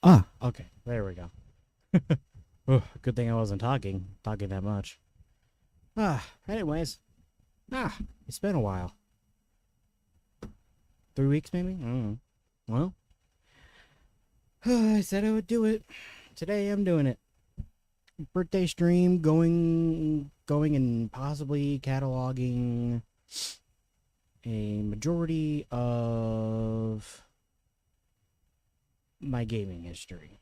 Ah, okay. There we go. Good thing I wasn't talking that much. Anyways. It's been a while. 3 weeks maybe? I don't know. Well, I said I would do it. Today I'm doing it. Birthday stream, going and possibly cataloging a majority of my gaming history.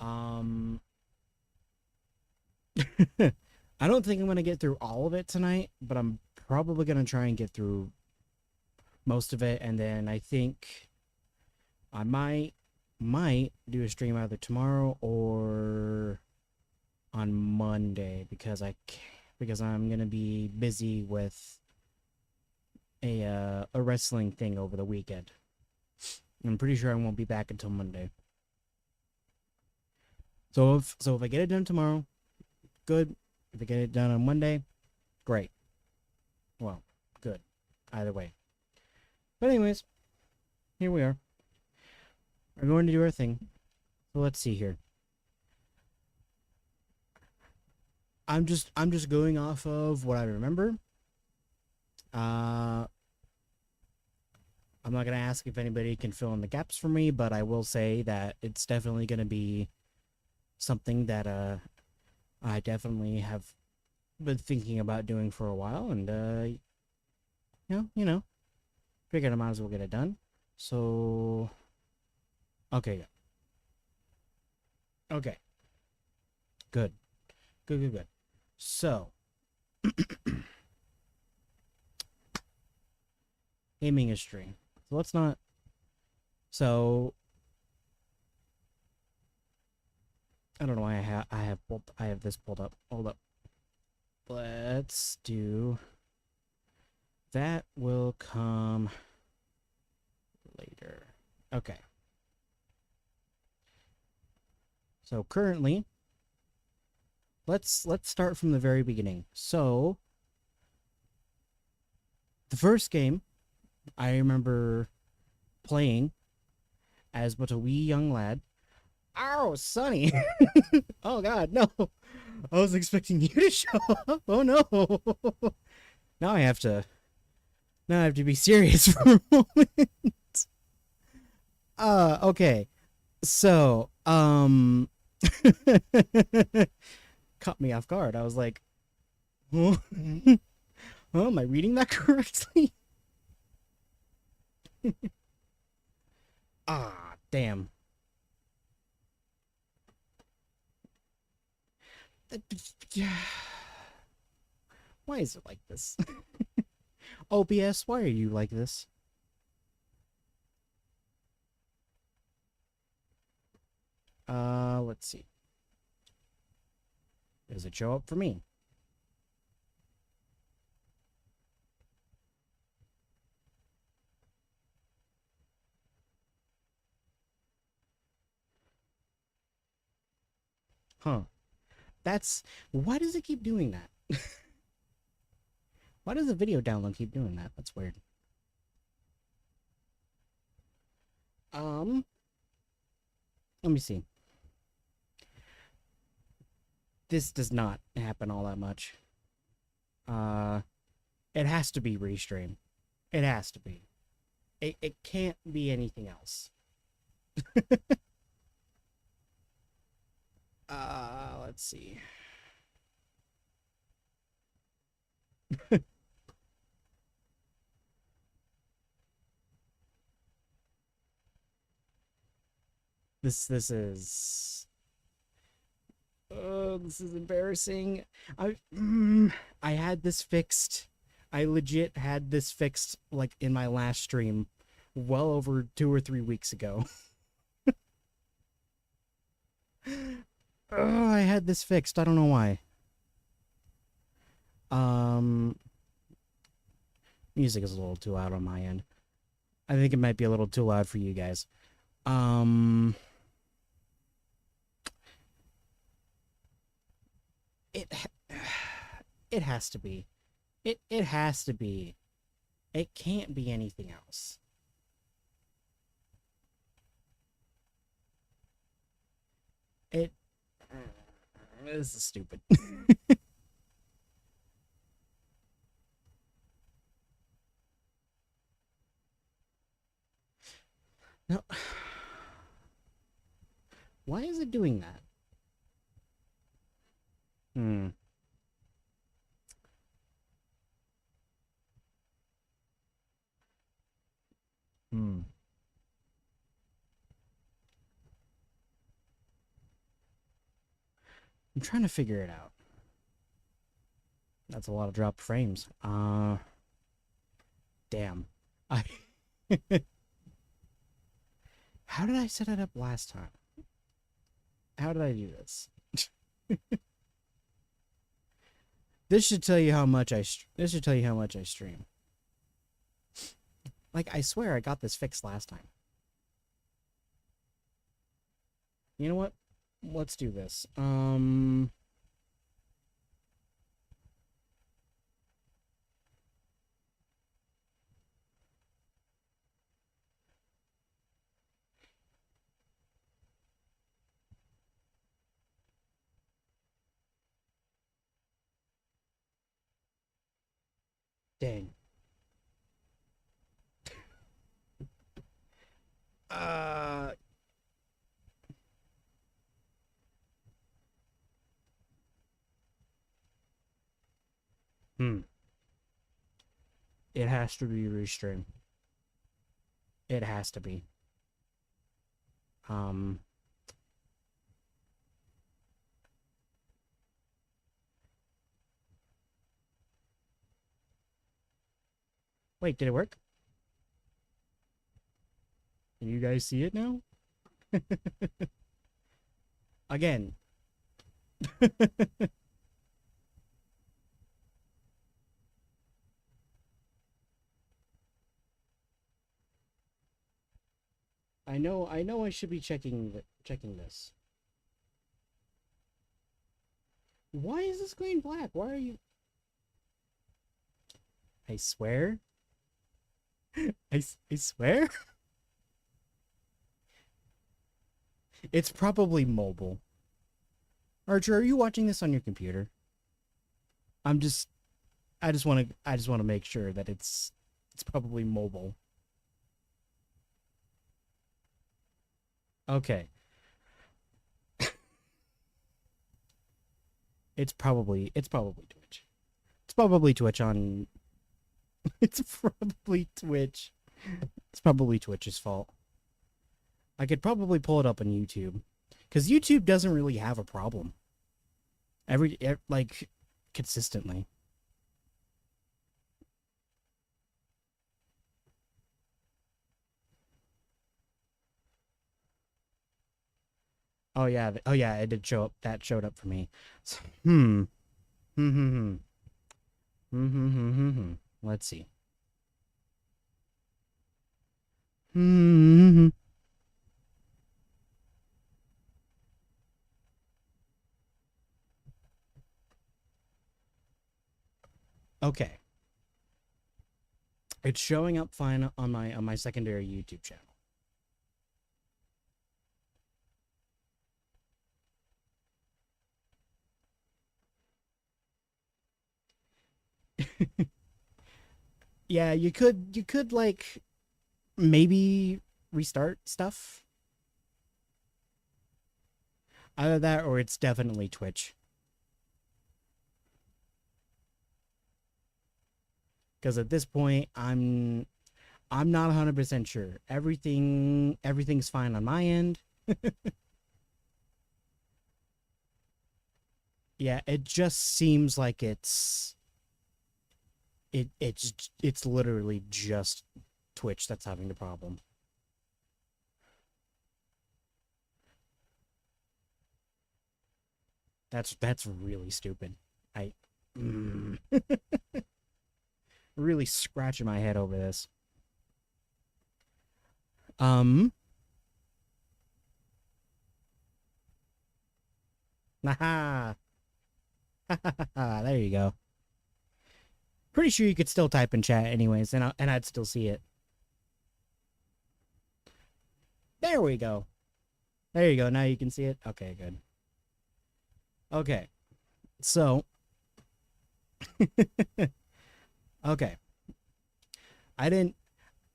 Um I don't think I'm going to get through all of it tonight, but I'm probably going to try and get through most of it, and then I think I might do a stream either tomorrow or on Monday because I'm gonna be busy with a wrestling thing over the weekend. I'm pretty sure I won't be back until Monday. So if I get it done tomorrow, good. If I get it done on Monday, great. Well, good. Either way. But anyways, here we are. We're going to do our thing. So let's see here. I'm just going off of what I remember. Uh I'm not gonna ask if anybody can fill in the gaps for me, but I will say that it's definitely gonna be something that I definitely have been thinking about doing for a while, and figured I might as well get it done. So okay, okay, good, good. So gaming history. So let's not. So I don't know why I have this pulled up. Hold up. Let's do that. Will come later. Okay. So currently, let's start from the very beginning. So the first game I remember playing as but a wee young lad. Oh, Sonny! Oh God, no! I was expecting you to show up. Oh no! Now I have to. Now I have to be serious for a moment. Okay. So, caught me off guard. I was like, oh, oh am I reading that correctly? Damn. Why is it like this? OBS, why are you like this? Let's see. Does it show up for me? Huh. That's why does it keep doing that? Why does the video download keep doing that? That's weird. Um, Let me see. This does not happen all that much. Uh, it has to be Restream. It has to be. It can't be anything else. Let's see. This is this is embarrassing. I had this fixed. I legit had this fixed like in my last stream well over 2 or 3 weeks ago. I had this fixed. I don't know why. Um Music is a little too loud on my end. I think it might be a little too loud for you guys. Um it it has to be. It has to be. It can't be anything else. It. This is stupid. No. Why is it doing that? Hmm. Hmm. I'm trying to figure it out. That's a lot of dropped frames. Damn. I. How did I set it up last time? How did I do this? This should tell you how much this should tell you how much I stream. Like, I swear I got this fixed last time. You know what? Let's do this. Dang. Uh, hmm. It has to be restream. It has to be. Um, Wait, did it work? Can you guys see it now? Again. I know I should be checking this. Why is the screen black? Why are you I swear? I swear? It's probably mobile. Archer, are you watching this on your computer? I'm just I just want to make sure that it's probably mobile. Okay. It's probably Twitch. It's probably Twitch on it's probably Twitch. It's probably Twitch's fault. I could probably pull it up on YouTube cuz YouTube doesn't really have a problem. Like consistently. Oh yeah, it did show up. That showed up for me. So, hmm. Hmm. Hmm. Hmm. Hmm. Hmm. Hmm. Hmm. Hmm. Let's see. Hmm. Hmm. Okay. It's showing up fine on my secondary YouTube channel. Yeah, you could like maybe restart stuff. Either that or it's definitely Twitch. Because at this point, I'm not 100% sure. Everything's fine on my end. Yeah, it just seems like it's literally just Twitch that's having the problem. That's really stupid. I mm, really scratching my head over this. Um, haha, there you go. Pretty sure you could still type in chat anyways, and I'd still see it. There we go. There you go. Now you can see it. Okay, good. Okay. So, okay. I didn't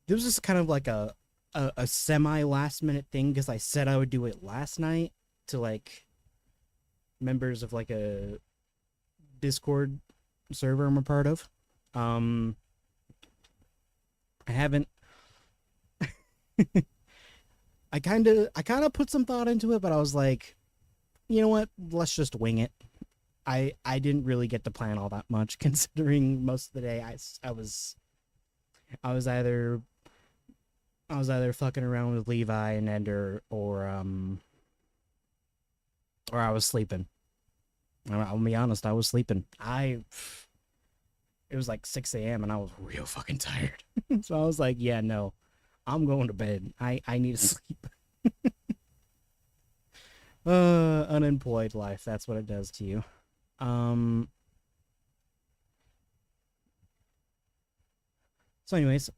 This was just kind of like a semi last minute thing because I said I would do it last night to like members of like a Discord server I'm a part of. Um I haven't I kind of put some thought into it, but I was like, you know what? Let's just wing it. I didn't really get to plan all that much considering most of the day I was either fucking around with Levi and Ender or I was sleeping. I'll be honest, I was sleeping. It was like 6 a.m. and I was real fucking tired. So I was like, yeah, no, I'm going to bed. I need to sleep. Unemployed life. That's what it does to you. Um. So, anyways,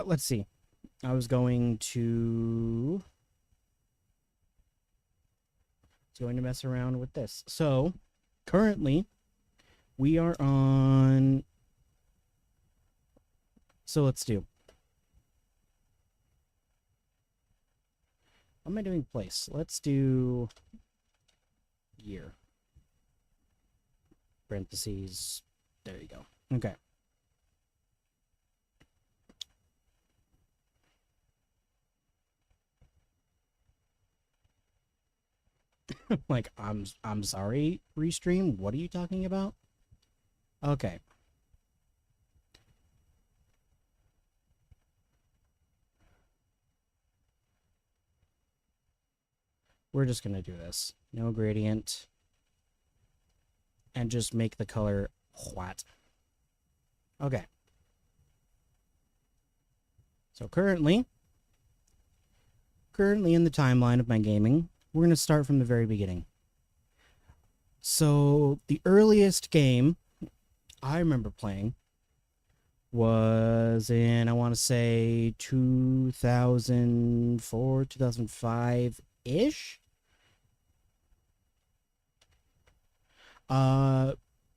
let's see. I was going to mess around with this. So, currently, we are on. So let's do. What am I doing? Place. Let's do year. Parentheses. There you go. Okay. Like I'm sorry, Restream. What are you talking about? Okay. We're just gonna do this. No gradient. And just make the color white. Okay. So currently in the timeline of my gaming, we're gonna start from the very beginning. So the earliest game I remember playing was in, I want to say, 2004, 2005 ish.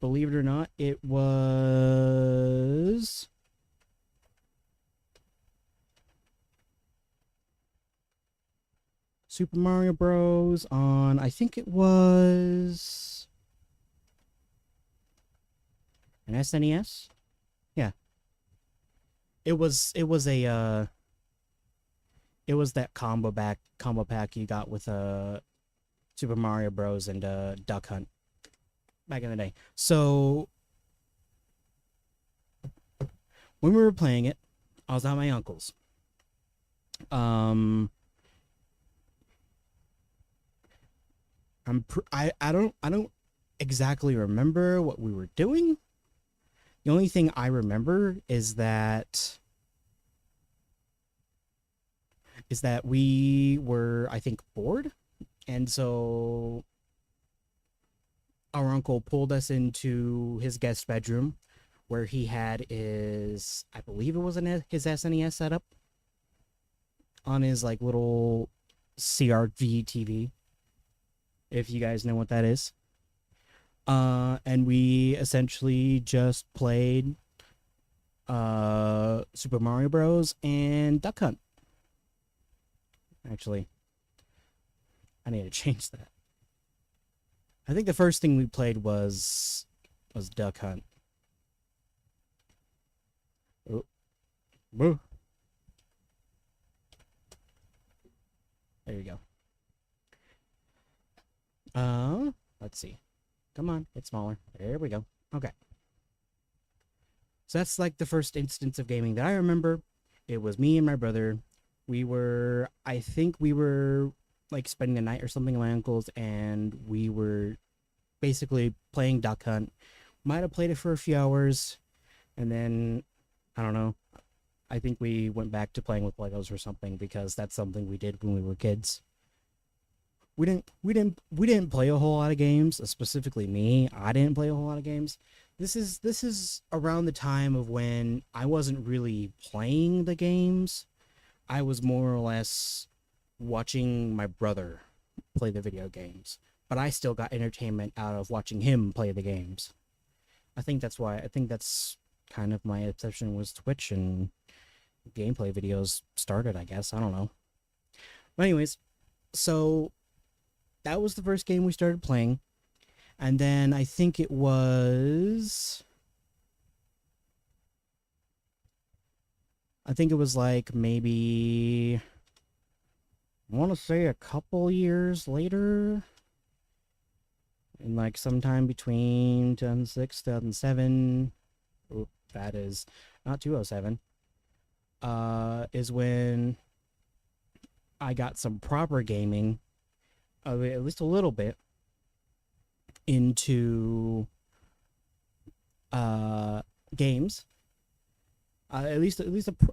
Believe it or not, it was Super Mario Bros. On, I think it was an SNES. Yeah, it was that combo pack you got with Super Mario Bros. And Duck Hunt back in the day. So when we were playing it, I was at my uncle's. I don't exactly remember what we were doing. The only thing I remember is that we were, I think, bored, and so our uncle pulled us into his guest bedroom where he had his, I believe it was his SNES setup on his like little CRV TV, if you guys know what that is. And we essentially just played Super Mario Bros. And Duck Hunt. Actually, I need to change that. I think the first thing we played was Duck Hunt. Oh. Boo. There you go. Let's see. Come on, get smaller. There we go. Okay. So that's like the first instance of gaming that I remember. It was me and my brother. I think we were like spending the night or something at my uncle's, and we were basically playing Duck Hunt. Might have played it for a few hours, and then I don't know. I think we went back to playing with Legos or something because that's something we did when we were kids. We didn't play a whole lot of games, specifically me. I didn't play a whole lot of games. This is around the time of when I wasn't really playing the games. I was more or less watching my brother play the video games. but I still got entertainment out of watching him play the games. I think that's why. I think that's kind of my obsession was Twitch and gameplay videos started, I guess. I don't know. But anyways, so that was the first game we started playing. And then I think it was like maybe I want to say a couple years later, in like sometime between 2006, 2007. Oop, that is not 207. Is when I got some proper gaming, at least a little bit, into games. At least a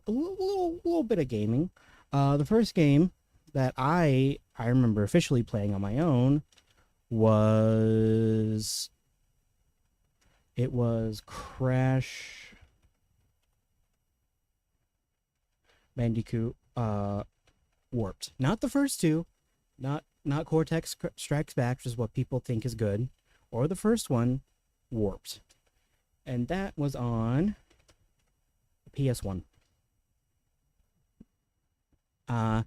little bit of gaming. The first game that I remember officially playing on my own was Crash Bandicoot Warped. Not the first two, not Cortex Strikes Back, which is what people think is good, or the first one, Warped. And that was on PS1. I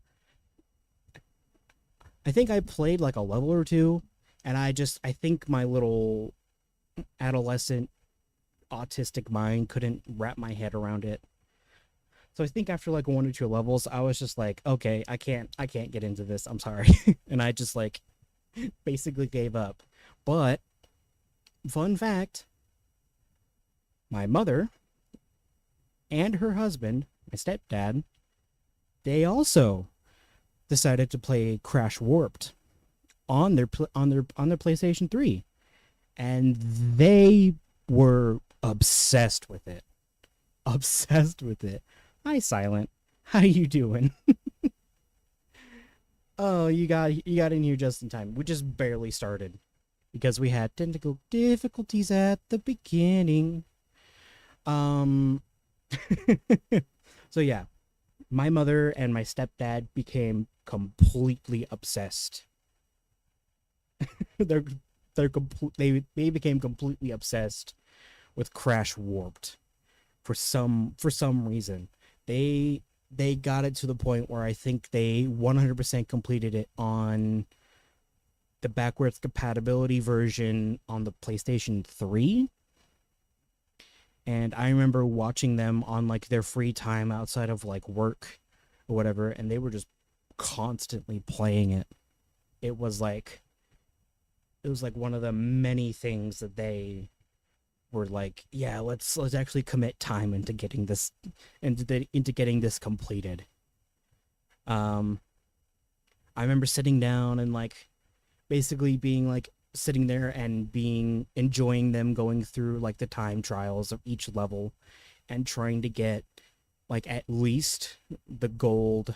think I played like a level or two, and I think my little adolescent autistic mind couldn't wrap my head around it. So I think after like 1 or 2 levels, I was just like, okay, I can't get into this. I'm sorry. And I just like basically gave up. But fun fact, my mother and her husband, my stepdad, they also decided to play Crash Warped on their PlayStation 3, and they were obsessed with it. Obsessed with it. Hi, Silent. How you doing? Oh, you got in here just in time. We just barely started because we had technical difficulties at the beginning. So yeah, my mother and my stepdad became completely obsessed. they became completely obsessed with Crash Warped for some reason. They got it to the point where I think they 100% completed it on the backwards compatibility version on the PlayStation 3. And I remember watching them on like their free time outside of like work or whatever, and they were just constantly playing it. It was like one of the many things that they were like, yeah, let's actually commit time into getting this completed. I remember sitting down and like basically being like sitting there and enjoying them going through like the time trials of each level and trying to get like at least the gold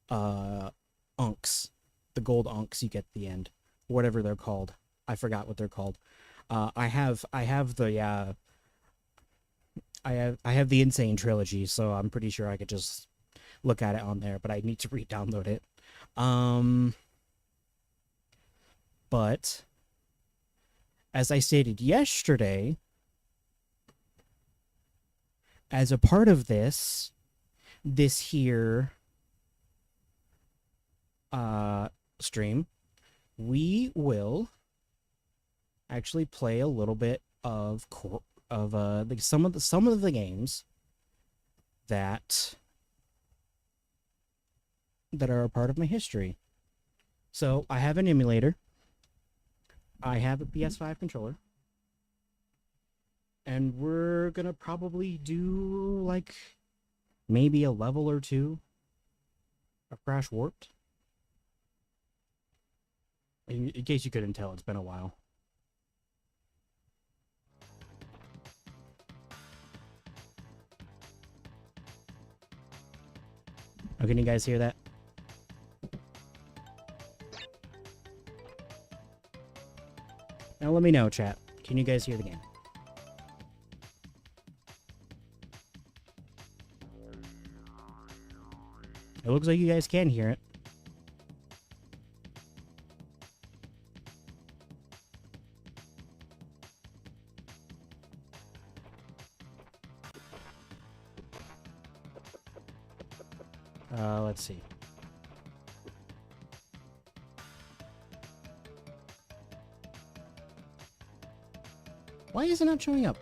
unks. The gold unks you get at the end. Whatever they're called. I forgot what they're called. I have the Insane Trilogy, so I'm pretty sure I could just look at it on there, but I need to re-download it. But as I stated yesterday, as a part of this here stream, we will actually play a little bit of some of the games that are a part of my history. So I have an emulator. I have a PS5 controller. And we're gonna probably do like maybe a level or two of Crash Warped. In case you couldn't tell, it's been a while. Oh, can you guys hear that? Now let me know, chat. Can you guys hear the game? It looks like you guys can hear it. Let's see. Why is it not showing up?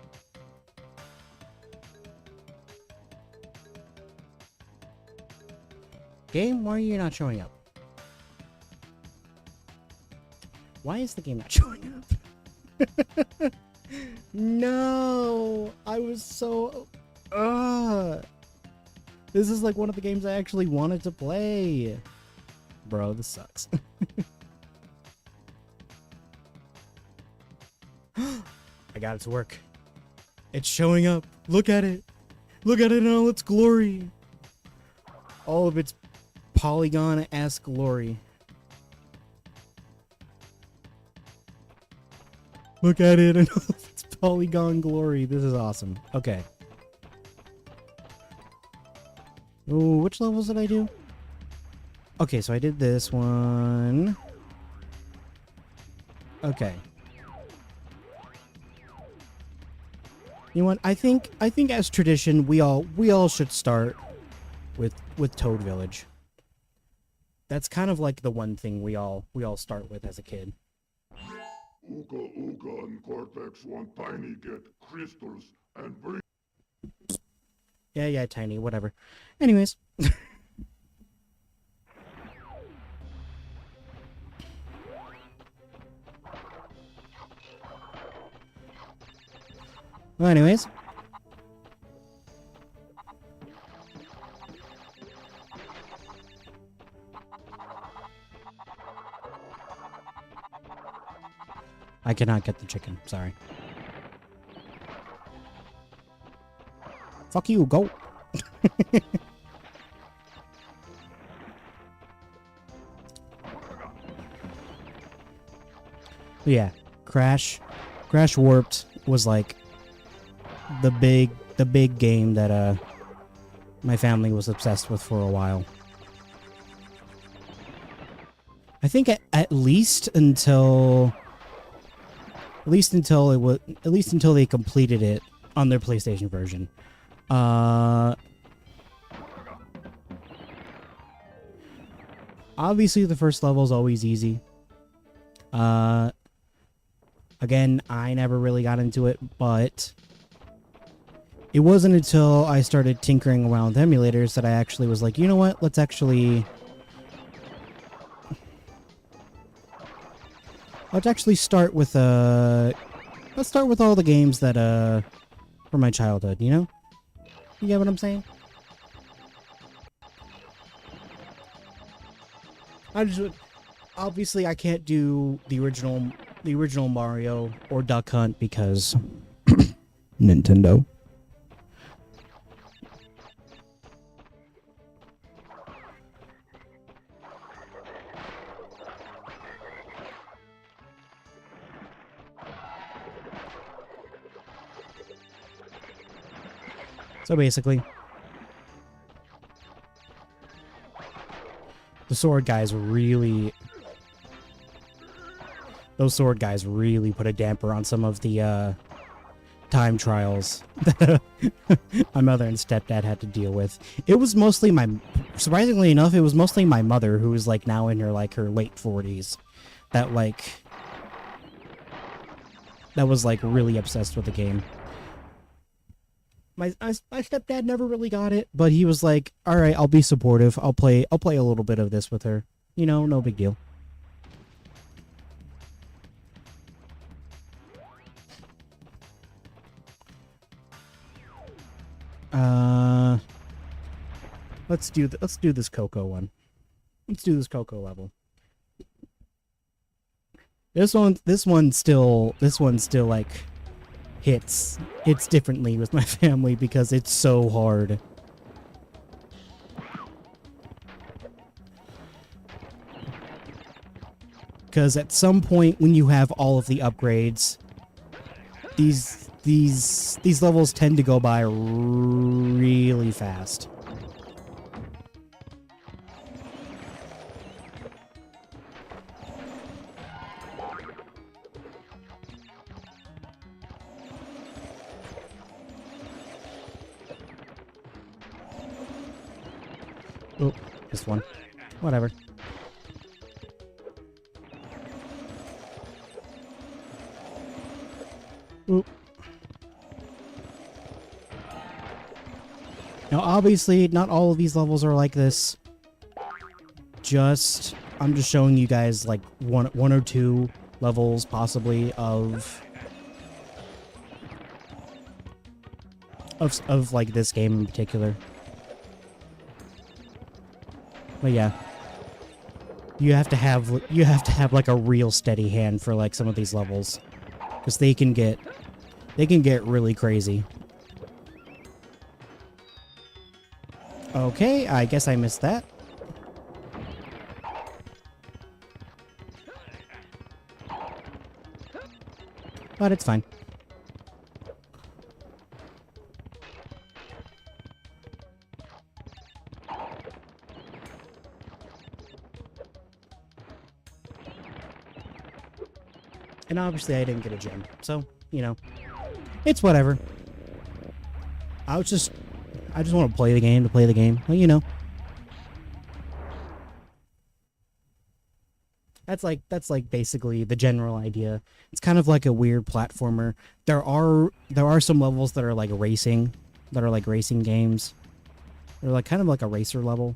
Game, why are you not showing up? Why is the game not showing up? No! I was so... This is like one of the games I actually wanted to play. Bro, this sucks. I got it to work. It's showing up. Look at it. Look at it in all its glory. All of its polygon-esque glory. Look at it in all of its polygon glory. This is awesome. Okay. Oh, which levels did I do? Okay, so I did this one. Okay. You know what? I think as tradition, we all should start with Toad Village. That's kind of like the one thing we all start with as a kid. Ooga Ooga and Cortex want Tiny get crystals and bring... Yeah, Tiny, whatever. Anyways. Well, anyways. I cannot get the chicken, sorry. Fuck you, go. Yeah, Crash Warped was like the big game that my family was obsessed with for a while. I think at least until they completed it on their PlayStation version. Obviously the first level is always easy. Again, I never really got into it, but it wasn't until I started tinkering around with emulators that I actually was like, you know what? Let's actually start with let's start with all the games that from my childhood, you know? You get what I'm saying? Obviously I can't do the original Mario or Duck Hunt because Nintendo. So basically, those sword guys really put a damper on some of the time trials that my mother and stepdad had to deal with. It was mostly surprisingly enough, it was mostly my mother, who was like now in her late 40s, that was like really obsessed with the game. My stepdad never really got it, but he was like, "All right, I'll be supportive. I'll play a little bit of this with her. You know, no big deal." Let's do this Coco one. Let's do this Coco level. This one still like hits differently with my family because it's so hard. Because at some point when you have all of the upgrades, these levels tend to go by really fast. Oh, this one. Whatever. Oop. Now, obviously, not all of these levels are like this. I'm just showing you guys like one or two levels possibly of like this game in particular. But yeah, you have to have like a real steady hand for like some of these levels, because they can get really crazy. Okay, I guess I missed that. But it's fine. And obviously I didn't get a gem, so, you know, it's whatever. I just want to play the game to play the game. Well, you know. That's like basically the general idea. It's kind of like a weird platformer. There are some levels that are like racing, that are like racing games. They're like kind of like a racer level.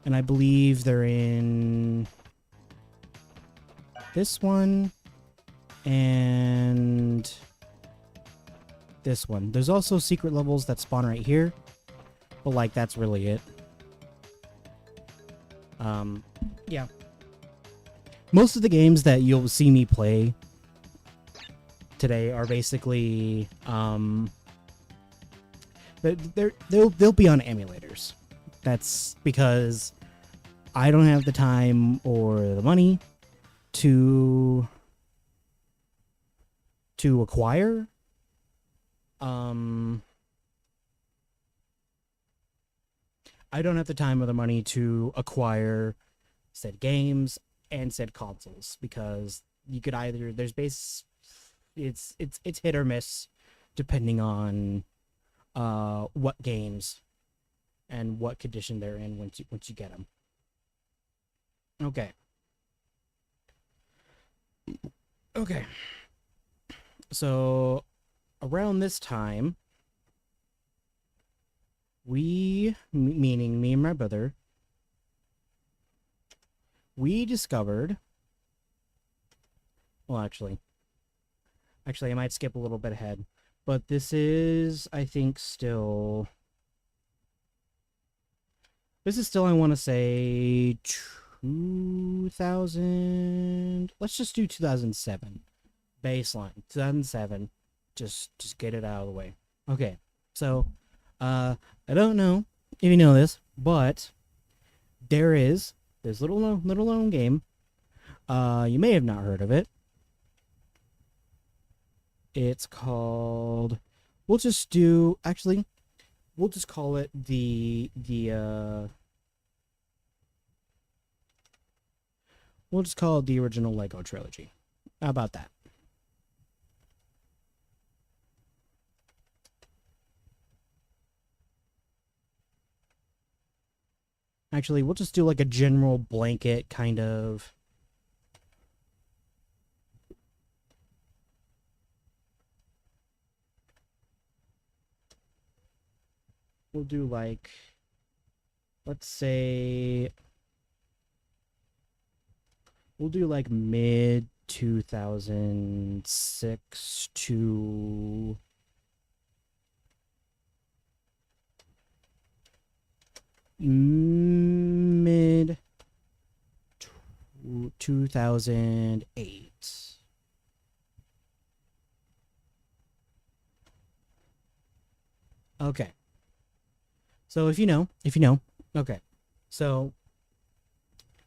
And I believe they're in this one and this one. There's also secret levels that spawn right here, but like that's really it. Yeah. Most of the games that you'll see me play today are basically they'll be on emulators. That's because I don't have the time or the money to acquire I don't have the time or the money to acquire said games and said consoles, because you could either it's hit or miss depending on what games and what condition they're in once you get them. Okay. Okay. So around this time, meaning me and my brother, we discovered, well, actually, I might skip a little bit ahead, but this is, I think, still, I want to say 2000, let's just do 2007, baseline, 2007, just get it out of the way. Okay, so, I don't know if you know this, but there is this little known game. You may have not heard of it. It's called. We'll just call it the original Lego trilogy. How about that? Actually, we'll just do like a general blanket kind of. We'll do like, let's say, we'll do like mid 2006 to mid 2008. Okay. So if you know. Okay. So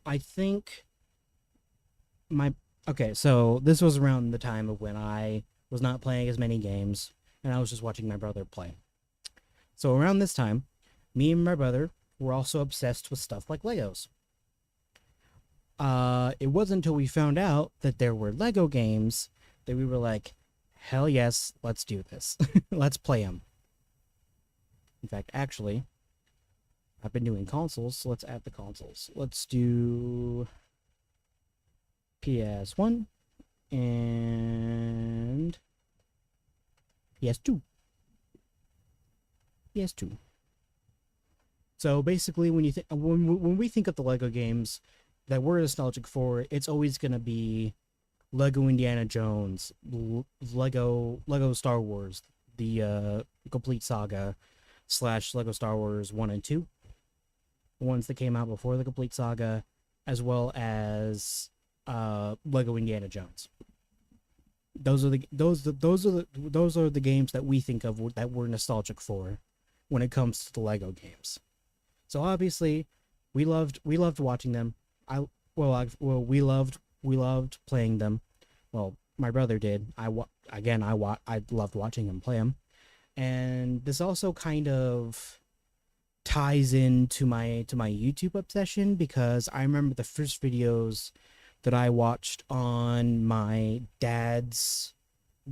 I think so this was around the time of when I was not playing as many games and I was just watching my brother play. So around this time, me and my brother were also obsessed with stuff like Legos. It wasn't until we found out that there were Lego games that we were like, hell yes, let's do this. Let's play them. In fact, actually, I've been doing consoles, so let's add the consoles. Let's do PS1 and PS2. PS2. So basically, when we think of the Lego games that we're nostalgic for, it's always gonna be Lego Indiana Jones, Lego Star Wars, the complete saga, slash Lego Star Wars 1 and 2, the ones that came out before the complete saga, as well as Lego Indiana Jones. Those are the games that we think of that we're nostalgic for when it comes to the Lego games. So obviously, we loved watching them. We loved playing them. Well, my brother did. I loved watching him play them. And this also kind of ties into my YouTube obsession, because I remember the first videos that I watched on my dad's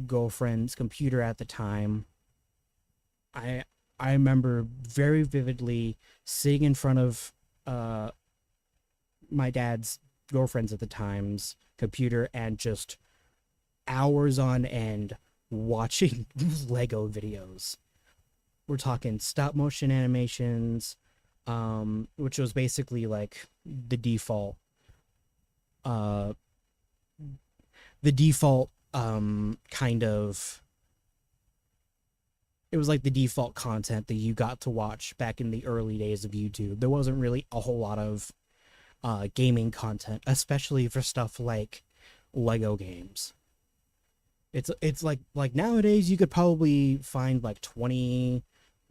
girlfriend's computer at the time. I remember very vividly sitting in front of my dad's girlfriend's at the time's computer and just hours on end watching Lego videos. We're talking stop motion animations, which was basically like the default kind of, it was like the default content that you got to watch back in the early days of YouTube. There wasn't really a whole lot of gaming content, especially for stuff like Lego games. It's like nowadays you could probably find like 20,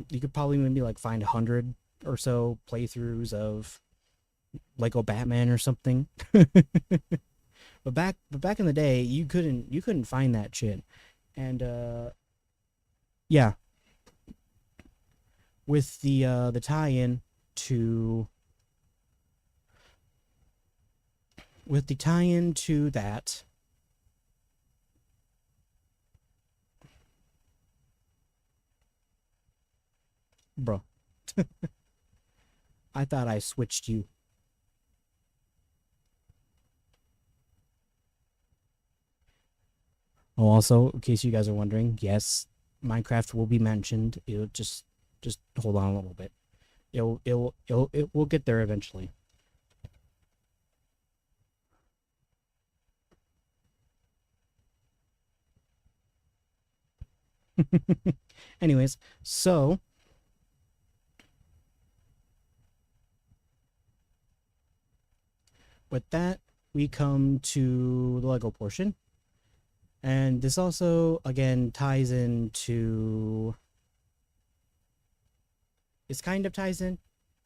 you could probably maybe like find 100 or so playthroughs of Lego Batman or something. But back in the day, you couldn't find that shit. And yeah, with the tie-in to that, bro. I thought I switched you. Oh, also, in case you guys are wondering, yes, Minecraft will be mentioned. It'll just hold on a little bit. It will get there eventually. Anyways, so with that, we come to the Lego portion. And this also, again, ties into... It kind of ties in.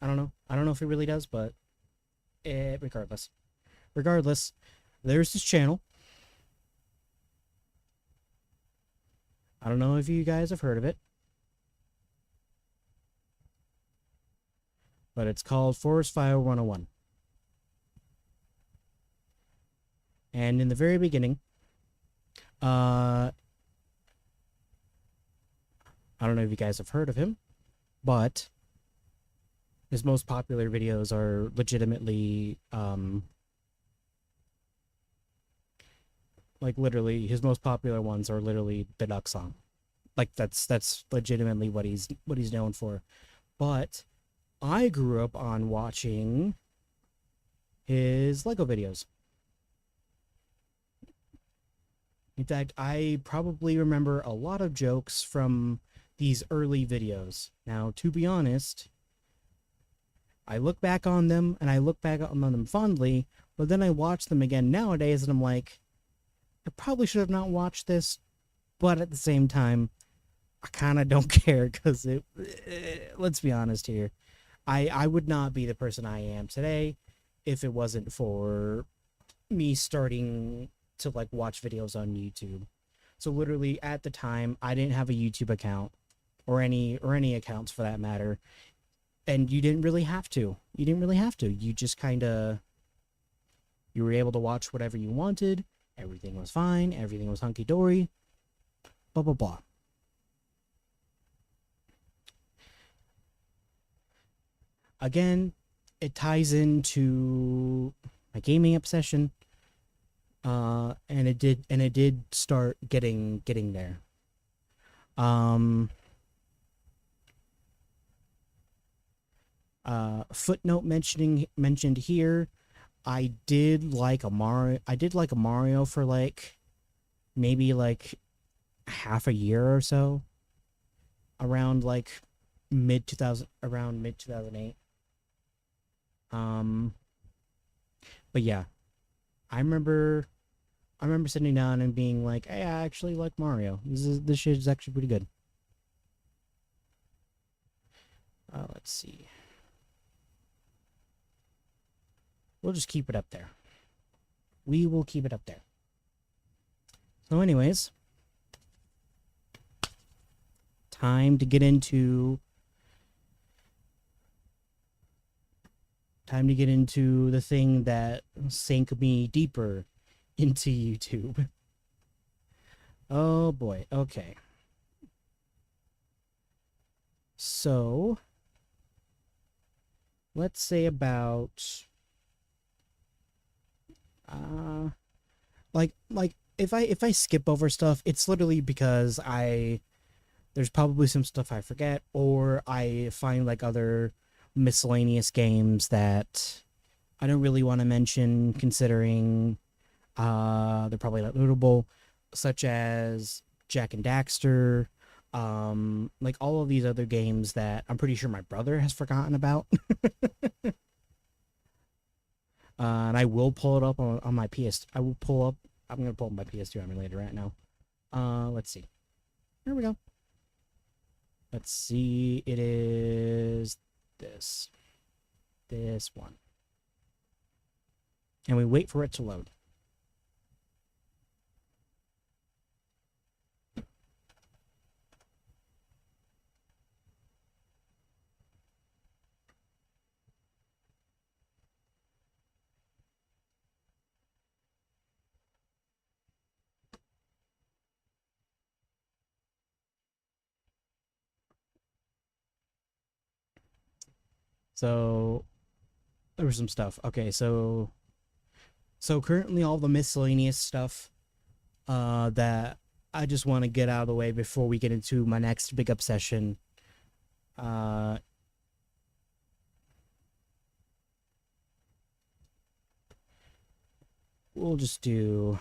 I don't know. I don't know if it really does, but regardless. Regardless, there's this channel. I don't know if you guys have heard of it, but it's called Forest Fire 101. And in the very beginning, I don't know if you guys have heard of him, but his most popular videos are legitimately, like literally, his most popular ones are literally the Duck Song. Like that's legitimately what he's known for. But I grew up on watching his Lego videos. In fact, I probably remember a lot of jokes from these early videos. Now, to be honest, I look back on them and I look back on them fondly, but then I watch them again nowadays and I'm like, I probably should have not watched this, but at the same time, I kind of don't care, because let's be honest here. I would not be the person I am today if it wasn't for me starting to like watch videos on YouTube. So literally at the time, I didn't have a YouTube account or any accounts for that matter. And you didn't really have to. You just kind of, you were able to watch whatever you wanted. Everything was fine. Everything was hunky-dory. Blah, blah, blah. again, it ties into my gaming obsession. And it did start getting there. Um, Footnote mentioned here. I did like a Mario. I did like a Mario for like maybe like half a year or so, around like mid 2008. Um, but yeah, I remember I remember sitting down and being like, "Hey, I actually like Mario. This shit is actually pretty good." Let's see. We'll just keep it up there. We will keep it up there. So, anyways, time to get into the thing that sank me deeper into YouTube. Oh boy. Okay. So, let's say about like if I skip over stuff, it's literally because there's probably some stuff I forget, or I find like other miscellaneous games that I don't really want to mention, considering they're probably not notable, such as Jack and Daxter, like all of these other games that I'm pretty sure my brother has forgotten about. And I will pull it up on my PS. I will pull up. I'm gonna pull up my PS2 emulator right now. Let's see. Here we go. Let's see. It is this one, and we wait for it to load. So there was some stuff. Okay, so currently all the miscellaneous stuff that I just want to get out of the way before we get into my next big obsession. Uh we'll just do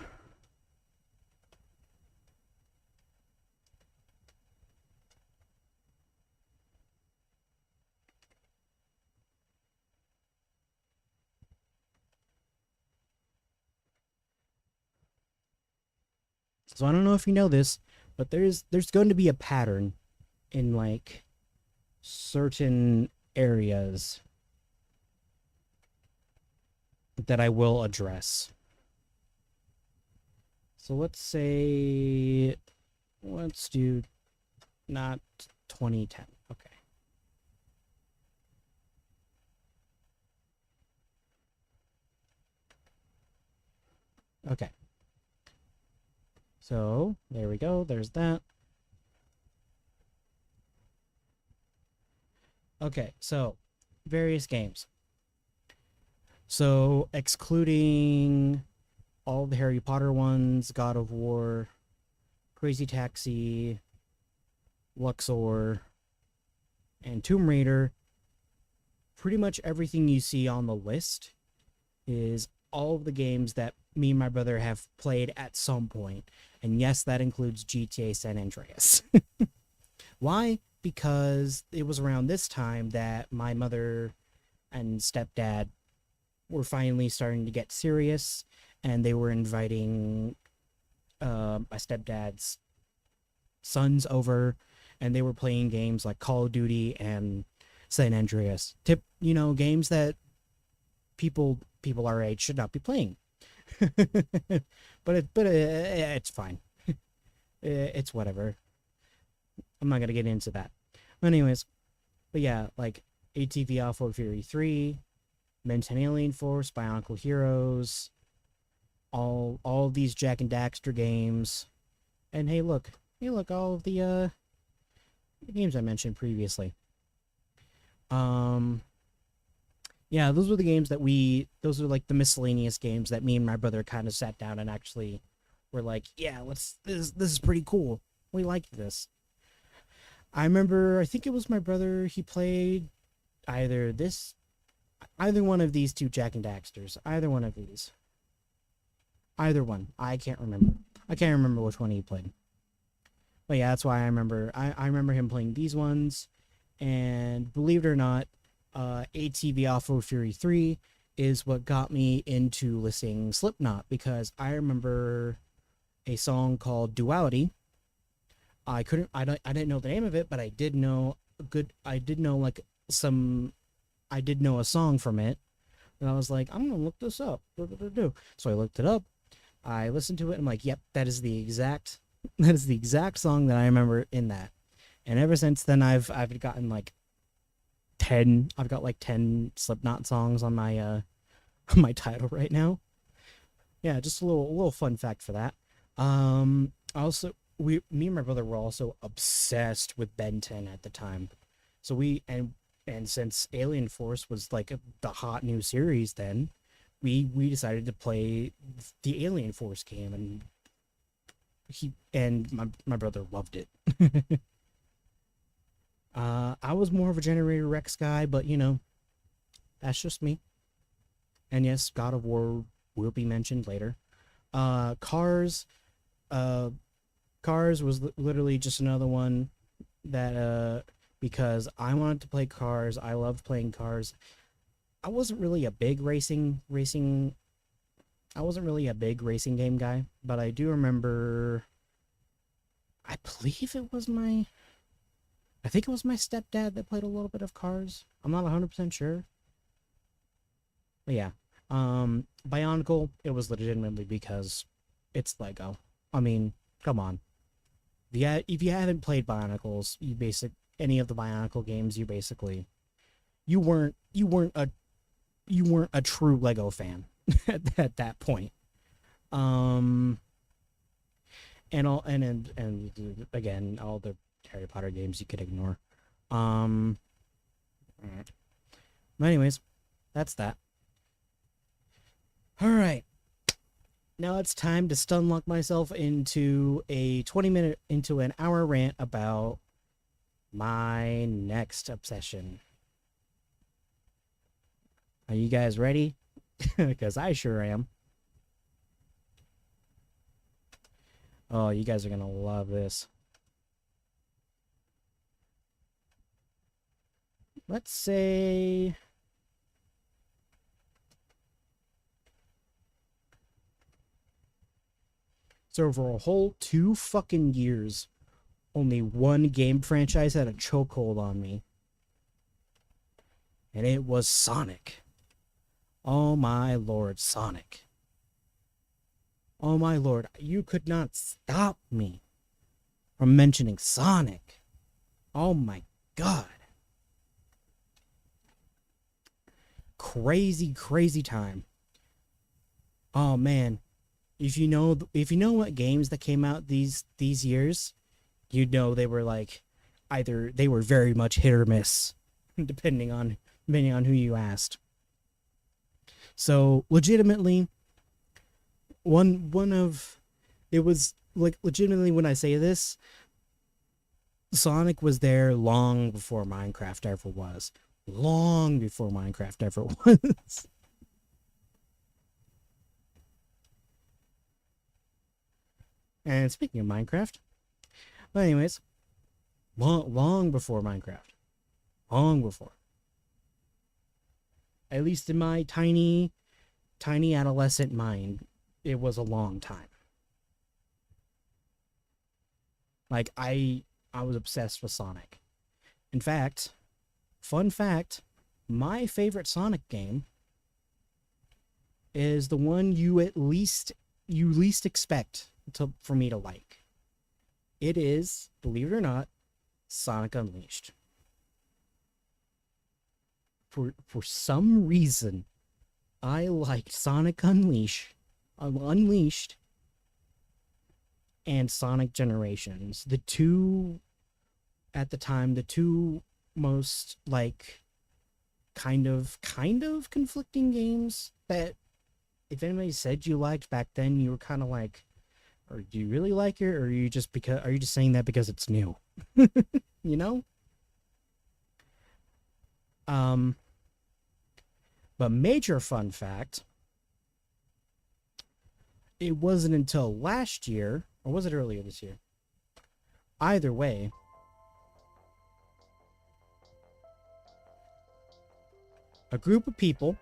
so I don't know if you know this, but there's going to be a pattern in like certain areas that I will address. So let's do not 2010. Okay. Okay. So there we go. There's that. Okay. So various games. So excluding all the Harry Potter ones, God of War, Crazy Taxi, Luxor, and Tomb Raider, pretty much everything you see on the list is all of the games that me and my brother have played at some point. And yes, that includes GTA San Andreas. Why? Because it was around this time that my mother and stepdad were finally starting to get serious, and they were inviting my stepdad's sons over, and they were playing games like Call of Duty and San Andreas. Games that people our age should not be playing. but it's fine. It's whatever. I'm not gonna get into that. Anyways, but yeah, like ATV Alpha Fury 3, Menton Alien Force, Bionicle Heroes, all these Jack and Daxter games, and hey look, all of the games I mentioned previously. Um, Yeah, those are like the miscellaneous games that me and my brother kind of sat down and actually were like, yeah, this is pretty cool. We like this. I remember, I think it was my brother, he played either this, either one of these two Jak and Daxters, either one of these. Either one. I can't remember. I can't remember which one he played. But yeah, that's why I remember. I remember him playing these ones. And believe it or not, ATV Alpha Fury 3 is what got me into listening Slipknot because I remember a song called Duality. I didn't know the name of it, but I did know I did know a song from it. And I was like, I'm gonna look this up. So I looked it up. I listened to it and I'm like, yep, that is the exact song that I remember in that. And ever since then I've gotten like 10 I've got like 10 Slipknot songs on my on my title right now. Yeah, just a little fun fact for that. Also me and my brother were also obsessed with Ben 10 at the time. So and since Alien Force was like the hot new series then, we decided to play the Alien Force game and my brother loved it. I was more of a Generator Rex guy, but you know, that's just me. And yes, God of War will be mentioned later. Cars, uh, Cars was literally just another one that because I wanted to play Cars, I loved playing Cars. I wasn't really a big racing. I wasn't really a big racing game guy, but I do remember. I believe it was my. I think it was my stepdad that played a little bit of Cars. I'm not 100% sure. But yeah. Bionicle, it was legitimately because it's Lego. I mean, come on. If you haven't played Bionicles, any of the Bionicle games, you weren't a true Lego fan at that point. Um and again, all the Harry Potter games you could ignore. Um but anyways, that's that. All right. Now it's time to stunlock myself into a 20-minute into an hour rant about my next obsession. Are you guys ready? Because I sure am. Oh, you guys are going to love this. Let's say... So for a whole 2 fucking years, only one game franchise had a chokehold on me. And it was Sonic. Oh my lord, Sonic. Oh my lord, you could not stop me from mentioning Sonic. Oh my god. Crazy, crazy time. Oh man, if you know what games that came out these years, you'd know they were like either they were very much hit or miss, depending on who you asked. So legitimately, one of it was like legitimately when I say this, Sonic was there long before Minecraft ever was. Long before Minecraft ever was. And speaking of Minecraft, but anyways, long before Minecraft. Long before. At least in my tiny adolescent mind, it was a long time. Like I was obsessed with Sonic. In fact, fun fact, my favorite Sonic game is the one you least expect for me to like. It is, believe it or not, Sonic Unleashed. For some reason, I liked Sonic Unleashed and Sonic Generations. The two at the time, the two most like kind of conflicting games that if anybody said you liked back then, you were kind of like, or do you really like it, or are you just saying that because it's new? You know? But major fun fact, it wasn't until last year, or was it earlier this year? Either way, a group of people,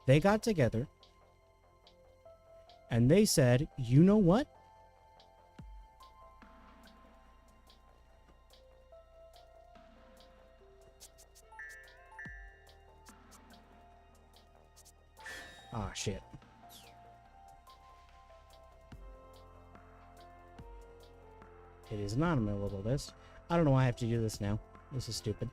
they got together and they said, you know what? Ah, shit. It is not a middle list. I don't know why I have to do this now. This is stupid.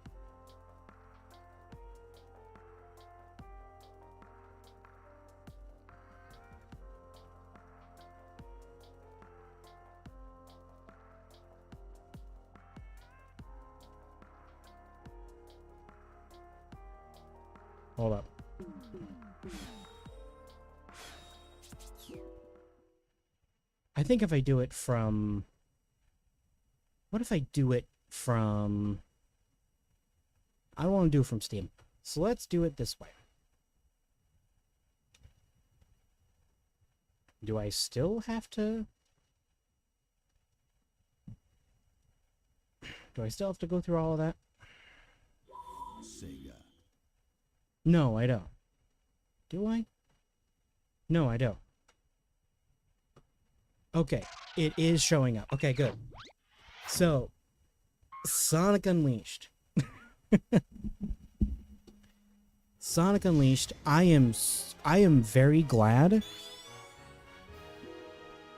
Hold up. I think if I do it from... What if I do it from... I don't want to do it from Steam. So let's do it this way. Do I still have to... Do I still have to go through all of that? Sega. No, I don't. Do I? No, I don't. Okay, it is showing up. Okay, good. So, Sonic Unleashed. Sonic Unleashed. I am very glad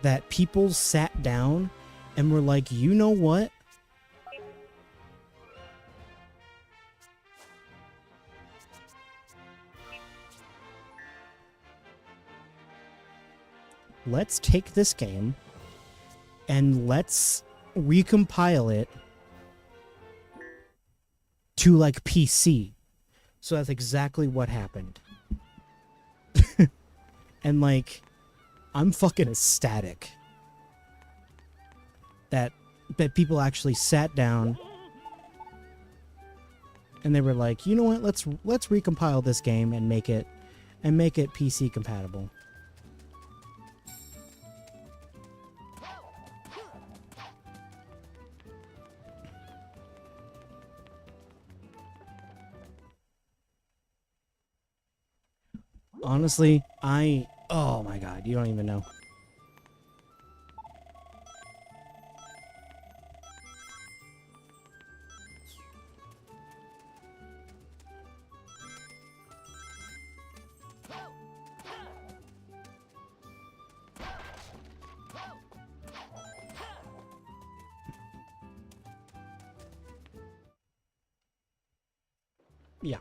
that people sat down and were like, you know what? Let's take this game and let's recompile it to like PC. So that's exactly what happened. And like, I'm fucking ecstatic that people actually sat down and they were like, you know what, let's recompile this game and make it PC compatible. Honestly, oh my god, you don't even know. Yeah.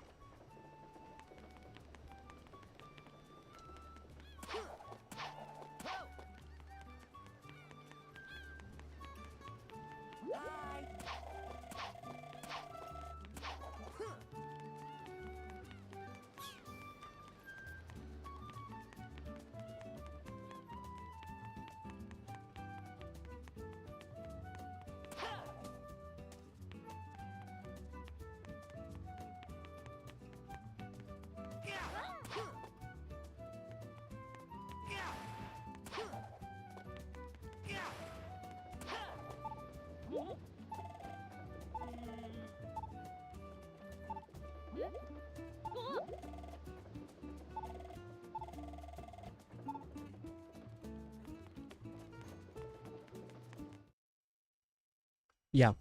Yeah,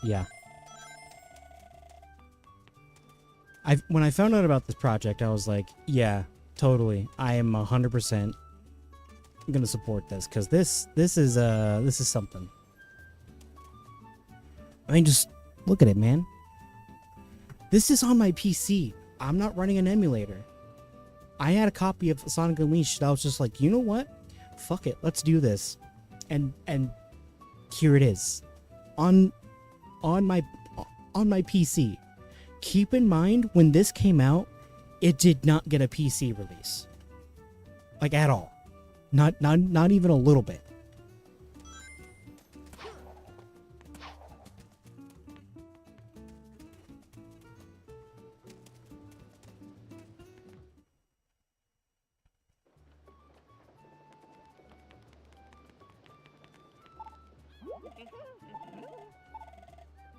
yeah. When I found out about this project, I was like, yeah, totally. I am 100% gonna support this, because this is something. I mean, just look at it, man. This is on my PC. I'm not running an emulator. I had a copy of Sonic Unleashed. I was just like, you know what? Fuck it. Let's do this. And here it is. on my PC. Keep in mind, when this came out, it did not get a PC release. Like, at all. Not even a little bit.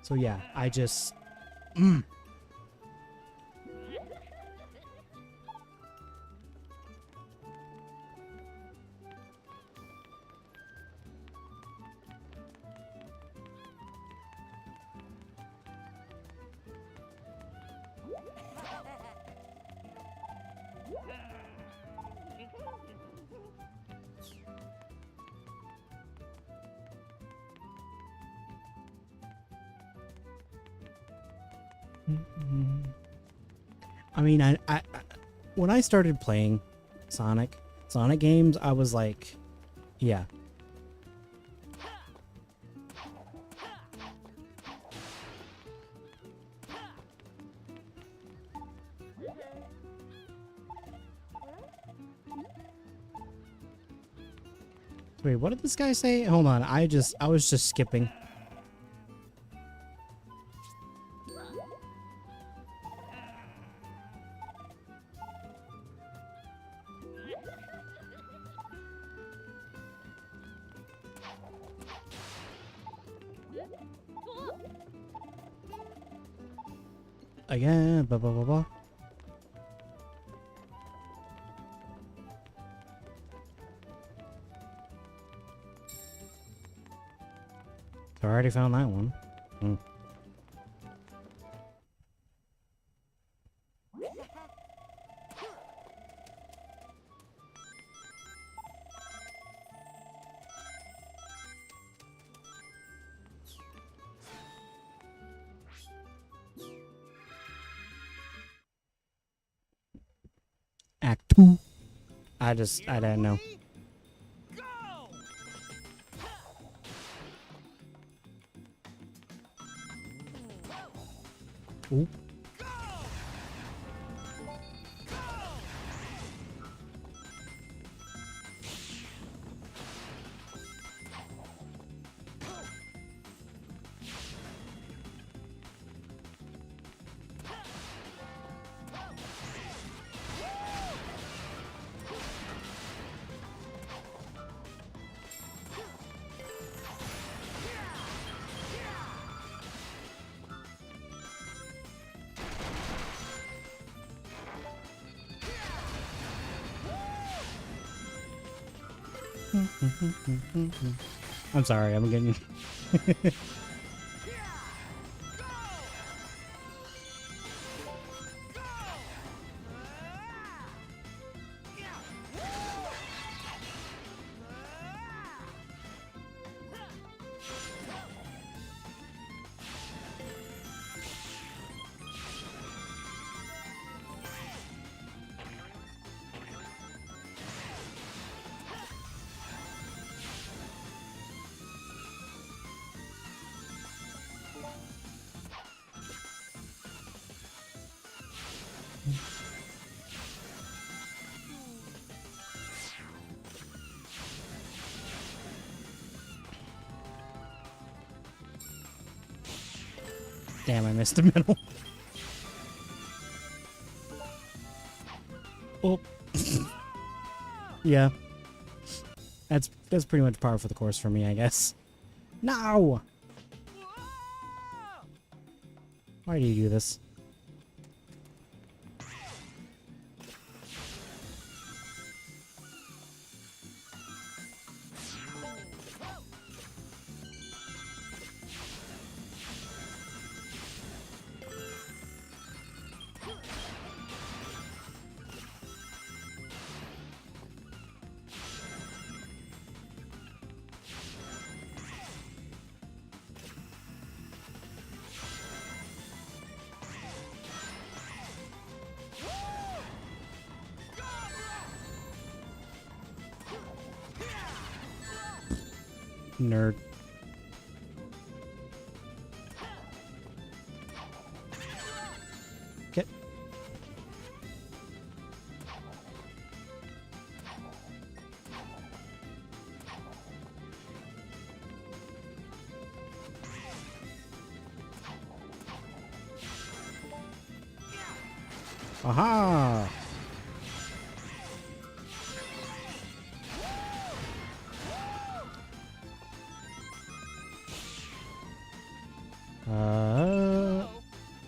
So yeah, I just... I mean, I when I started playing Sonic games, I was like, yeah. Wait, what did this guy say? Hold on, I was just skipping. Again, blah blah blah blah. So I already found that one. Act 2. I didn't know. Ooh. I'm sorry, I'm getting... Damn, I missed the middle. Oh. Yeah. That's pretty much par for the course for me, I guess. No! Why do you do this? Nerd. Aha!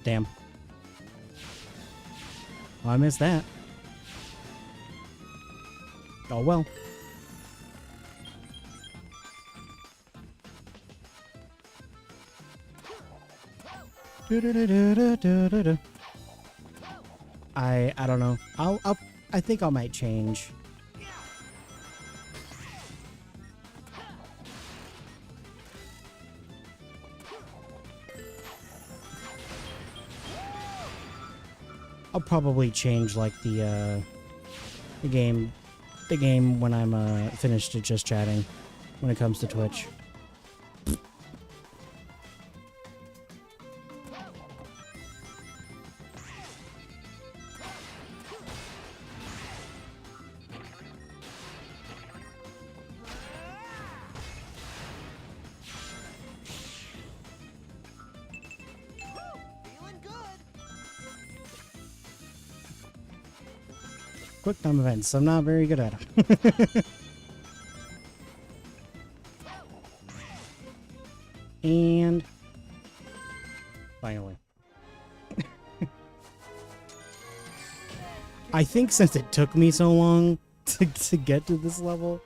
Damn. Well, I missed that. Oh well. Do-do-do-do-do-do-do. I don't know. I think I might change. I'll probably change like the game when I'm finished just chatting when it comes to Twitch. Quick time events. I'm not very good at them. And finally. I think since it took me so long to get to this level,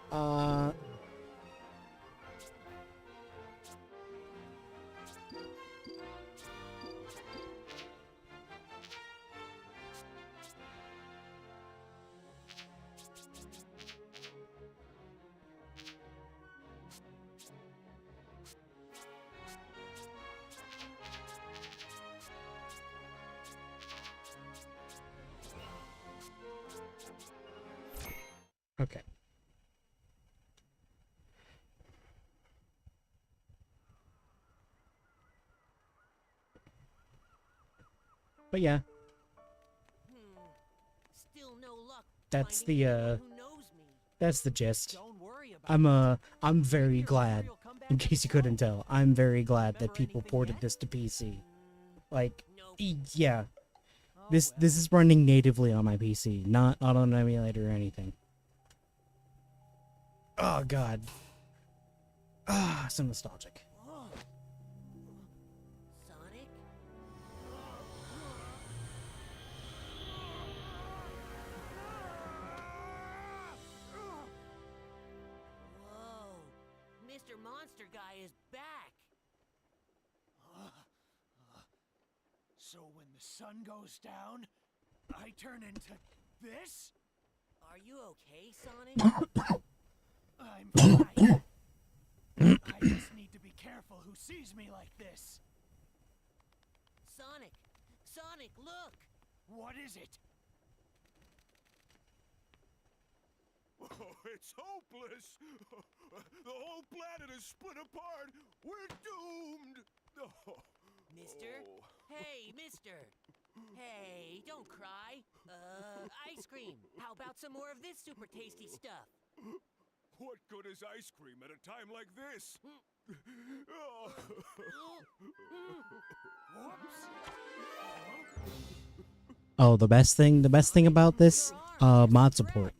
okay. But yeah, Still no luck that's finding the anyone who knows me. that's the gist. Don't worry about I'm very Your glad, story will come back in case you itself. couldn't tell, I'm very glad that Remember people anything ported yet? this to PC. Mm, Like, nope. yeah, Oh, this well. is running natively on my PC, not on an emulator or anything. Oh god. Ah, so nostalgic. Whoa. Sonic? Whoa. Mr. Monster Guy is back. So when the sun goes down, I turn into this? Are you okay, Sonic? I'm fine. I just need to be careful who sees me like this. Sonic! Sonic, look! What is it? Oh, it's hopeless. The whole planet is split apart. We're doomed. Oh. Mister? Hey, mister! Hey, don't cry. Ice cream. How about some more of this super tasty stuff? What good is ice cream at a time like this? Oh. Oh, the best thing about this, mod support.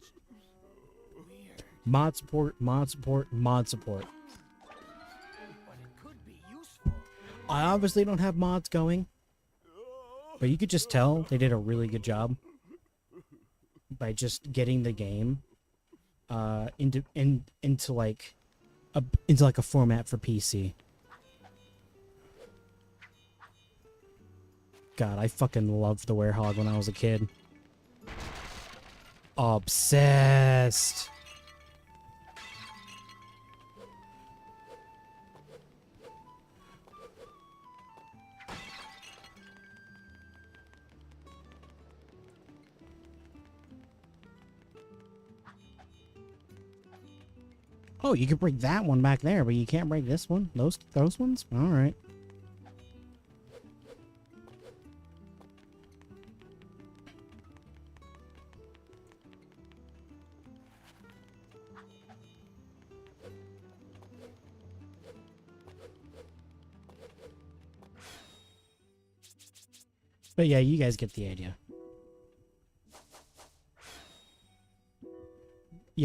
Weird, Mod support, mod support, mod support. but it could be useful. I obviously don't have mods going, but you could just tell they did a really good job by just getting the game into like a format for PC. God, I fucking loved the Werehog when I was a kid. Obsessed. Oh, you can break that one back there, but you can't break this one. Those ones? All right. But yeah, you guys get the idea.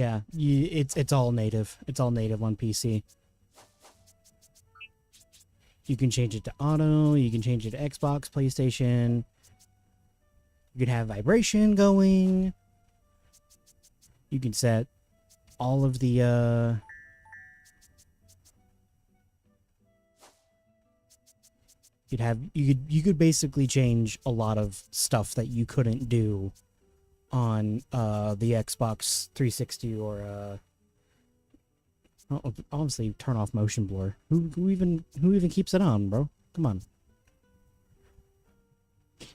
Yeah, it's all native. It's all native on PC. You can change it to auto. You can change it to Xbox, PlayStation. You can have vibration going. You can set all of the you could basically change a lot of stuff that you couldn't do on the Xbox 360 or obviously turn off motion blur. Who even keeps it on, bro? Come on.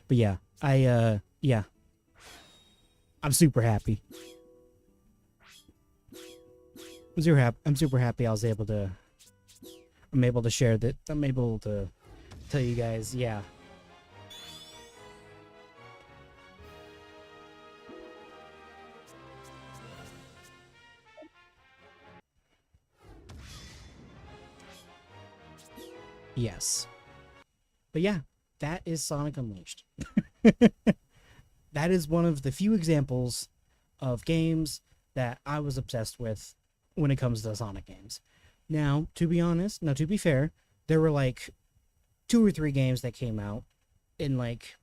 But yeah, yeah. I'm super happy. I'm super happy I was able to I'm able to share that. I'm able to tell you guys, yeah. Yes. But yeah, that is Sonic Unleashed. That is one of the few examples of games that I was obsessed with when it comes to Sonic games. Now, to be fair, there were like 2 or 3 games that came out in like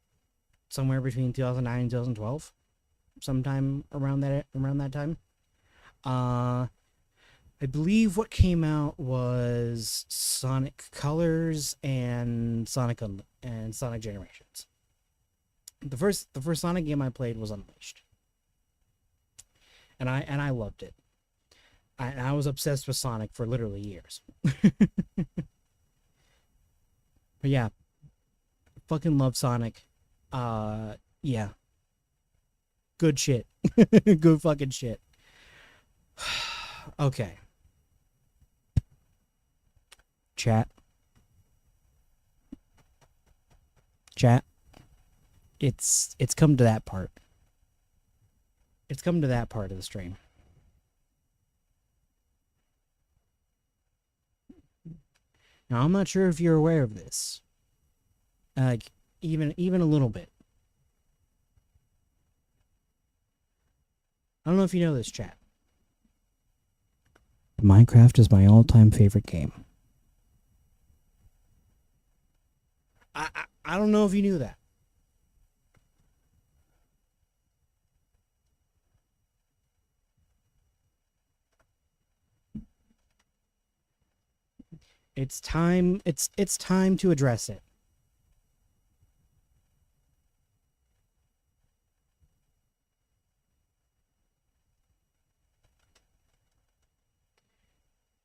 somewhere between 2009 and 2012, sometime around that time. I believe what came out was Sonic Colors and Sonic Generations. The first Sonic game I played was Unleashed, and I loved it. I was obsessed with Sonic for literally years. But yeah, fucking love Sonic. Yeah, good shit. Good fucking shit. Okay. Chat. It's come to that part. It's come to that part of the stream. Now, I'm not sure if you're aware of this. Like, even a little bit. I don't know if you know this, chat. Minecraft is my all-time favorite game. I don't know if you knew that. It's time to address it.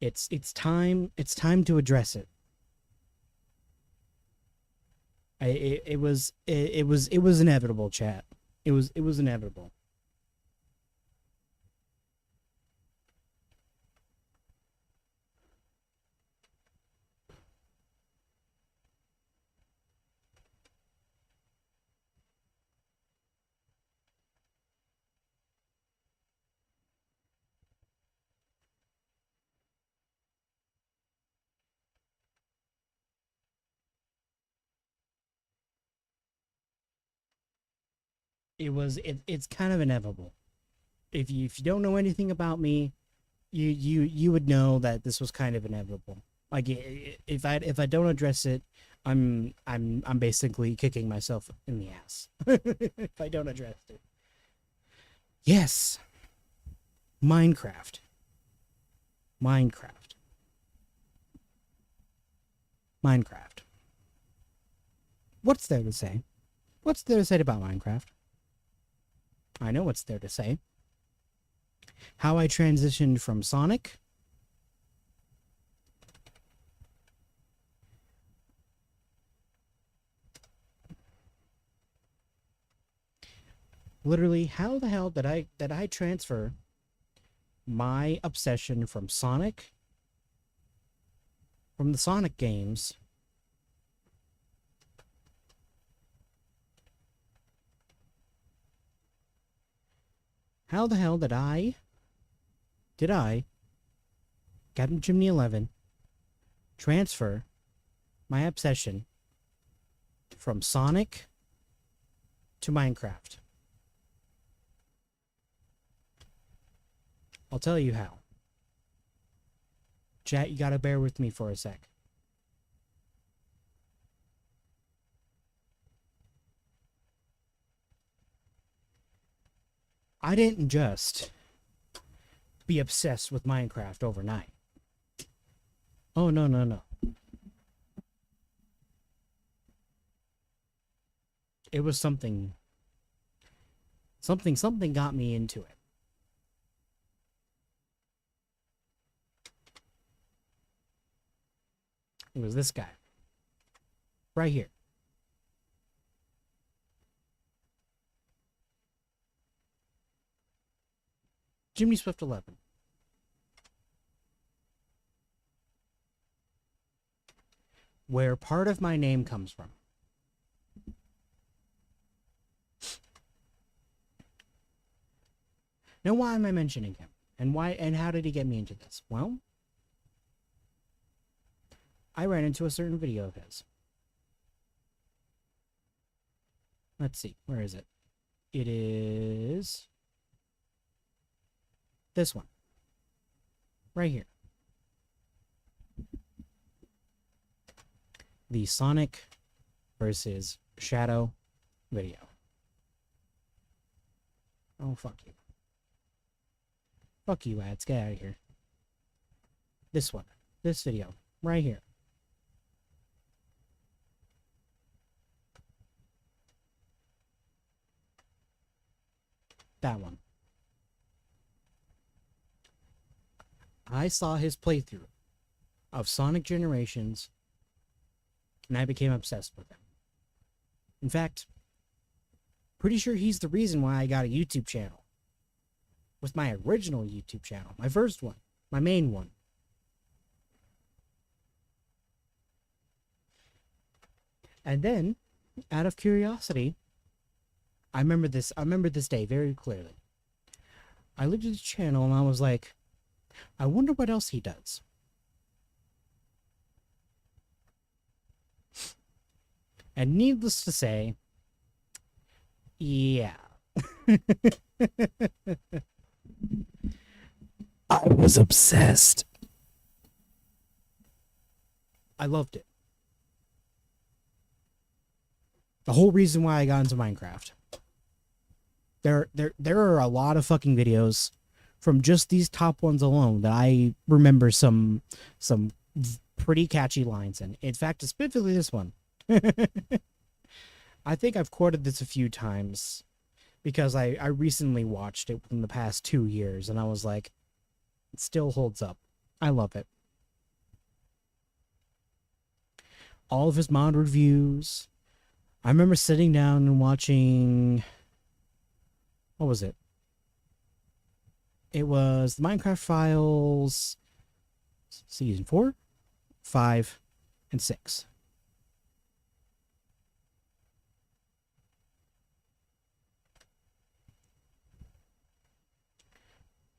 It's time to address it. It was inevitable, chat. It was inevitable. It's kind of inevitable. If you don't know anything about me, you would know that this was kind of inevitable. Like if I don't address it, I'm basically kicking myself in the ass if I don't address it. Yes. Minecraft. What's there to say? What's there to say about Minecraft? I know what's there to say. How I transitioned from Sonic literally, how the hell did I transfer my obsession from the Sonic games how the hell did I Captain Chimney 11 transfer my obsession from Sonic to Minecraft? I'll tell you how. Chat, you gotta bear with me for a sec. I didn't just be obsessed with Minecraft overnight. Oh, no, no, no. It was something got me into it. It was this guy. Right here. Jimmy Swift 11. Where part of my name comes from. Now, why am I mentioning him? And how did he get me into this? Well, I ran into a certain video of his. Let's see, where is it? It is this one. Right here. The Sonic versus Shadow video. Oh, fuck you. Fuck you, ads. Get out of here. This one. This video. Right here. That one. I saw his playthrough of Sonic Generations, and I became obsessed with him. In fact, pretty sure he's the reason why I got a YouTube channel. With my original YouTube channel. My first one. My main one. And then, out of curiosity, I remember this day very clearly. I looked at his channel and I was like, I wonder what else he does. And needless to say, yeah. I was obsessed. I loved it. The whole reason why I got into Minecraft. There are a lot of fucking videos from just these top ones alone that I remember some pretty catchy lines in. In fact, specifically this one. I think I've quoted this a few times because I recently watched it within the past 2 years and I was like, it still holds up. I love it. All of his mod reviews. I remember sitting down and watching... What was it? It was the Minecraft Files Season 4, 5, and 6.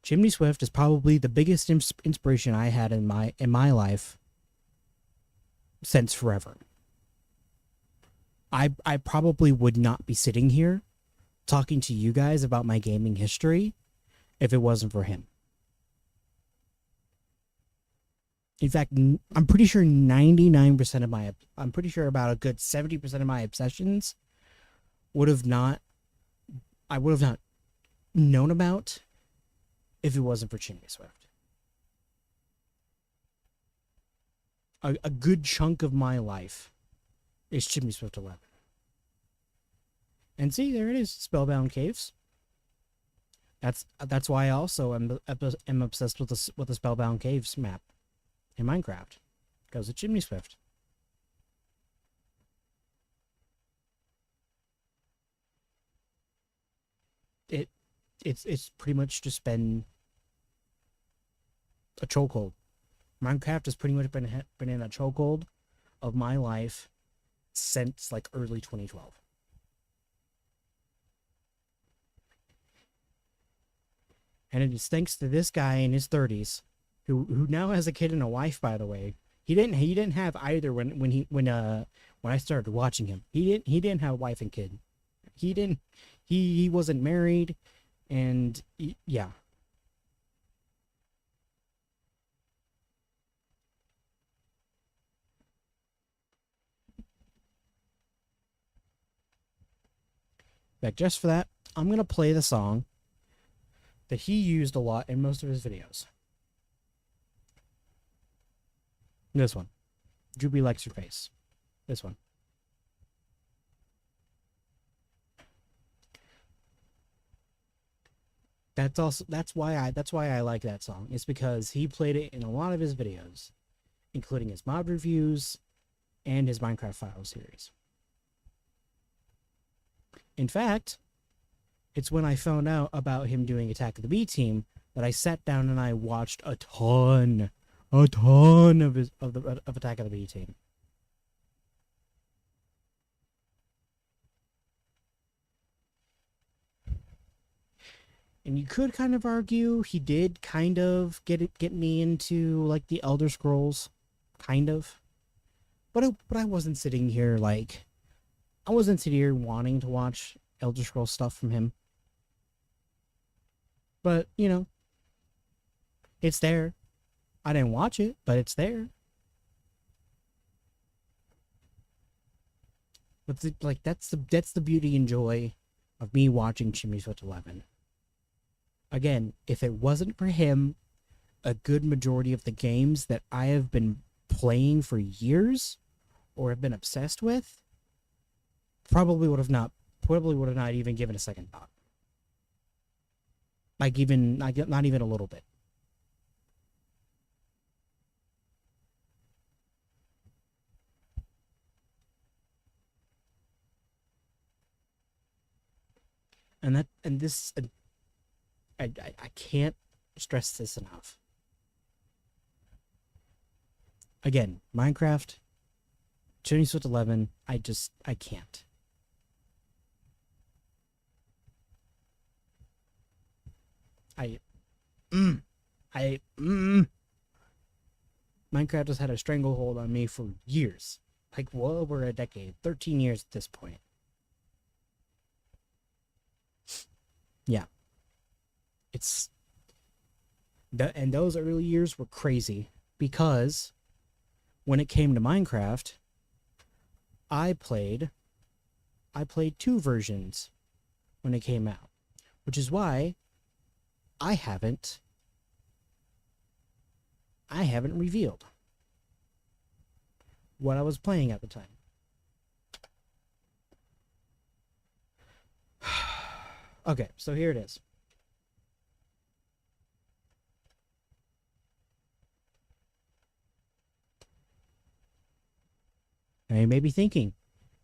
Chimney Swift is probably the biggest inspiration I had in my life since forever. I probably would not be sitting here talking to you guys about my gaming history if it wasn't for him. In fact, I'm pretty sure 99% of I'm pretty sure about a good 70% of my obsessions I would have not known about if it wasn't for Chimney Swift. A good chunk of my life is Chimney Swift 11. And see, there it is, Spellbound Caves. That's why I also am obsessed with the Spellbound Caves map in Minecraft, because of Chimney Swift. It's pretty much just been a chokehold. Minecraft has pretty much been in a chokehold of my life since like early 2012. And it is thanks to this guy in his 30s, who now has a kid and a wife, by the way. He didn't have either when I started watching him. He didn't have a wife and kid. He wasn't married, and yeah. Like, just for that, I'm going to play the song that he used a lot in most of his videos. This one. Droopy likes your face. This one. That's why I like that song. It's because he played it in a lot of his videos, including his mod reviews and his Minecraft File series. In fact, it's when I found out about him doing Attack of the B Team that I sat down and I watched a ton of Attack of the B Team. And you could kind of argue he did kind of get me into like the Elder Scrolls, kind of. But I wasn't sitting here like I wasn't sitting here wanting to watch Elder Scrolls stuff from him. But, you know, it's there. I didn't watch it, but it's there. But that's the beauty and joy of me watching Chimney Swift 11. Again, if it wasn't for him, a good majority of the games that I have been playing for years or have been obsessed with probably would have not even given a second thought. Not even a little bit. I can't stress this enough. Again, Minecraft, Chimney Swift 11, I can't. Minecraft has had a stranglehold on me for years. Like well over a decade. 13 years at this point. Yeah. And those early years were crazy because when it came to Minecraft, I played 2 versions when it came out, which is why I haven't revealed what I was playing at the time. Okay, so here it is. Now you may be thinking,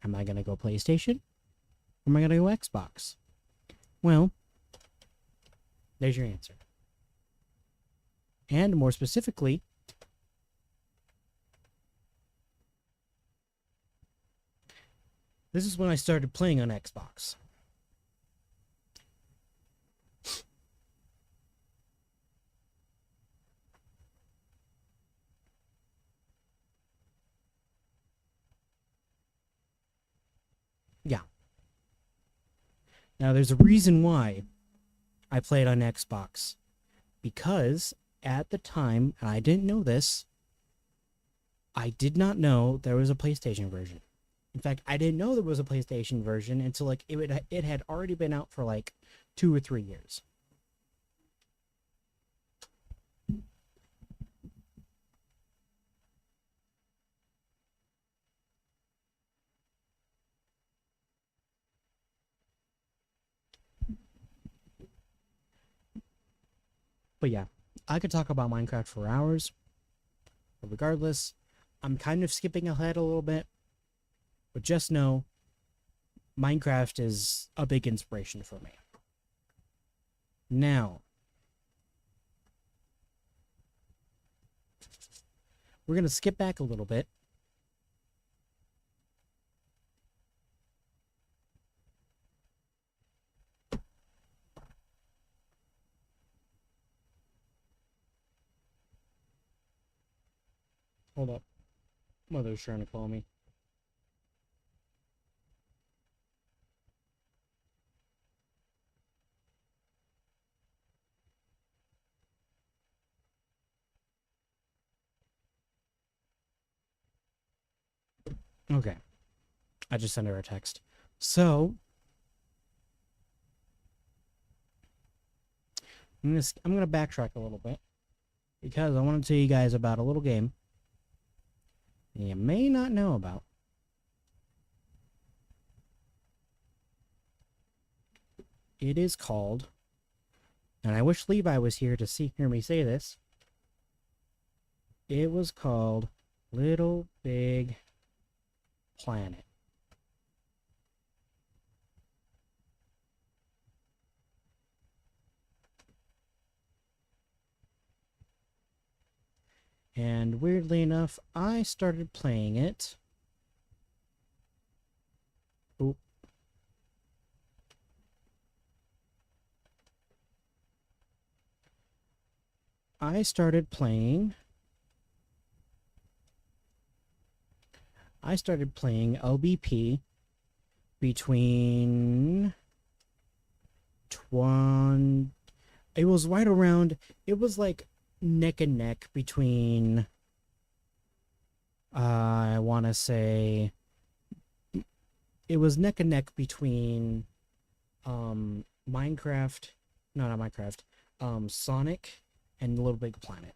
am I going to go PlayStation? Or am I going to go Xbox? Well, there's your answer. And more specifically, this is when I started playing on Xbox. Yeah. Now, there's a reason why I played on Xbox. Because at the time, and I didn't know this, I did not know there was a PlayStation version. In fact, I didn't know there was a PlayStation version until like it had already been out for like 2 or 3 years. But yeah, I could talk about Minecraft for hours. But regardless, I'm kind of skipping ahead a little bit. But just know, Minecraft is a big inspiration for me. Now, we're going to skip back a little bit. Hold up. Mother's trying to call me. Okay. I just sent her a text. So, I'm gonna backtrack a little bit because I want to tell you guys about a little game you may not know about. It is called, and I wish Levi was here to hear me say this. It was called Little Big Planet. And weirdly enough, I started playing it. Oop. I started playing LBP between it was right around, it was like neck and neck between I want to say it was neck and neck between Minecraft, no, not Minecraft, Sonic and Little Big Planet.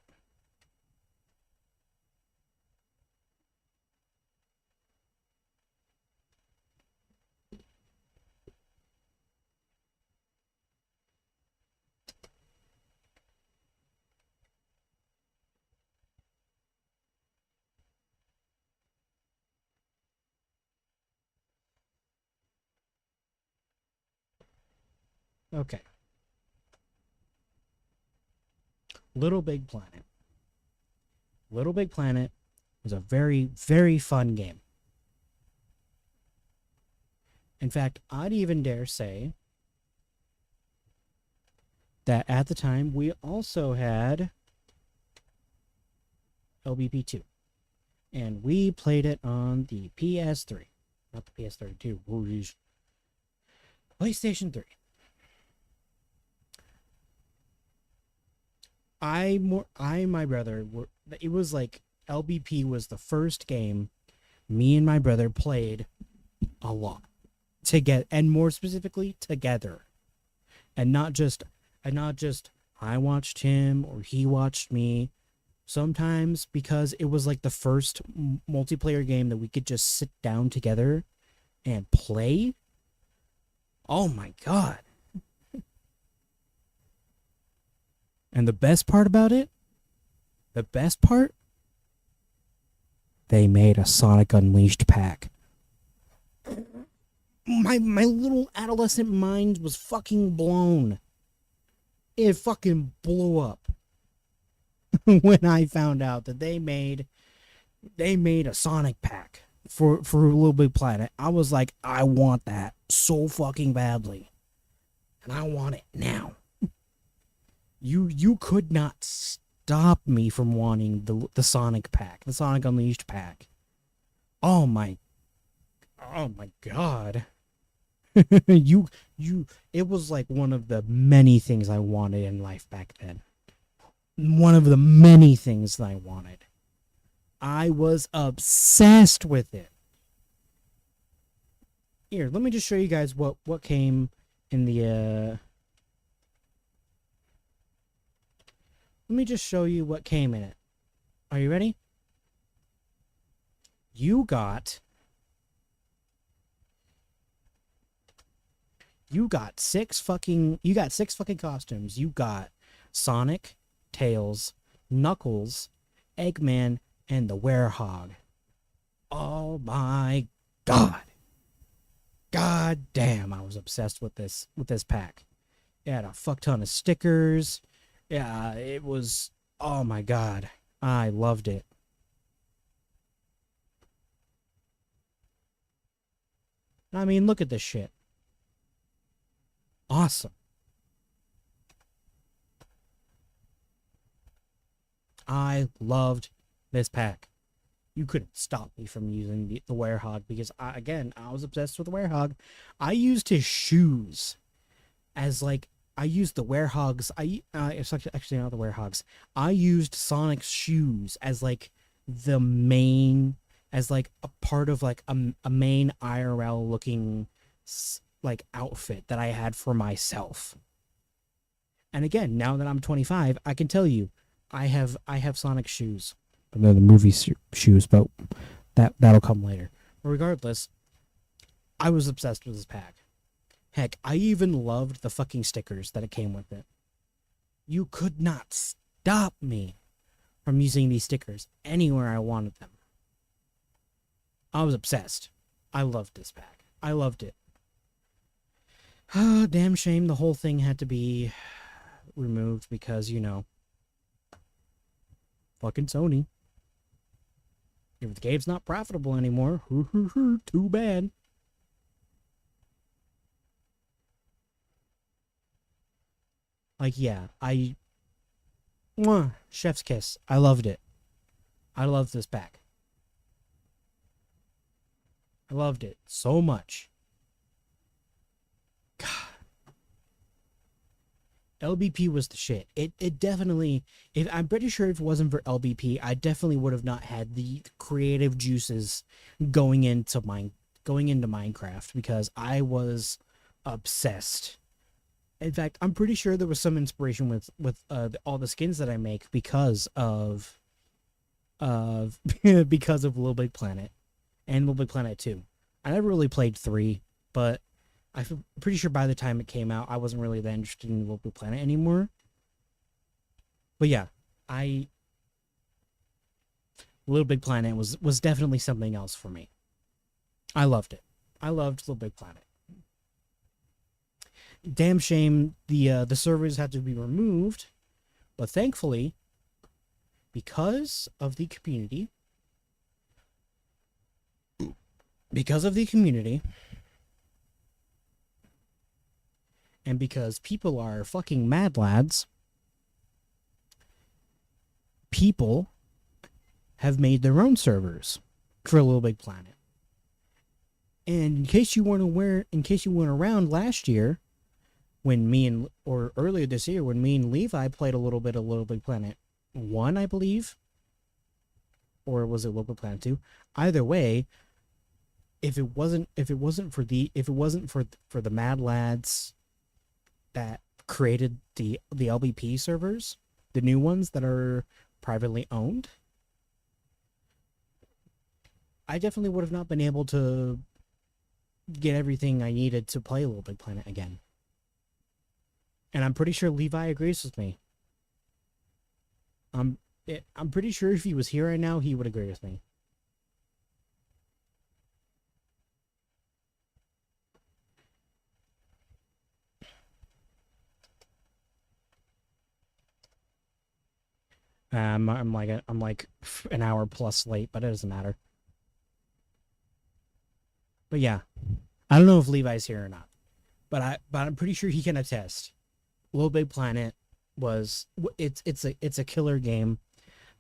Okay. Little Big Planet. Little Big Planet was a very, very fun game. In fact, I'd even dare say that at the time we also had LBP2. And we played it on the PS3. Not the PS32. PlayStation 3. My brother it was like LBP was the first game me and my brother played a lot together, and more specifically together, and not just I watched him or he watched me. Sometimes because it was like the first multiplayer game that we could just sit down together and play. Oh my god. And the best part about it, they made a Sonic Unleashed pack. My little adolescent mind was fucking blown. It fucking blew up when I found out that they made a Sonic pack for Little Big Planet. I was like, I want that so fucking badly, and I want it now. You could not stop me from wanting the Sonic pack, the Sonic Unleashed pack. Oh my god. It was like one of the many things I wanted in life back then. One of the many things that I wanted. I was obsessed with it. Here, let me just show you guys what came in the Let me just show you what came in it. Are you ready? You got six fucking costumes. You got Sonic, Tails, Knuckles, Eggman, and the Werehog. Oh my god. God damn, I was obsessed with this pack. It had a fuck ton of stickers. Yeah, it was, oh my god. I loved it. I mean, look at this shit. Awesome. I loved this pack. You couldn't stop me from using the Werehog because, I was obsessed with the Werehog. I used his shoes as like, I used the Werehogs. It's actually not the Werehogs. I used Sonic's shoes as like the main, as like a part of like a main IRL looking like outfit that I had for myself. And again, now that I'm 25, I can tell you, I have Sonic shoes. But they're the movie shoes, but that'll come later. Regardless, I was obsessed with this pack. Heck, I even loved the fucking stickers that it came with it. You could not stop me from using these stickers anywhere I wanted them. I was obsessed. I loved this pack. I loved it. Damn shame the whole thing had to be removed because, you know, fucking Sony. If the game's not profitable anymore, too bad. Like, yeah, chef's kiss. I loved it. I loved this pack. I loved it so much. God. LBP was the shit. It definitely, I'm pretty sure if it wasn't for LBP, I definitely would have not had the creative juices going into Minecraft because I was obsessed. In fact, I'm pretty sure there was some inspiration with all the skins that I make because of because of Little Big Planet and Little Big Planet 2. I never really played 3, but I'm pretty sure by the time it came out, I wasn't really that interested in Little Big Planet anymore. But yeah, Little Big Planet was definitely something else for me. I loved it. I loved Little Big Planet. Damn shame the servers had to be removed, but thankfully, because of the community, and because people are fucking mad lads, people have made their own servers for Little Big Planet. And in case you weren't around last year, or earlier this year, when me and Levi played a little bit of Little Big Planet 1, I believe, or was it Little Big Planet 2? Either way, if it wasn't for the mad lads that created the LBP servers, the new ones that are privately owned, I definitely would have not been able to get everything I needed to play Little Big Planet again. And I'm pretty sure Levi agrees with me. I'm pretty sure if he was here right now, he would agree with me. I'm like an hour plus late, but it doesn't matter. But yeah, I don't know if Levi's here or not, but I'm pretty sure he can attest. Little Big Planet it's a killer game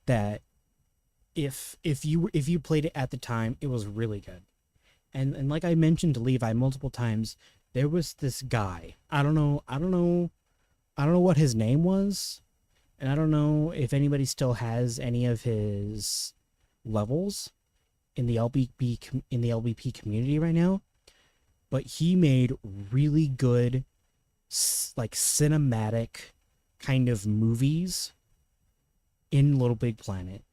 that if you played it at the time, it was really good. And like I mentioned to Levi multiple times, there was this guy. I don't know what his name was, and I don't know if anybody still has any of his levels in the LBP community right now, but he made really good like cinematic kind of movies in Little Big Planet.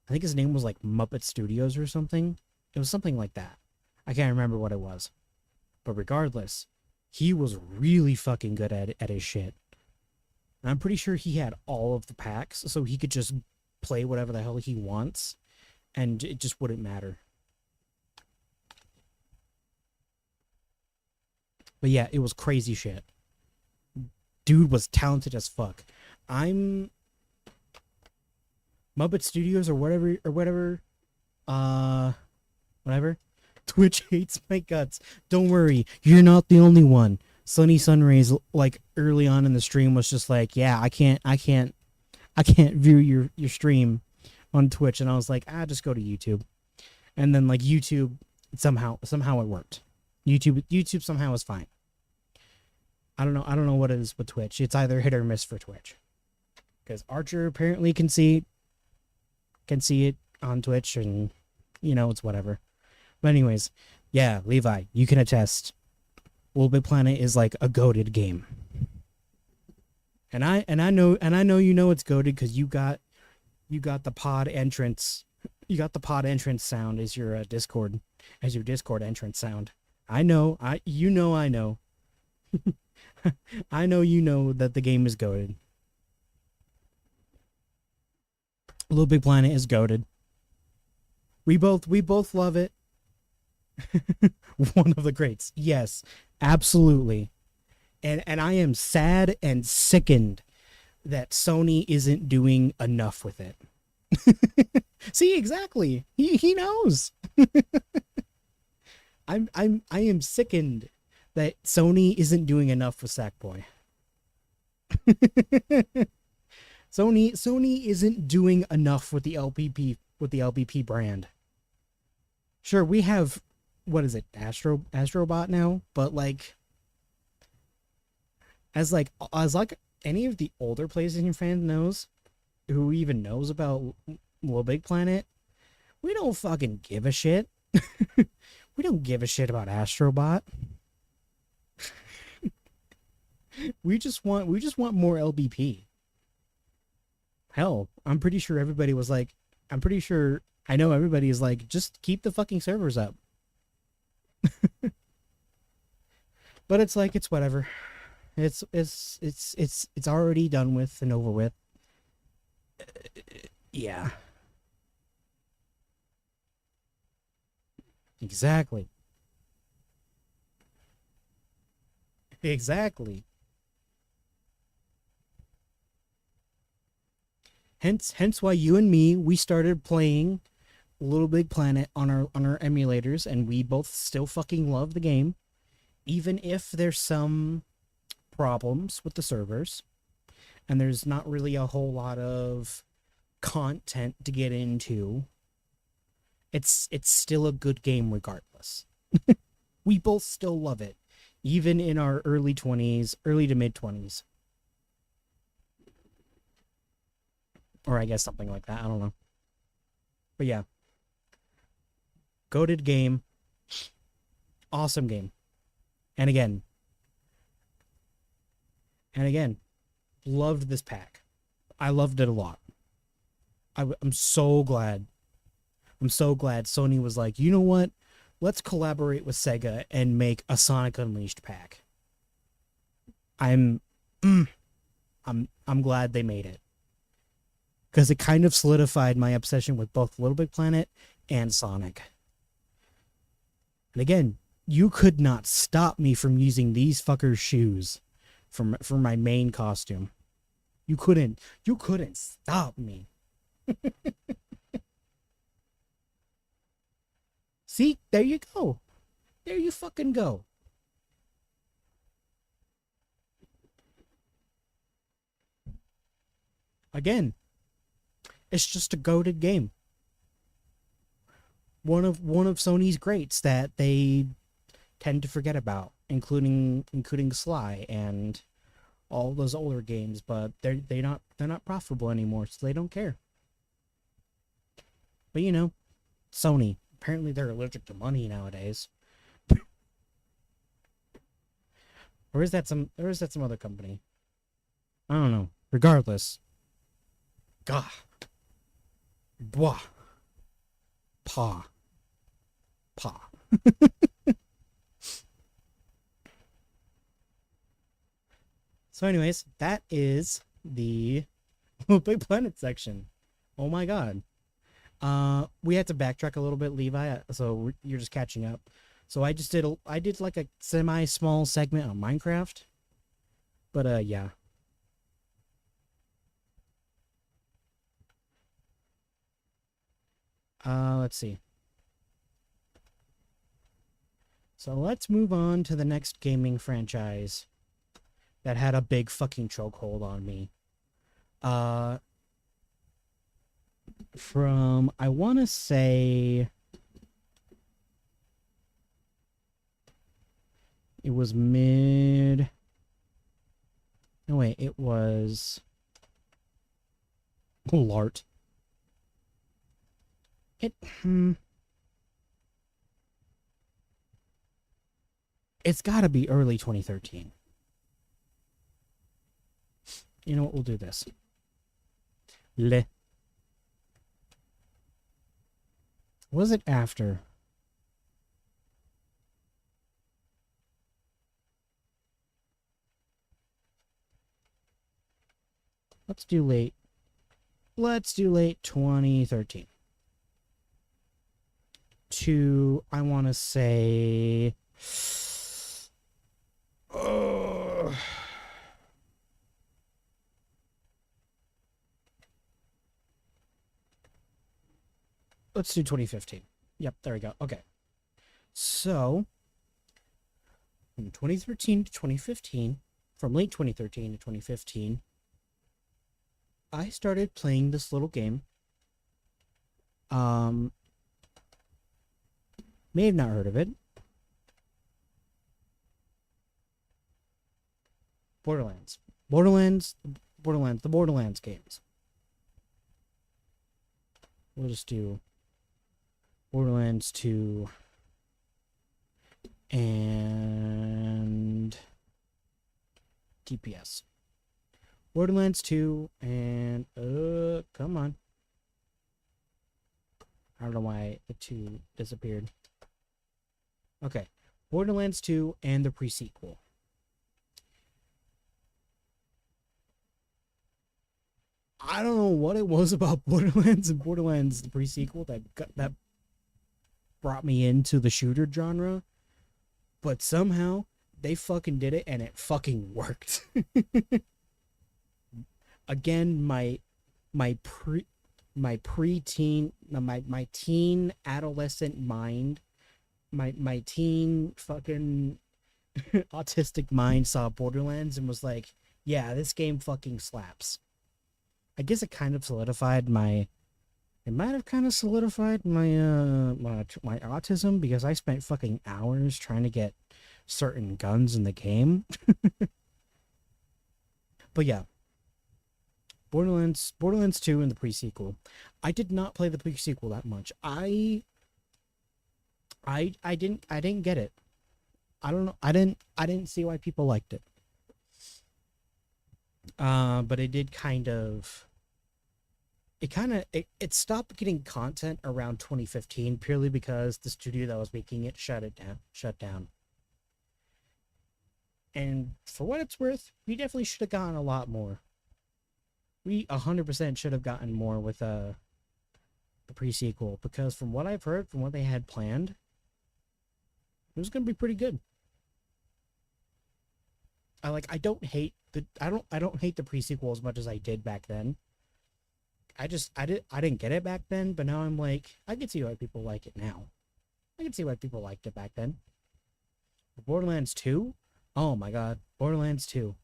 I think his name was like Muppet Studios or something. It was something like that. I can't remember what it was. But regardless, he was really fucking good at his shit. And I'm pretty sure he had all of the packs, so he could just play whatever the hell he wants, and it just wouldn't matter. But yeah, it was crazy shit. Dude was talented as fuck. Muppet Studios or whatever. Twitch hates my guts. Don't worry, you're not the only one. Sunny Sunrays, like early on in the stream, was just like, yeah, I can't view your stream on Twitch, and I was like, just go to YouTube. And then like YouTube, somehow it worked. YouTube somehow is fine. I don't know what it is with Twitch. It's either hit or miss for Twitch. Because Archer apparently can see it on Twitch, and it's whatever. But anyways, yeah, Levi, you can attest. Little Big Planet is like a goated game. and I know you know it's goated because you got the pod entrance. You got the pod entrance sound as your Discord entrance sound. I know. I know. I know you know that the game is goated. Little Big Planet is goated. We both love it. One of the greats. Yes, absolutely. And I am sad and sickened that Sony isn't doing enough with it. See, exactly. He knows. I am sickened that Sony isn't doing enough with Sackboy. Sony isn't doing enough with the LPP brand. Sure, we have, what is it, Astrobot now, but like as any of the older PlayStation fans knows, who even knows about Little Big Planet, we don't fucking give a shit. We don't give a shit about Astrobot. we just want more LBP. Hell, I'm pretty sure everybody was like, I know everybody is like, just keep the fucking servers up. But it's like, it's whatever. It's already done with and over with. Yeah. Exactly. Exactly. Hence why you and me, we started playing Little Big Planet on our emulators, and we both still fucking love the game, even if there's some problems with the servers and there's not really a whole lot of content to get into. It's still a good game regardless. We both still love it, even in our early to mid 20s. Or I guess something like that, I don't know. But yeah. Goated game. Awesome game. And again, loved this pack. I loved it a lot. I'm so glad. I'm so glad Sony was like, you know what? Let's collaborate with Sega and make a Sonic Unleashed pack. I'm glad they made it. Because it kind of solidified my obsession with both Little Big Planet and Sonic. And again, you could not stop me from using these fuckers' shoes for my main costume. You couldn't stop me. See, there you go. There you fucking go. Again, it's just a goated game. One of Sony's greats that they tend to forget about, including Sly and all those older games, but they're not profitable anymore, so they don't care. But you know, Sony, apparently they're allergic to money nowadays. Or is that some other company? I don't know. Regardless. Gah. Bwah. Pa. So anyways, that is the Little Big Planet section. Oh my god. We had to backtrack a little bit, Levi, so you're just catching up. So I did like a semi-small segment on Minecraft. But yeah. Let's see. So let's move on to the next gaming franchise that had a big fucking chokehold on me. From, I want to say, it was mid... No, wait, it was... Lart. It's gotta be early 2013. You know what? We'll do this. Le. What is it after? Let's do late. Let's do late 2013. I want to say... let's do 2015. Yep, there we go. Okay. So, from 2013 to 2015, from late 2013 to 2015, I started playing this little game. May have not heard of it. Borderlands. The Borderlands games. We'll just do Borderlands 2 and DPS. Borderlands 2 and come on. I don't know why the 2 disappeared. Okay. Borderlands 2 and the pre-sequel. I don't know what it was about Borderlands and Borderlands the pre-sequel that brought me into the shooter genre, but somehow they fucking did it and it fucking worked. Again, my teen adolescent mind, my teen fucking autistic mind saw Borderlands and was like, yeah, this game fucking slaps. I guess it kind of solidified my autism, because I spent fucking hours trying to get certain guns in the game. But yeah, Borderlands 2 and the pre-sequel. I did not play the pre-sequel that much. I didn't get it. I don't know. I didn't see why people liked it. But it did kind of... It stopped getting content around 2015 purely because the studio that was making it shut down. And for what it's worth, we definitely should have gotten a lot more. We 100% should have gotten more with the pre-sequel, because from what I've heard, from what they had planned, it was going to be pretty good. I don't hate the pre-sequel as much as I did back then. I didn't get it back then, but now I'm like, I can see why people like it now. I can see why people liked it back then. Borderlands 2? Oh my god, Borderlands 2.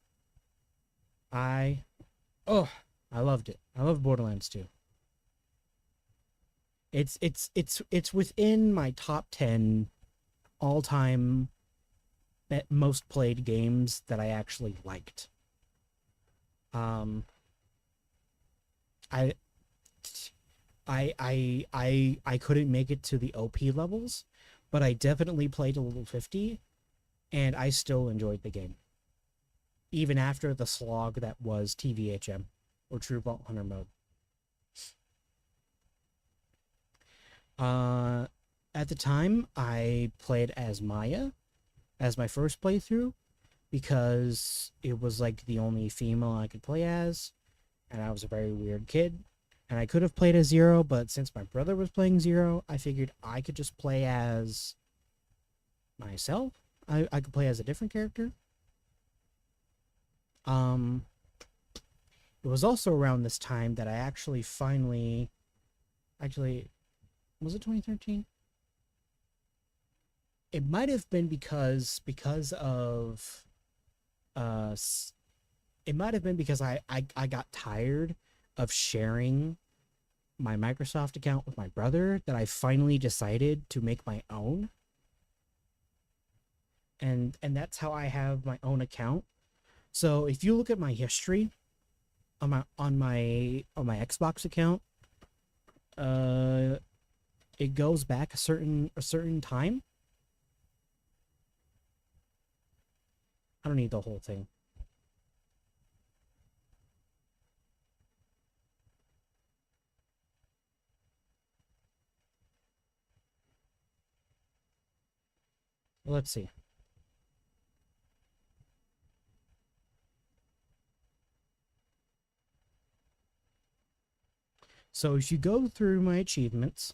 I loved it. I love Borderlands 2. It's within my top 10 all-time most played games that I actually liked. I couldn't make it to the OP levels, but I definitely played to level 50, and I still enjoyed the game. Even after the slog that was TVHM, or True Vault Hunter mode. At the time, I played as Maya as my first playthrough, because it was like the only female I could play as, and I was a very weird kid. And I could have played as Zero, but since my brother was playing Zero, I figured I could just play as myself. I could play as a different character. It was also around this time that I actually finally... Actually, was it 2013? It might have been because of... It might have been because I got tired of sharing my Microsoft account with my brother, that I finally decided to make my own. And that's how I have my own account. So if you look at my history on my Xbox account, it goes back a certain time. I don't need the whole thing. Let's see. So if you go through my achievements,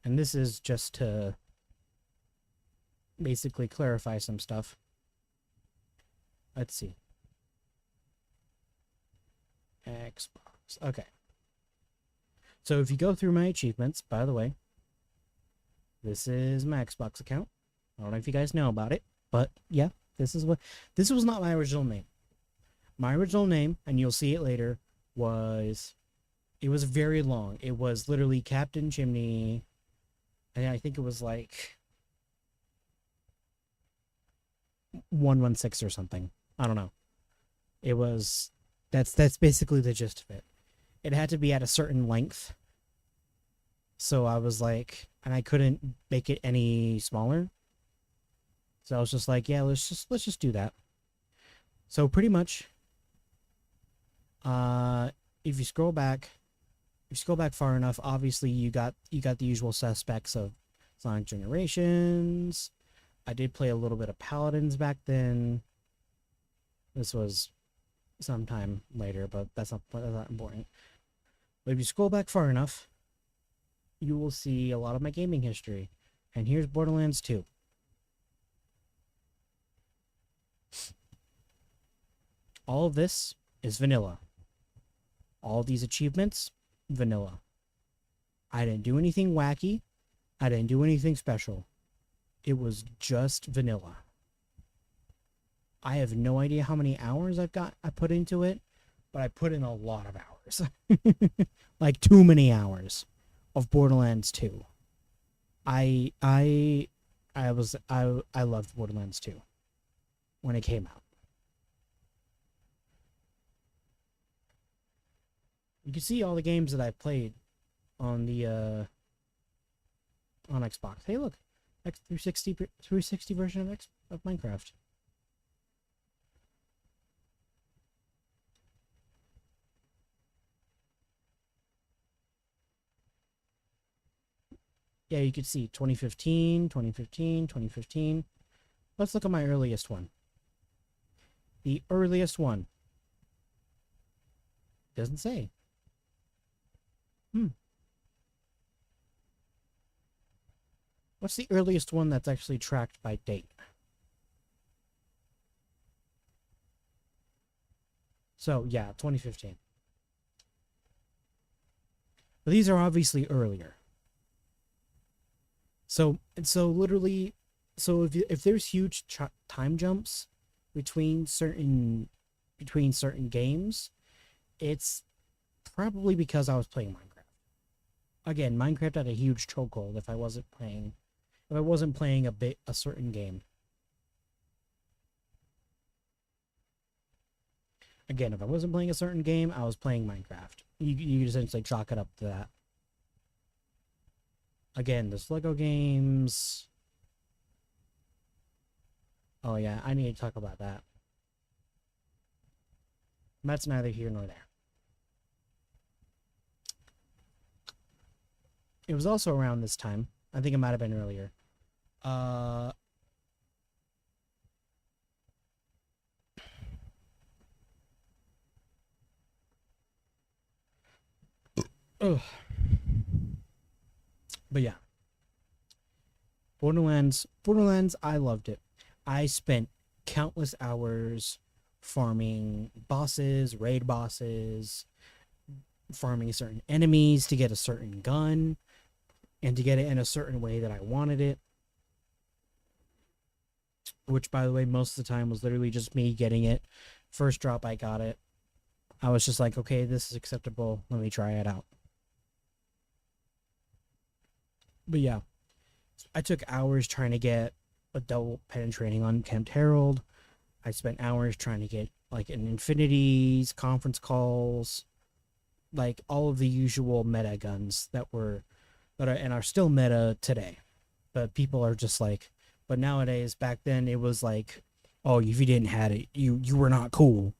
and this is just to basically clarify some stuff. Let's see. Xbox. Okay. So if you go through my achievements, by the way, this is my Xbox account. I don't know if you guys know about it, but yeah, this was not my original name. My original name, and you'll see it later, it was very long. It was literally Captain Chimney, and I think it was like 116 or something. I don't know. It was that's basically the gist of it. It had to be at a certain length. So I was like, and I couldn't make it any smaller. So I was just like, yeah, let's just do that. So pretty much, if you scroll back far enough, obviously you got the usual suspects of Sonic Generations. I did play a little bit of Paladins back then. This was sometime later, but that's not important. But if you scroll back far enough, you will see a lot of my gaming history. And here's Borderlands 2. All of this is vanilla. All these achievements, vanilla. I didn't do anything wacky. I didn't do anything special. It was just vanilla. I have no idea how many hours I put into it, but I put in a lot of hours. Like too many hours of Borderlands 2. I loved Borderlands 2 when it came out. You can see all the games that I played on the on Xbox. Hey, look, X360 version of Minecraft. Yeah, you could see 2015, 2015, 2015. Let's look at my earliest one. The earliest one. Doesn't say. What's the earliest one that's actually tracked by date? So, yeah, 2015. But these are obviously earlier. So literally, if there's huge time jumps between certain games, it's probably because I was playing Minecraft. Again, Minecraft had a huge chokehold if I wasn't playing a certain game. Again, if I wasn't playing a certain game, I was playing Minecraft. You essentially chalk it up to that. Again, there's Lego games. Oh yeah, I need to talk about that. That's neither here nor there. It was also around this time. I think it might have been earlier. Ugh. But yeah. Borderlands, I loved it. I spent countless hours farming bosses, raid bosses, farming certain enemies to get a certain gun, and to get it in a certain way that I wanted it. Which, by the way, most of the time was literally just me getting it. First drop, I got it. I was just like, okay, this is acceptable. Let me try it out. But yeah, I took hours trying to get a double penetrating Unkempt Herald. I spent hours trying to get like an Infinities, conference calls, like all of the usual meta guns that are and are still meta today. But people are just like, but nowadays, back then it was like, oh, if you didn't have it, you were not cool.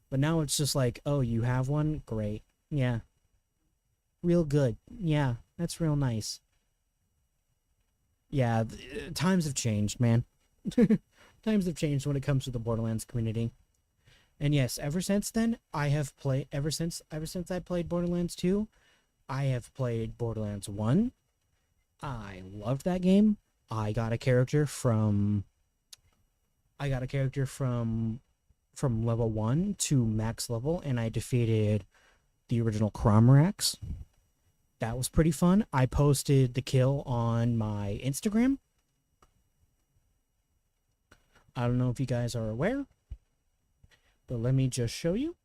But now it's just like, oh, you have one? Great. Yeah. Real good. Yeah. That's real nice. Yeah, times have changed, man. Times have changed when it comes to the Borderlands community. And yes, ever since then, I have played ever since I played Borderlands 2, I have played Borderlands 1. I loved that game. I got a character from level 1 to max level, and I defeated the original Cromrax. That was pretty fun. I posted the kill on my Instagram. I don't know if you guys are aware, but let me just show you.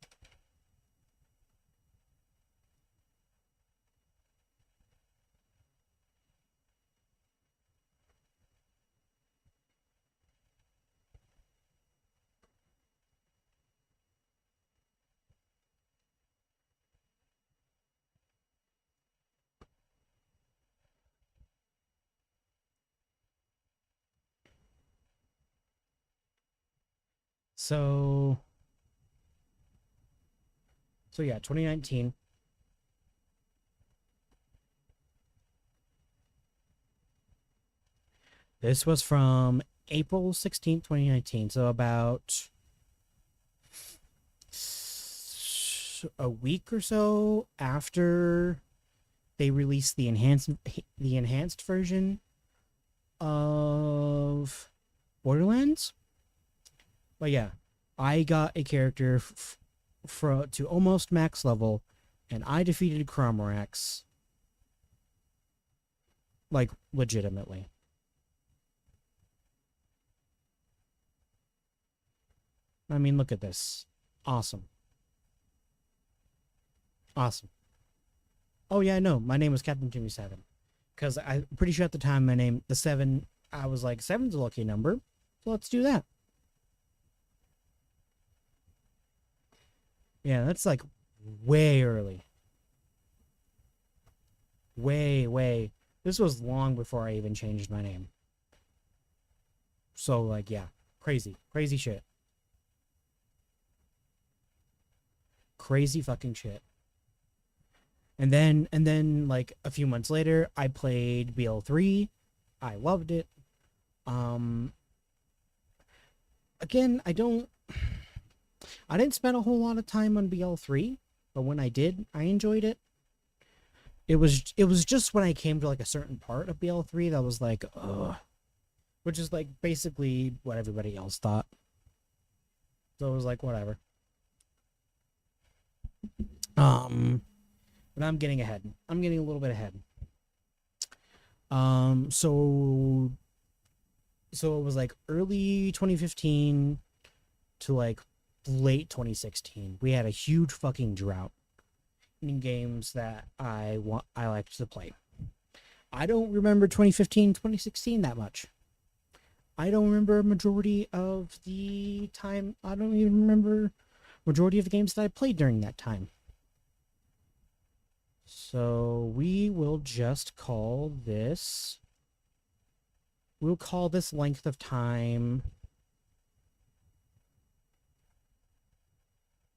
So yeah, 2019. This was from April 16th, 2019. So about a week or so after they released the enhanced version of Borderlands. But yeah, I got a character to almost max level, and I defeated Cromrax, like, legitimately. I mean, look at this. Awesome. Awesome. Oh yeah, no, my name was Captain Jimmy 7. Because I'm pretty sure at the time the 7, I was like, 7's a lucky number, so let's do that. Yeah, that's like way early. Way. This was long before I even changed my name. So, like, yeah, crazy shit. Crazy fucking shit. And then like a few months later, I played BL3. I loved it. Again, I didn't spend a whole lot of time on BL3, but when I did, I enjoyed it. It was just when I came to like a certain part of BL3 that was like, ugh. Which is like basically what everybody else thought. So it was like, whatever. But I'm getting ahead. I'm getting a little bit ahead. So it was like early 2015 to like late 2016. We had a huge fucking drought in games that I liked to play. I don't remember 2015, 2016 that much. I don't remember a majority of the time. I don't even remember majority of the games that I played during that time. So we will just call this. We'll call this length of time.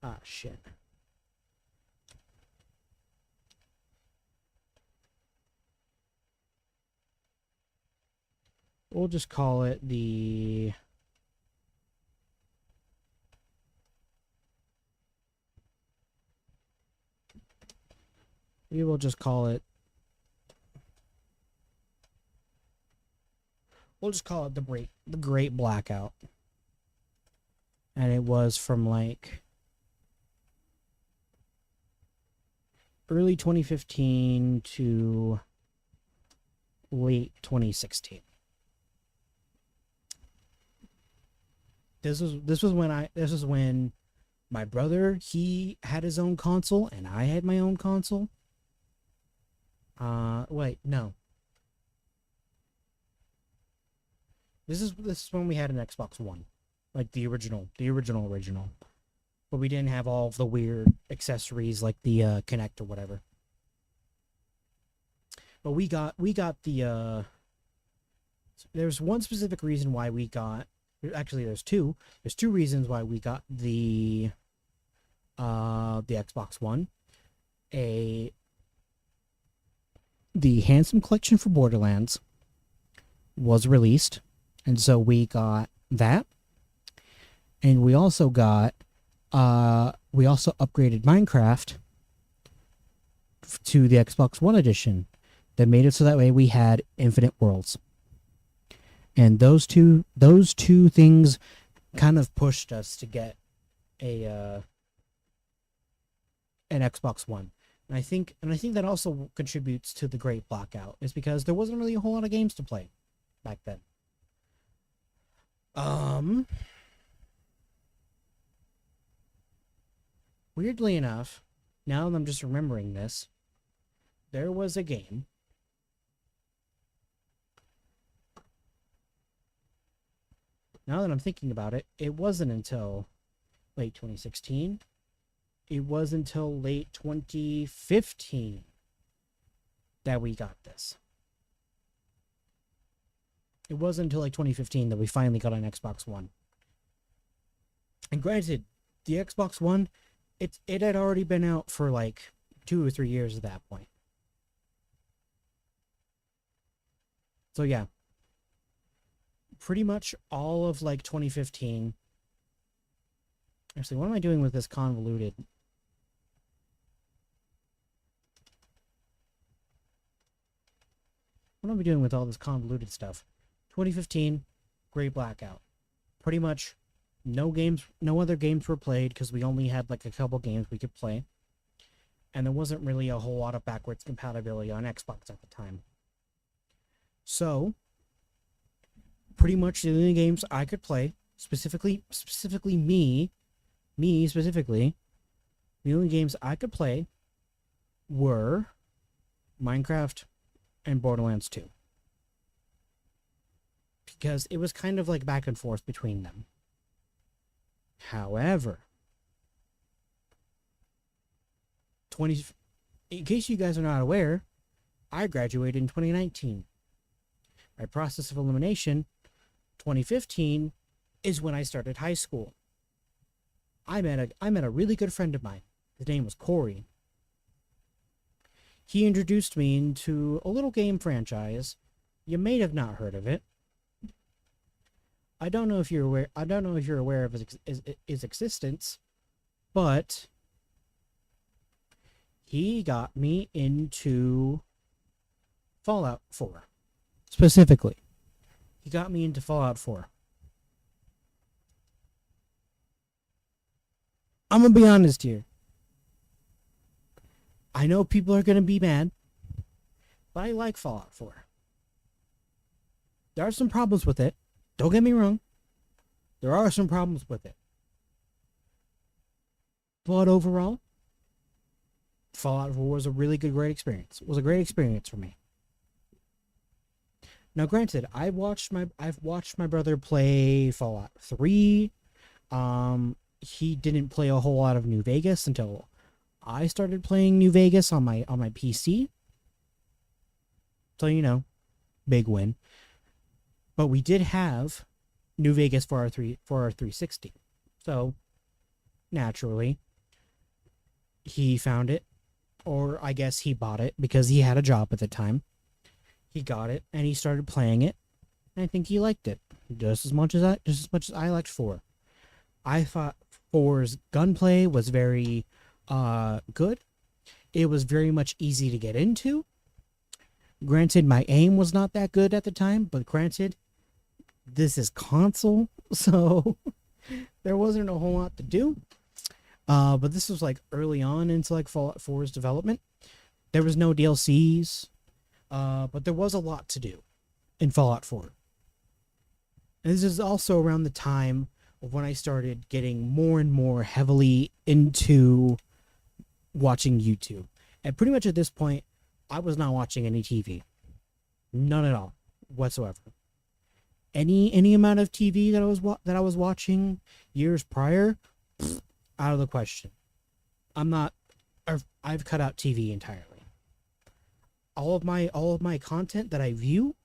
Ah, shit. We'll just call it the... We will just call it... We'll just call it the Great Blackout. And it was from like early 2015 to late 2016. This was when my brother, he had his own console and I had my own console. Wait, no. This is when we had an Xbox One. Like the original. But we didn't have all of the weird accessories like the Kinect or whatever. But we got the there's one specific reason why we got, actually there's two reasons why we got the Xbox One. the Handsome Collection for Borderlands was released, and so we got that, and we also got we also upgraded Minecraft to the Xbox One edition that made it so that way we had infinite worlds. And those two things kind of pushed us to get an Xbox One. And I think that also contributes to the Great Blackout, is because there wasn't really a whole lot of games to play back then. Weirdly enough, now that I'm just remembering this, there was a game now that I'm thinking about it, it wasn't until late 2016. It was until late 2015 that we got this. It wasn't until like 2015 that we finally got an Xbox One. And granted, the Xbox One, it had already been out for like 2 or 3 years at that point. So yeah, pretty much all of like 2015. Actually, what am I doing with this convoluted? What am I doing with all this convoluted stuff? 2015, Great Blackout. Pretty much no other games were played because we only had like a couple games we could play. And there wasn't really a whole lot of backwards compatibility on Xbox at the time. So, pretty much the only games I could play, specifically me specifically, the only games I could play were Minecraft and Borderlands 2. Because it was kind of like back and forth between them. However, in case you guys are not aware, I graduated in 2019. By process of elimination, 2015 is when I started high school. I met a really good friend of mine. His name was Corey. He introduced me into a little game franchise. You may have not heard of it. I don't know if you're aware of his existence, but he got me into Fallout 4. Specifically, he got me into Fallout 4. I'm gonna be honest here. I know people are gonna be mad, but I like Fallout 4. There are some problems with it. Don't get me wrong. There are some problems with it. But overall, Fallout 4 was a really great experience. It was a great experience for me. Now, granted, I've watched my brother play Fallout 3. He didn't play a whole lot of New Vegas until I started playing New Vegas on my PC. So, you know, big win. But we did have New Vegas for our 360. So, naturally, he found it, or I guess he bought it because he had a job at the time. He got it and he started playing it, and I think he liked it just as much as I liked 4. I thought 4's gunplay was very good. It was very much easy to get into. Granted, my aim was not that good at the time, but granted, this is console, so there wasn't a whole lot to do. But this was like early on into like Fallout 4's development. There was no DLCs, but there was a lot to do in Fallout 4. And this is also around the time of when I started getting more and more heavily into watching YouTube. And pretty much at this point, I was not watching any TV. None at all, whatsoever. Any amount of TV that I was watching years prior, out of the question. I've cut out TV entirely. All of my content that I view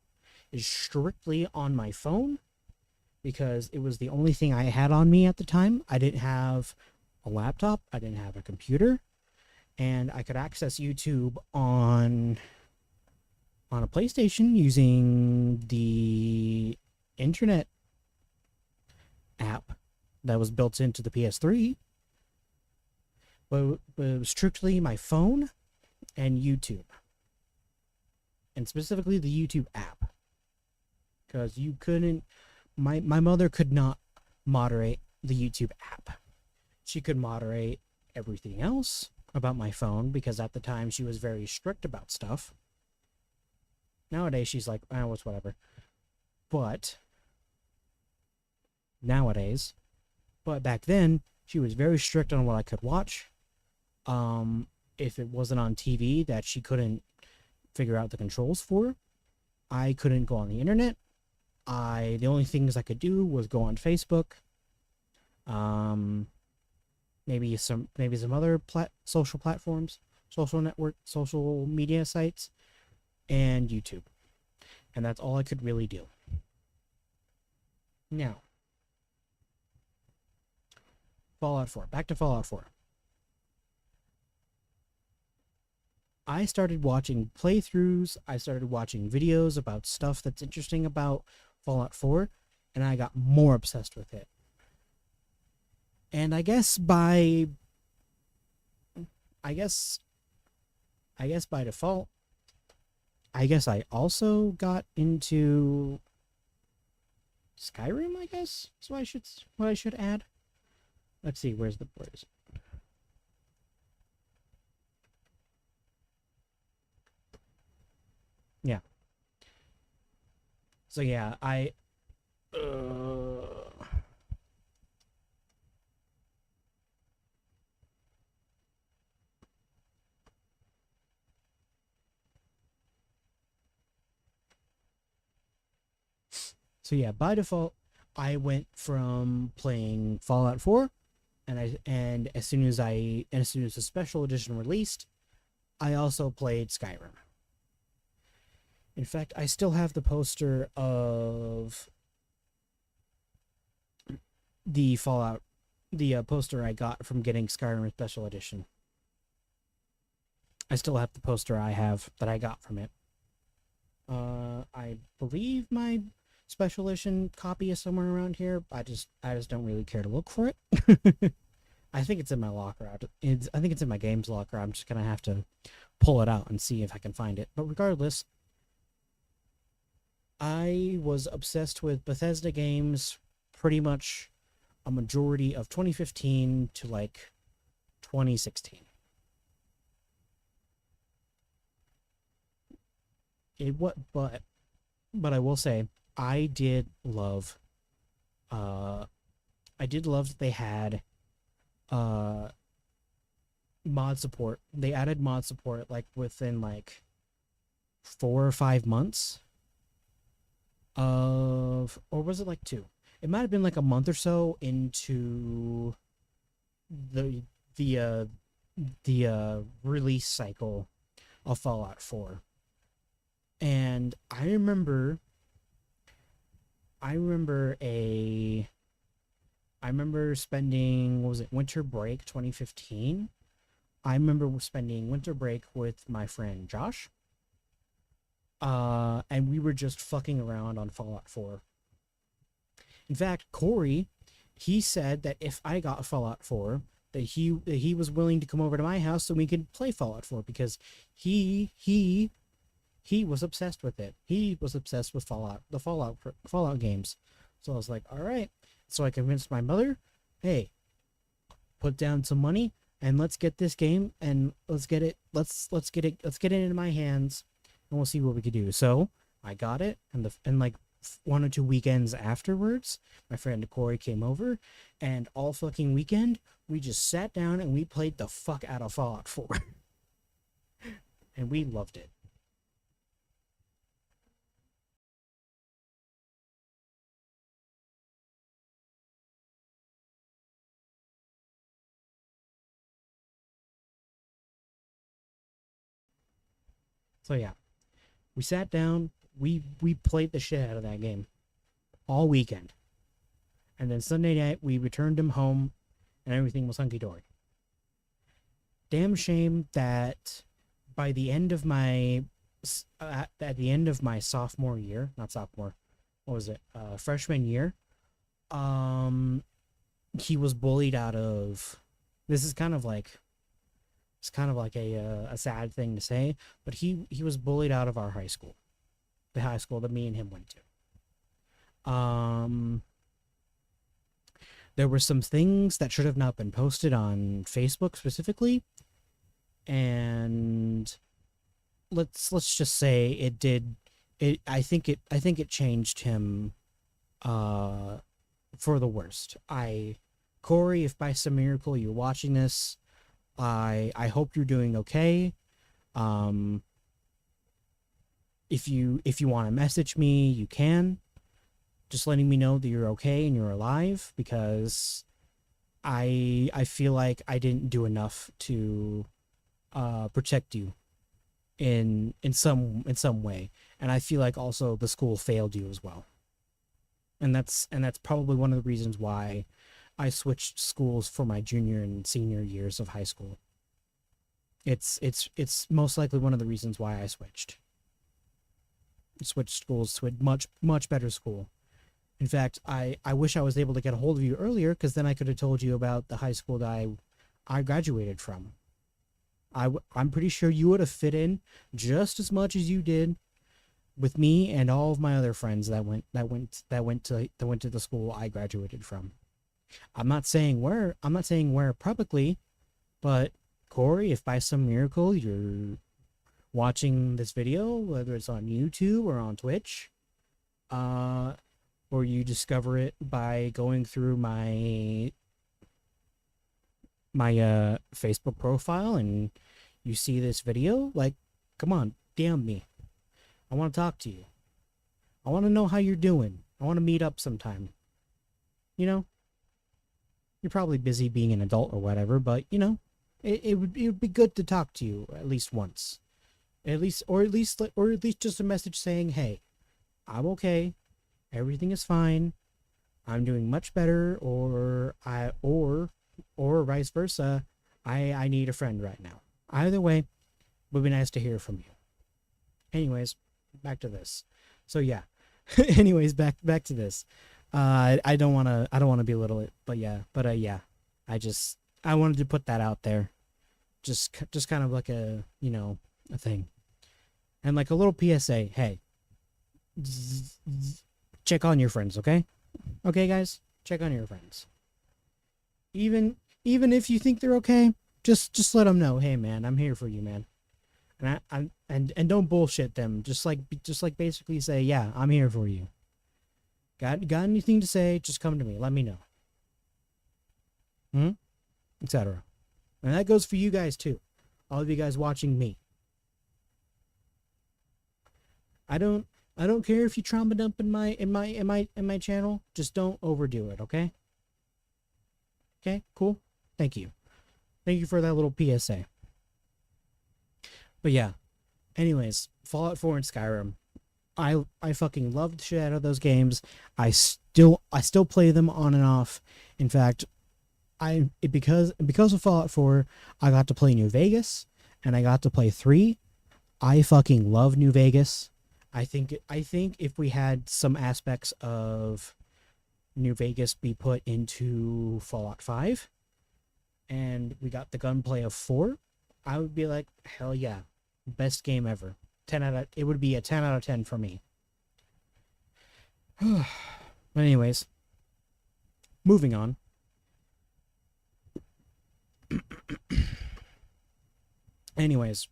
is strictly on my phone, because it was the only thing I had on me at the time. I didn't have a laptop, I didn't have a computer, and I could access YouTube on on a PlayStation using the internet app that was built into the PS3, but it was strictly my phone and YouTube, and specifically the YouTube app, because you couldn't. My mother could not moderate the YouTube app. She could moderate everything else about my phone because at the time she was very strict about stuff. Nowadays she's like, oh, it's whatever. But nowadays, but back then she was very strict on what I could watch. If it wasn't on TV that she couldn't figure out the controls for, I couldn't go on the internet. The only things I could do was go on Facebook. Maybe some other social platforms, social network, social media sites, and YouTube. And that's all I could really do. Now, Fallout 4. Back to Fallout 4. I started watching playthroughs. I started watching videos about stuff that's interesting about Fallout 4, and I got more obsessed with it. And I guess by default, I guess I also got into Skyrim, I guess. So what I should add. Let's see, where is it? Yeah. So yeah, So yeah, by default, I went from playing Fallout 4, and as soon as the special edition released, I also played Skyrim. In fact, I still have the poster of the Fallout, the poster I got from getting Skyrim Special Edition. I still have the poster that I got from it. I believe my Special Edition copy is somewhere around here. I just don't really care to look for it. I think it's in my locker. I think it's in my games locker. I'm just gonna have to pull it out and see if I can find it. But regardless, I was obsessed with Bethesda games pretty much a majority of 2015 to like 2016. But I will say I did love that they had mod support. They added mod support like within like 4 or 5 months or was it like 2? It might have been like a month or so into the release cycle of Fallout 4. And I remember spending, what was it, winter break 2015? I remember spending winter break with my friend Josh. And we were just fucking around on Fallout 4. In fact, Corey, he said that if I got Fallout 4, that he was willing to come over to my house so we could play Fallout 4 because he was obsessed with it. He was obsessed with the Fallout games. So I was like, all right. So I convinced my mother, hey, put down some money and let's get this game and let's get it into my hands and we'll see what we could do. So I got it, and like 1 or 2 weekends afterwards, my friend Corey came over, and all fucking weekend we just sat down and we played the fuck out of Fallout 4. And we loved it. So yeah, we sat down, we played the shit out of that game all weekend. And then Sunday night, we returned him home, and everything was hunky-dory. Damn shame that by the end of my at the end of my sophomore year, not sophomore, what was it? Freshman year. Um, he was bullied out of. This is kind of like. It's kind of like a sad thing to say, but he was bullied out of our high school, the high school that me and him went to. There were some things that should have not been posted on Facebook specifically, and let's just say it did. I think it changed him, for the worst. Corey, if by some miracle you're watching this, I hope you're doing okay. If you want to message me, you can. Just letting me know that you're okay and you're alive, because I feel like I didn't do enough to protect you in some way, and I feel like also the school failed you as well. And that's probably one of the reasons why I switched schools for my junior and senior years of high school. It's most likely one of the reasons why I switched schools to a much better school. In fact, I wish I was able to get a hold of you earlier, because then I could have told you about the high school that I graduated from. I'm pretty sure you would have fit in just as much as you did with me and all of my other friends that went to the school I graduated from. I'm not saying where publicly, but Corey, if by some miracle you're watching this video, whether it's on YouTube or on Twitch, or you discover it by going through my Facebook profile and you see this video, like, come on, DM me. I want to talk to you. I want to know how you're doing. I want to meet up sometime. You know, you're probably busy being an adult or whatever, but you know, it would be good to talk to you at least once. At least just a message saying, "Hey, I'm okay. Everything is fine. I'm doing much better," or vice versa. I need a friend right now. Either way, it would be nice to hear from you. Anyways, back to this. So yeah. Anyways, back to this. I don't want to belittle it, but yeah. I wanted to put that out there. Just kind of like a thing. And like a little PSA, hey. Check on your friends, okay? Okay, guys? Check on your friends. Even if you think they're okay, just let them know, hey man, I'm here for you, man. And don't bullshit them. Just like basically say, yeah, I'm here for you. Got anything to say, just come to me. Let me know. Etc. And that goes for you guys too. All of you guys watching me. I don't care if you trauma dump in my channel. Just don't overdo it, okay? Okay, cool. Thank you. Thank you for that little PSA. But yeah. Anyways, Fallout 4 and Skyrim. I fucking loved the shit out of those games. I still play them on and off. In fact, because of Fallout 4, I got to play New Vegas and I got to play 3. I fucking love New Vegas. I think if we had some aspects of New Vegas be put into Fallout 5 and we got the gunplay of 4, I would be like, hell yeah, best game ever. It would be a 10 out of 10 for me. But anyways, moving on. Anyways,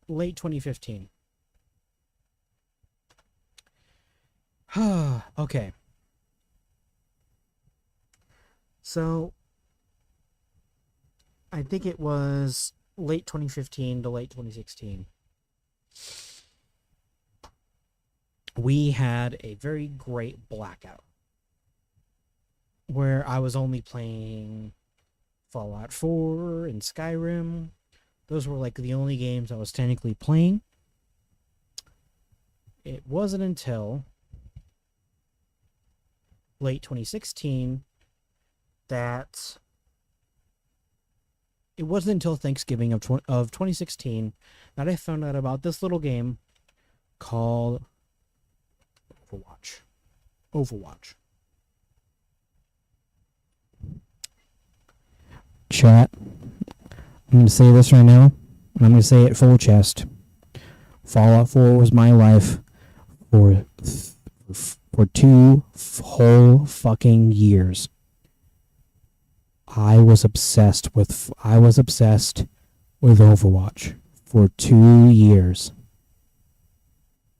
late 2015. Okay. So, I think it was late 2015 to late 2016. We had a very great blackout where I was only playing Fallout 4 and Skyrim. Those were like the only games I was technically playing. It wasn't until late 2016 that it wasn't until Thanksgiving of 2016 that I found out about this little game called Overwatch. Overwatch. Chat. I'm going to say this right now, and I'm going to say it full chest. Fallout 4 was my life for 2 whole fucking years. I was obsessed with Overwatch for 2 years.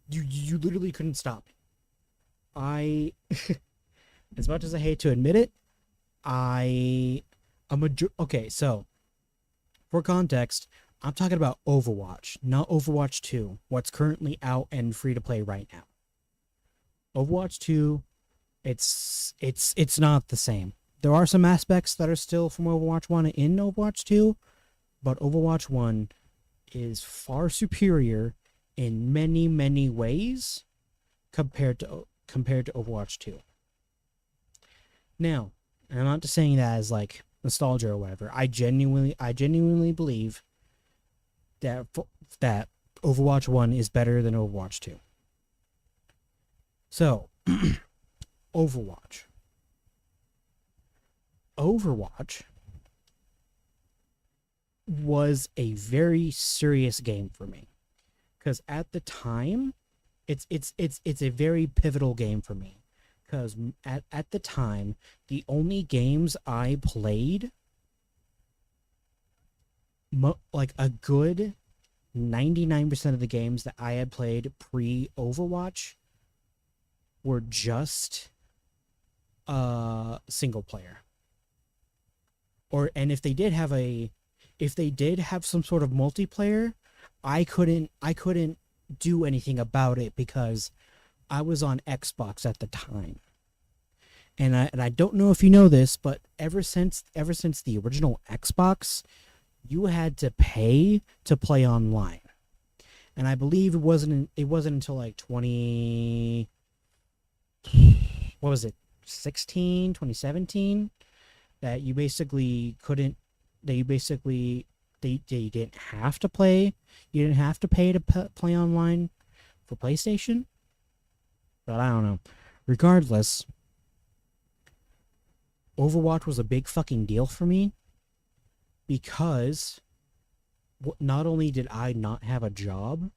You literally couldn't stop me. As much as I hate to admit it, okay, so for context, I'm talking about Overwatch, not Overwatch 2, what's currently out and free to play right now. Overwatch 2, it's not the same. There are some aspects that are still from Overwatch 1 in Overwatch 2, but Overwatch 1 is far superior in many, many ways compared to Overwatch 2. Now, I'm not just saying that as like nostalgia or whatever. I genuinely believe that Overwatch 1 is better than Overwatch 2. So, Overwatch was a very serious game for me, because at the time, it's a very pivotal game for me, because at the time, the only games I played, like a good 99% of the games that I had played pre-Overwatch were just single player. And if they did have some sort of multiplayer, I couldn't do anything about it because I was on Xbox at the time. And I don't know if you know this, but ever since the original Xbox, you had to pay to play online. And I believe it wasn't until like 2017 that you basically they didn't have to play. You didn't have to pay to play online for PlayStation. But I don't know. Regardless, Overwatch was a big fucking deal for me because not only did I not have a job,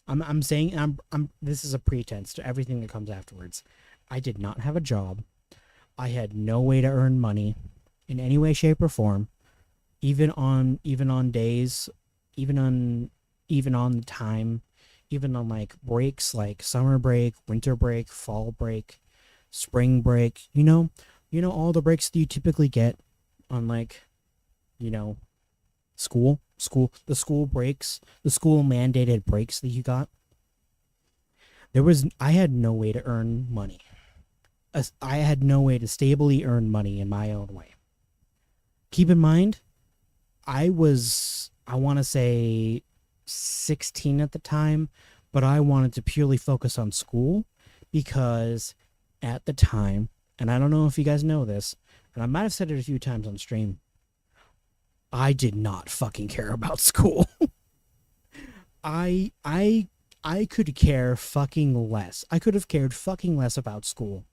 I'm saying this is a pretense to everything that comes afterwards. I did not have a job. I had no way to earn money in any way, shape, or form. Even on days, even on the time, even on like breaks, like summer break, winter break, fall break, spring break. You know all the breaks that you typically get on like, school breaks, the school mandated breaks that you got. I had no way to earn money. I had no way to stably earn money in my own way. Keep in mind, I want to say 16 at the time, but I wanted to purely focus on school because at the time, and I don't know if you guys know this, and I might have said it a few times on stream, I did not fucking care about school. I could care fucking less. I could have cared fucking less about school.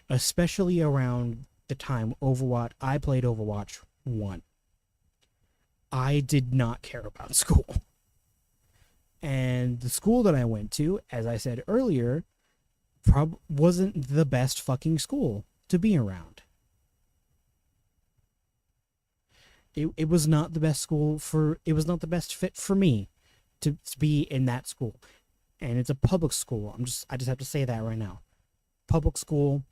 Especially around the time I played Overwatch 1. I did not care about school. And the school that I went to, as I said earlier, wasn't the best fucking school to be around. It was not the best it was not the best fit for me to be in that school. And it's a public school. I just have to say that right now. Public school,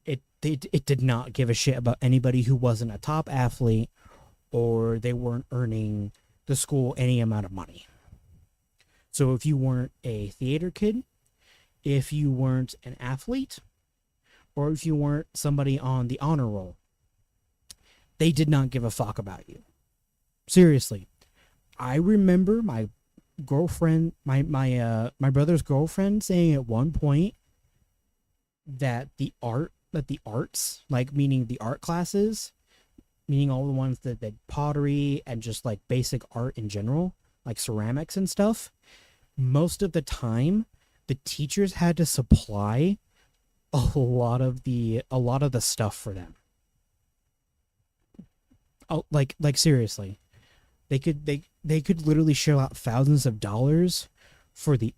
it did not give a shit about anybody who wasn't a top athlete or they weren't earning the school any amount of money. So if you weren't a theater kid, if you weren't an athlete, or if you weren't somebody on the honor roll, they did not give a fuck about you. Seriously. I remember my girlfriend, my brother's girlfriend saying at one point that the arts, like meaning the art classes, meaning all the ones that pottery and just like basic art in general, like ceramics and stuff, most of the time the teachers had to supply a lot of the stuff for them. Oh, like seriously. They could literally shell out thousands of dollars for the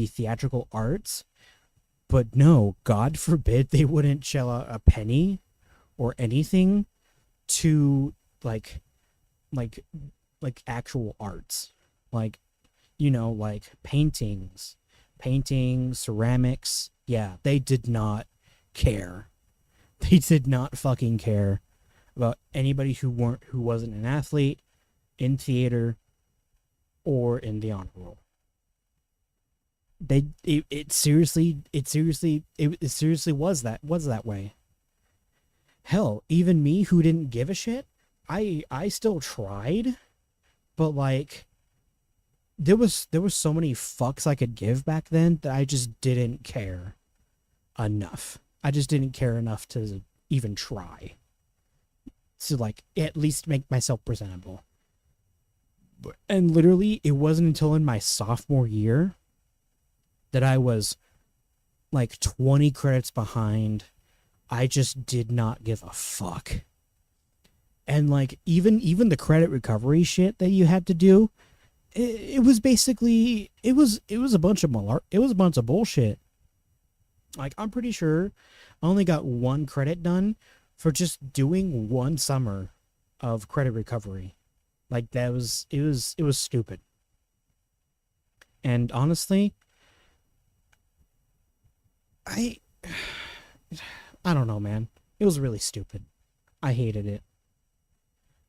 theatrical arts, but no, God forbid they wouldn't shell out a penny or anything to like actual arts, like, you know, like paintings, ceramics. Yeah, they did not care. They did not fucking care about anybody who wasn't an athlete in theater or in the honor roll. It seriously was that way. Hell, even me who didn't give a shit, I still tried, but like there was so many fucks I could give back then that I just didn't care enough. I just didn't care enough to even try to like at least make myself presentable. And literally it wasn't until in my sophomore year that I was like 20 credits behind. I just did not give a fuck. And like even the credit recovery shit that you had to do, it was basically it was a bunch of bullshit. Like, I'm pretty sure I only got 1 credit done for just doing 1 summer of credit recovery. Like, it was stupid. And honestly, I don't know, man. It was really stupid. I hated it.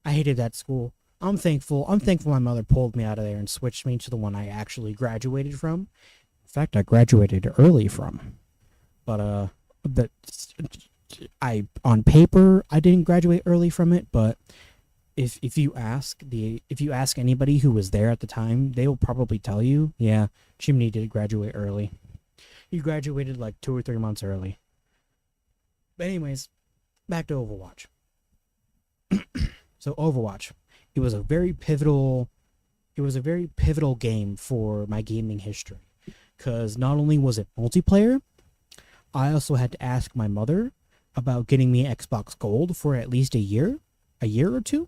I hated that school. I'm thankful my mother pulled me out of there and switched me to the one I actually graduated from. In fact, I graduated early from. But on paper I didn't graduate early from it, but if you ask anybody who was there at the time, they will probably tell you, yeah, Chimney did graduate early. He graduated like 2 or 3 months early. But anyways, back to Overwatch. So Overwatch, it was a very pivotal game for my gaming history, because not only was it multiplayer, I also had to ask my mother about getting me Xbox Gold for at least a year or two,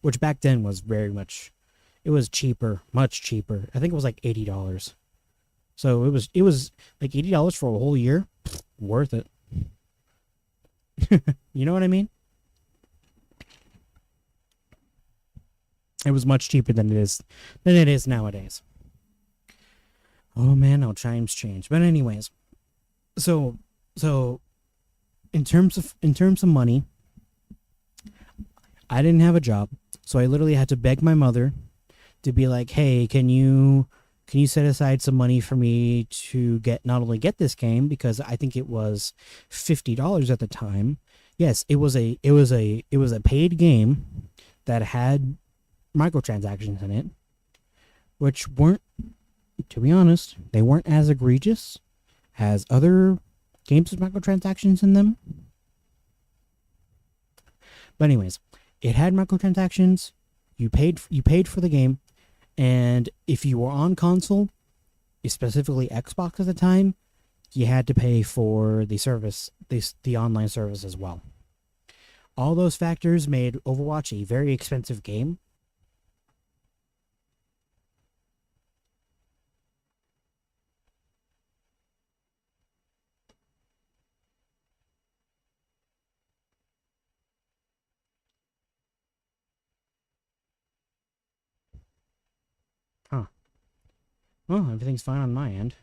which back then was it was cheaper, much cheaper. I think it was like $80. So it was like $80 for a whole year. Worth it. You know what I mean? It was much cheaper than it is nowadays. Oh man, how times change. But anyways, so in terms of money, I didn't have a job, so I literally had to beg my mother to be like, "Hey, can you set aside some money for me to not only get this game, because I think it was $50 at the time." Yes, it was a paid game that had microtransactions in it, which weren't, to be honest, they weren't as egregious as other games with microtransactions in them. But anyways, it had microtransactions. You paid for the game, and if you were on console, specifically Xbox at the time, you had to pay for the service, the online service as well. All those factors made Overwatch a very expensive game. Huh. Well, everything's fine on my end.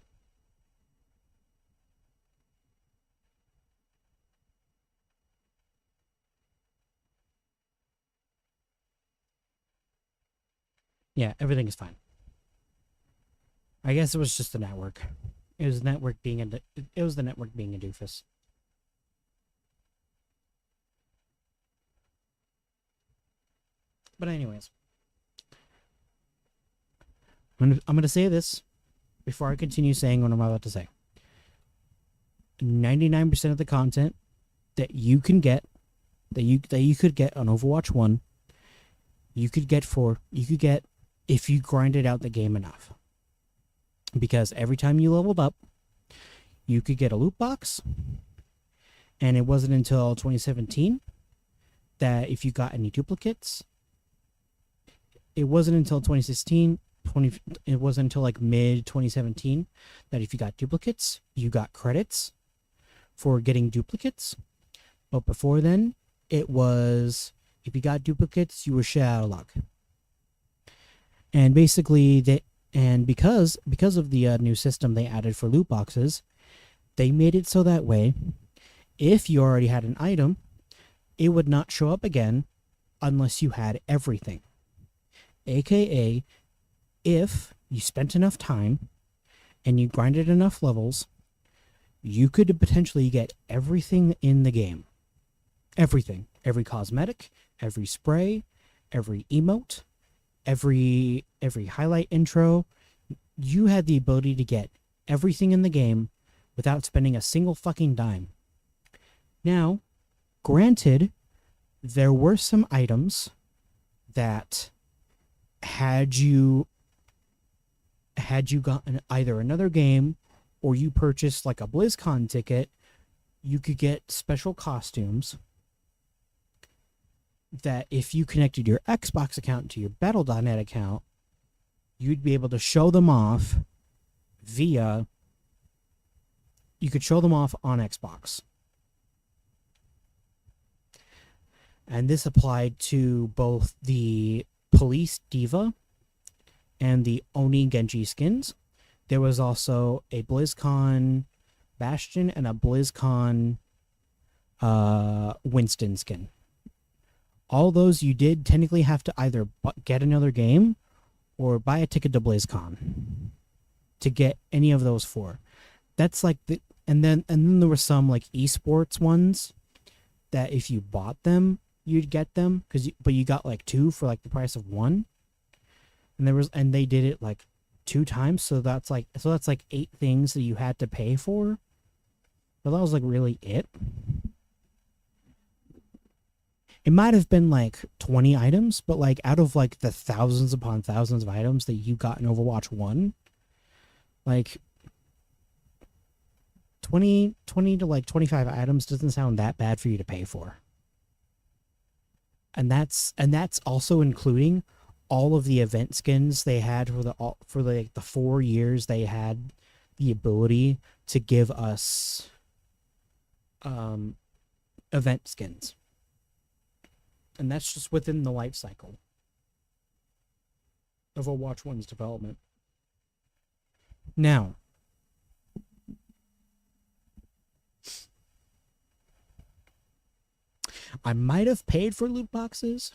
Yeah, everything is fine. I guess it was just the network. It was the network being a doofus. But anyways, I'm gonna say this before I continue saying what I'm about to say. 99% of the content that you can get, that you could get on Overwatch 1, you could get if you grinded out the game enough. Because every time you leveled up, you could get a loot box. And it wasn't until 2017 that if you got any duplicates, it wasn't until 2016, it wasn't until like mid 2017 that if you got duplicates, you got credits for getting duplicates. But before then, it was if you got duplicates, you were shit out of luck. And basically, because of the new system they added for loot boxes, they made it so that way, if you already had an item, it would not show up again unless you had everything. AKA, if you spent enough time and you grinded enough levels, you could potentially get everything in the game. Everything. Every cosmetic, every spray, every emote, every highlight intro. You had the ability to get everything in the game without spending a single fucking dime. Now, granted, there were some items that had you gotten either another game or you purchased like a BlizzCon ticket, you could get special costumes that if you connected your Xbox account to your Battle.net account, you'd be able to show them off you could show them off on Xbox. And this applied to both the Police Diva and the Oni Genji skins. There was also a BlizzCon Bastion and a BlizzCon Winston skin. All those you did technically have to either get another game or buy a ticket to BlizzCon to get any of those four. That's like and then there were some like esports ones that if you bought them, you'd get them but you got like two for like the price of one. And they did it like 2 times, so that's like 8 things that you had to pay for. But that was like really it. It might have been like 20 items, but like out of like the thousands upon thousands of items that you got in Overwatch 1, like 20 to like 25 items doesn't sound that bad for you to pay for. And that's also including all of the event skins they had for the 4 years they had the ability to give us event skins. And that's just within the life cycle of Overwatch 1's development. Now, I might have paid for loot boxes,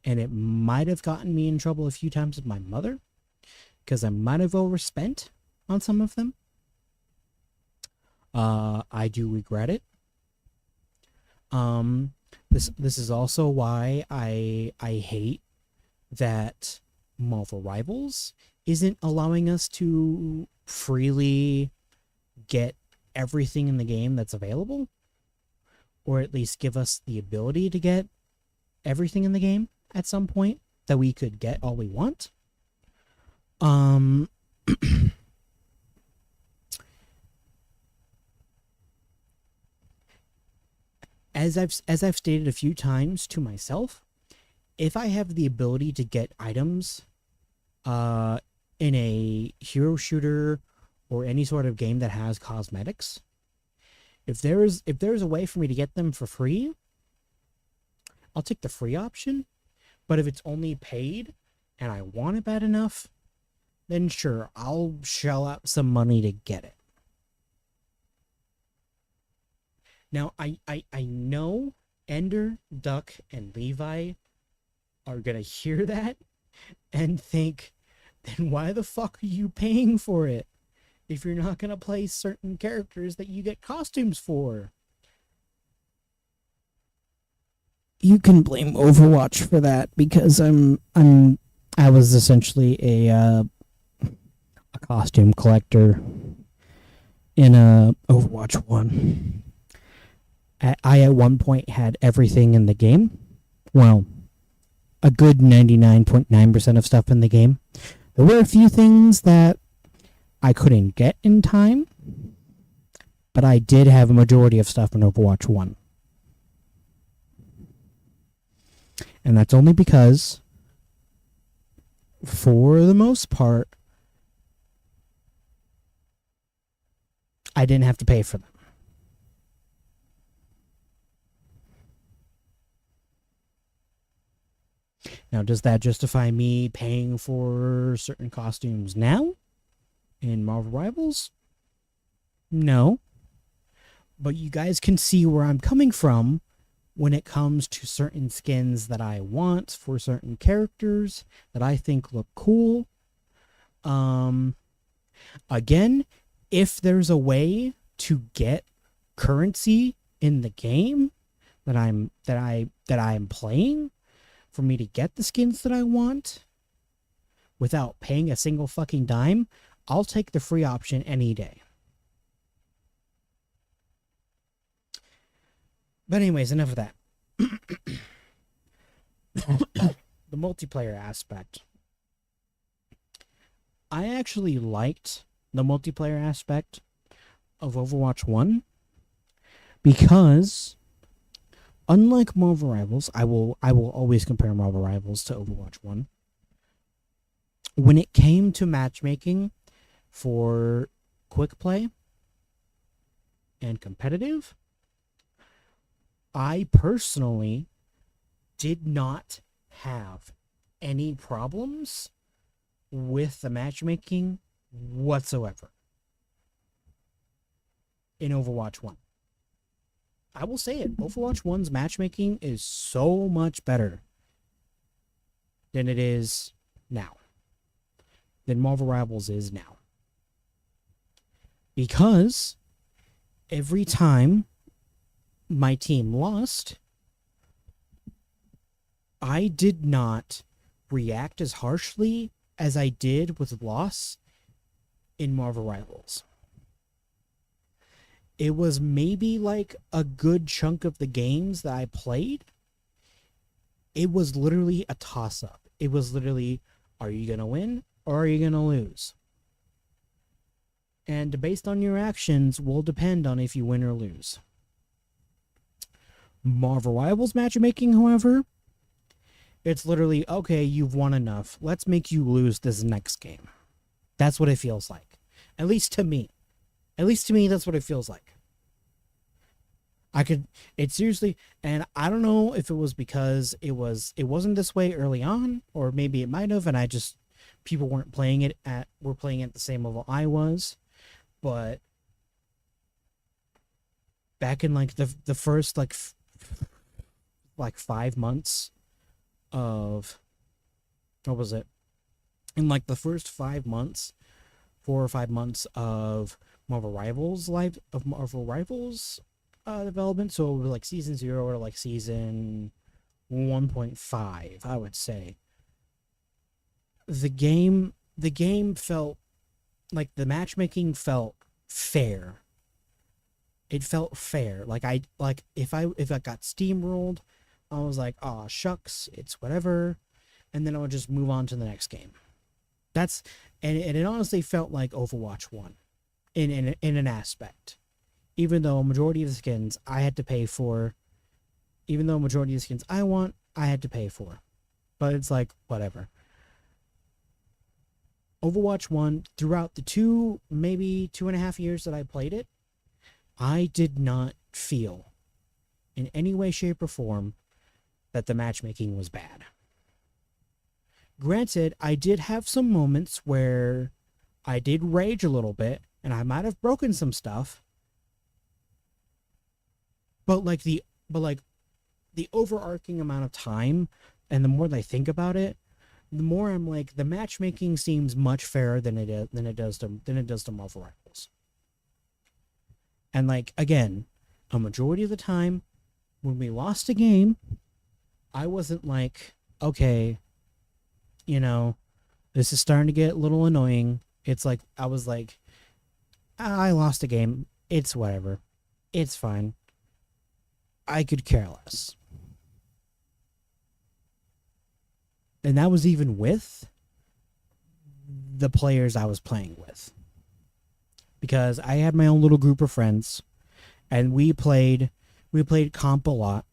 and it might have gotten me in trouble a few times with my mother, because I might have overspent on some of them. I do regret it. This is also why I hate that Marvel Rivals isn't allowing us to freely get everything in the game that's available, or at least give us the ability to get everything in the game at some point that we could get all we want. As I've stated a few times to myself, if I have the ability to get items in a hero shooter or any sort of game that has cosmetics, if there's a way for me to get them for free, I'll take the free option. But if it's only paid and I want it bad enough, then sure, I'll shell out some money to get it. Now, I know Ender, Duck, and Levi are going to hear that and think, then why the fuck are you paying for it if you're not going to play certain characters that you get costumes for? You can blame Overwatch for that, because I was essentially a costume collector in Overwatch 1. I at one point had everything in the game. Well, a good 99.9% of stuff in the game. There were a few things that I couldn't get in time, but I did have a majority of stuff in Overwatch 1. And that's only because, for the most part, I didn't have to pay for them. Now, does that justify me paying for certain costumes now in Marvel Rivals? No. But you guys can see where I'm coming from when it comes to certain skins that I want for certain characters that I think look cool. Again, if there's a way to get currency in the game that I'm playing for me to get the skins that I want without paying a single fucking dime, I'll take the free option any day. But anyways, enough of that. The multiplayer aspect. I actually liked the multiplayer aspect of Overwatch 1 because, unlike Marvel Rivals, I will always compare Marvel Rivals to Overwatch 1. When it came to matchmaking for quick play and competitive, I personally did not have any problems with the matchmaking whatsoever in Overwatch 1. I will say it, Overwatch 1's matchmaking is so much better than it is now, than Marvel Rivals is now. Because every time my team lost, I did not react as harshly as I did with loss in Marvel Rivals. It was maybe like a good chunk of the games that I played. It was literally a toss-up. It was literally, are you going to win or are you going to lose? And based on your actions will depend on if you win or lose. Marvel Rivals matchmaking, however, it's literally, okay, you've won enough. Let's make you lose this next game. That's what it feels like. At least to me. At least to me, that's what it feels like. It seriously, and I don't know if it was because it wasn't this way early on, or maybe it might have, and people weren't playing it were playing it at the same level I was, but back in like the first like 5 months of, what was it? In like the first 5 months, 4 or 5 months of Marvel Rivals development, so it was like season 0 or like season 1.5, I would say. The game felt like the matchmaking felt fair. It felt fair. If I got steamrolled, I was like, oh shucks, it's whatever, and then I would just move on to the next game. And it honestly felt like Overwatch 1 in an aspect. Even though a majority of the skins I had to pay for, even though a majority of the skins I want, I had to pay for. But it's like, whatever. Overwatch 1, throughout the maybe 2.5 years that I played it, I did not feel in any way, shape, or form that the matchmaking was bad. Granted, I did have some moments where I did rage a little bit, and I might have broken some stuff. But the overarching amount of time, and the more that I think about it, the more I'm like, the matchmaking seems much fairer than it does to Marvel Rivals. And like, again, a majority of the time when we lost a game, I wasn't like, okay, this is starting to get a little annoying. It's like, I was like, I lost a game. It's whatever. It's fine. I could care less. And that was even with the players I was playing with. Because I had my own little group of friends, and we played comp a lot.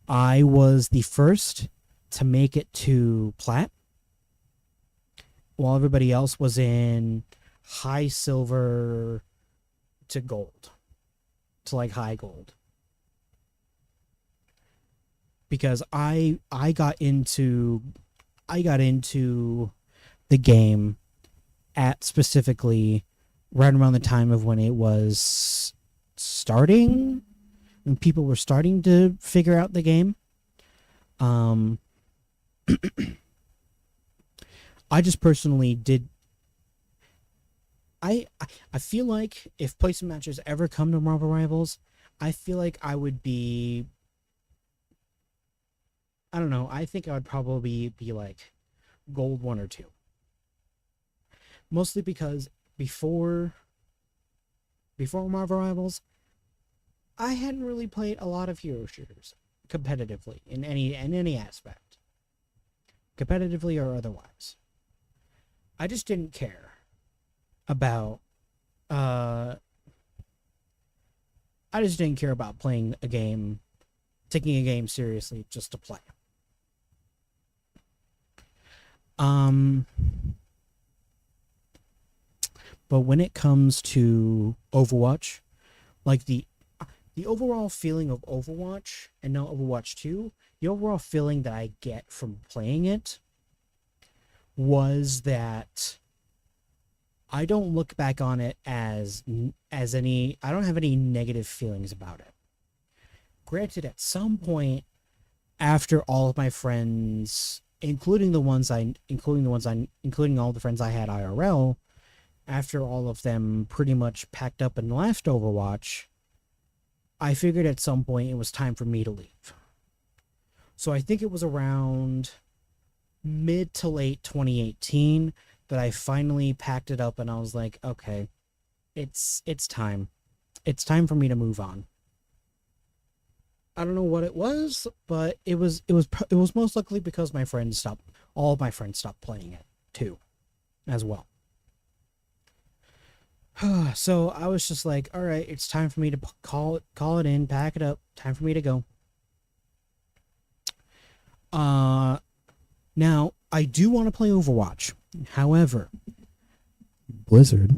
I was the first to make it to plat, while everybody else was in high silver to gold, to like high gold. Because I got into the game at specifically right around the time of when it was starting, when people were starting to figure out the game. I just personally did. I feel like if placement matches ever come to Marvel Rivals, I feel like I would be. I don't know. I think I would probably be like gold 1 or 2. Mostly because before Marvel Rivals, I hadn't really played a lot of hero shooters competitively in any aspect, competitively or otherwise. I just didn't care about playing a game, taking a game seriously just to play. But when it comes to Overwatch, like the overall feeling of Overwatch, and now Overwatch 2, the overall feeling that I get from playing it was that I don't look back on it as any, I don't have any negative feelings about it. Granted, at some point after all of my friends, including all the friends I had IRL, after all of them pretty much packed up and left Overwatch, I figured at some point it was time for me to leave. So I think it was around mid to late 2018 that I finally packed it up and I was like, okay, it's time. It's time for me to move on. I don't know what it was, but it was most likely because all of my friends stopped playing it too, as well. So I was just like, all right, it's time for me to call it in, pack it up, time for me to go. Now I do want to play Overwatch. However, Blizzard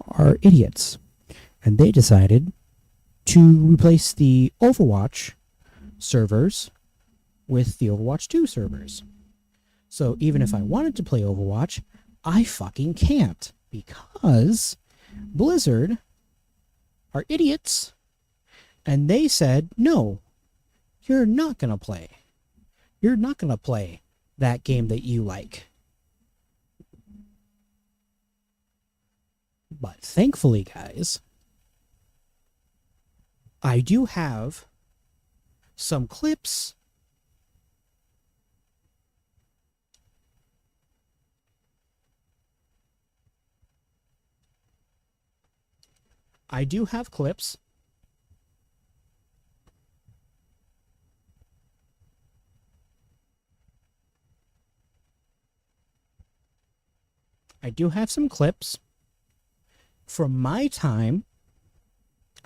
are idiots, and they decided to replace the Overwatch servers with the Overwatch 2 servers. So even if I wanted to play Overwatch, I fucking can't, because Blizzard are idiots, and they said, no, you're not gonna play. You're not gonna play that game that you like. But thankfully, guys, I do have some clips I do have some clips from my time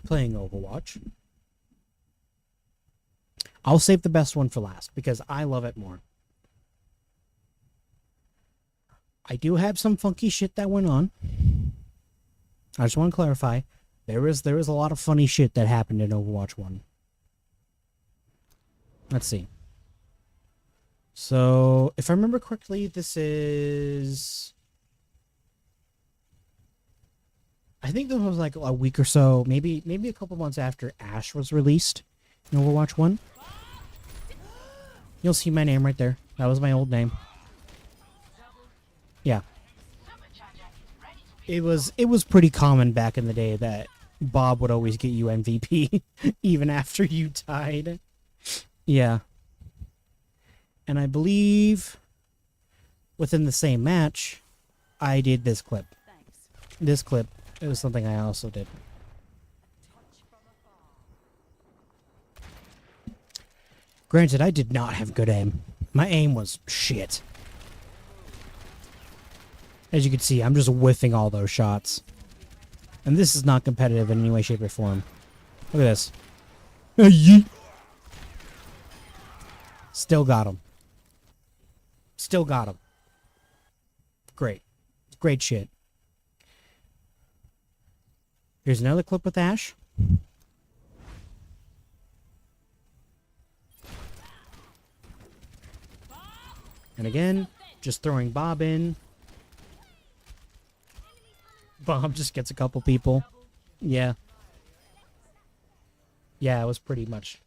playing Overwatch. I'll save the best one for last because I love it more. I do have some funky shit that went on. I just want to clarify. There is a lot of funny shit that happened in Overwatch 1. Let's see. So, if I remember correctly, this is... I think this was like a week or so, maybe a couple months after Ash was released in Overwatch 1. You'll see my name right there. That was my old name. Yeah. It was pretty common back in the day that Bob would always get you MVP even after you died. Yeah. And I believe within the same match, I did this clip. This clip, it was something I also did. Granted, I did not have good aim. My aim was shit. As you can see, I'm just whiffing all those shots. And this is not competitive in any way, shape, or form. Look at this. Yeet. Still got him. Still got him. Great. Great shit. Here's another clip with Ash. And again, just throwing Bob in. Bob just gets a couple people. Yeah. Yeah, it was pretty much...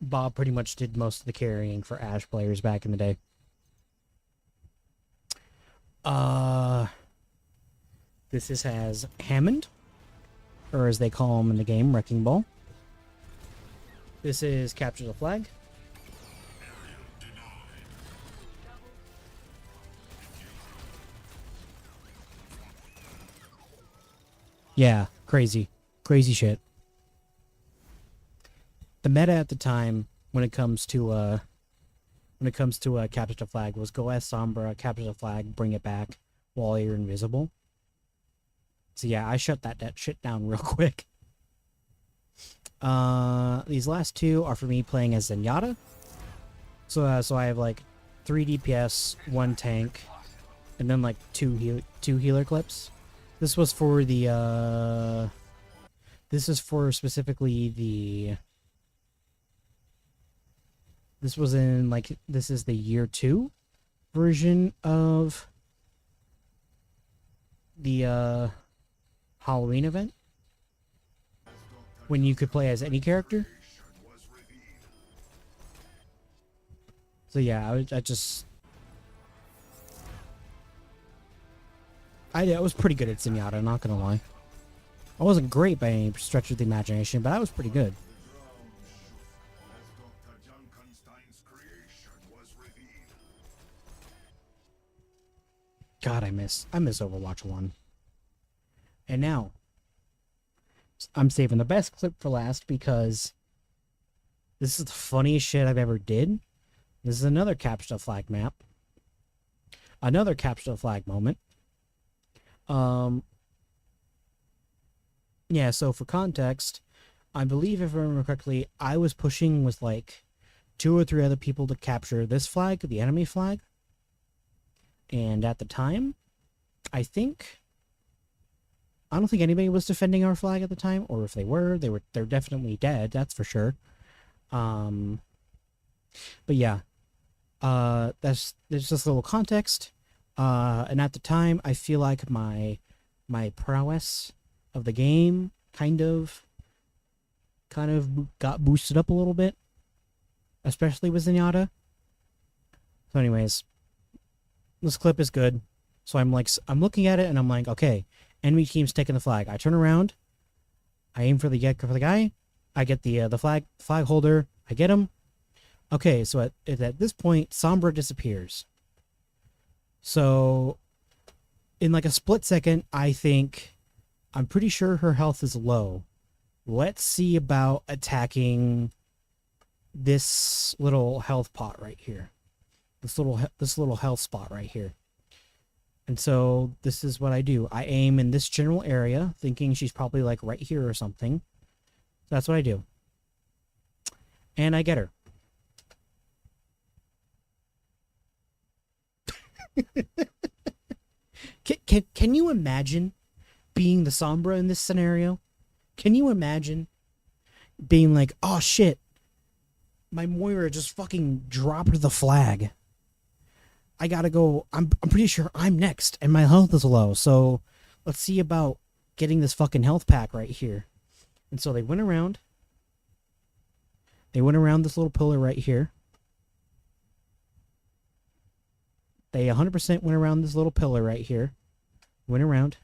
Bob pretty much did most of the carrying for Ash players back in the day. This has Hammond, or as they call him in the game, Wrecking Ball. This is Capture the Flag. Yeah, crazy. Crazy shit. The meta at the time when it comes to capture the flag was go as Sombra, capture the flag, bring it back while you're invisible. So yeah, I shut that shit down real quick. These last two are for me playing as Zenyatta. So I have like 3 DPS, 1 tank, and then like two healer clips. This was for the this is for specifically the... This was in, like, this is the year 2 version of the Halloween event, when you could play as any character. So yeah, I was pretty good at Zenyatta, not gonna lie. I wasn't great by any stretch of the imagination, but I was pretty good. God, I miss Overwatch 1. And now, I'm saving the best clip for last because this is the funniest shit I've ever did. This is another Capture the Flag map. Another Capture the Flag moment. Yeah, so for context, I believe if I remember correctly, I was pushing with like 2 or 3 other people to capture this flag, the enemy flag. And at the time, I don't think anybody was defending our flag at the time, or if they were, they're definitely dead, that's for sure. But yeah, there's just a little context. And at the time, I feel like my prowess of the game kind of got boosted up a little bit, especially with Zenyatta. So anyways, this clip is good. So I'm looking at it and I'm like, okay, enemy team's taking the flag. I turn around, I aim for the guy, I get the flag holder, I get him. Okay, so at this point, Sombra disappears. So in like a split second, I think, I'm pretty sure her health is low. Let's see about attacking this little health pot right here. This little health spot right here. And so this is what I do. I aim in this general area, thinking she's probably like right here or something. That's what I do. And I get her. Can you imagine being the Sombra in this scenario? Can you imagine being like, oh shit, my Moira just fucking dropped the flag. I gotta go. I'm pretty sure I'm next, and my health is low. So let's see about getting this fucking health pack right here. And so they went around. They went around this little pillar right here. They 100% went around this little pillar right here. Went around,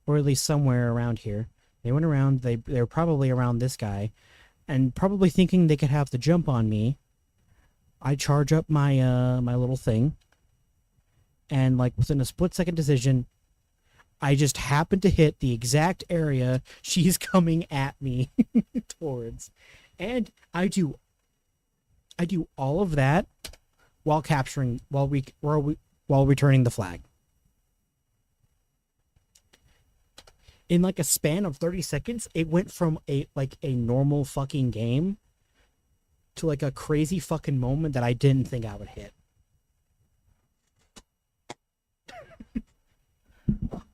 or at least somewhere around here. They went around. They were probably around this guy, and probably thinking they could have the jump on me. I charge up my my little thing. And like within a split-second decision, I just happen to hit the exact area she's coming at me towards. And I do I do all of that while while returning the flag. In like a span of 30 seconds, it went from a normal fucking game to like a crazy fucking moment that I didn't think I would hit.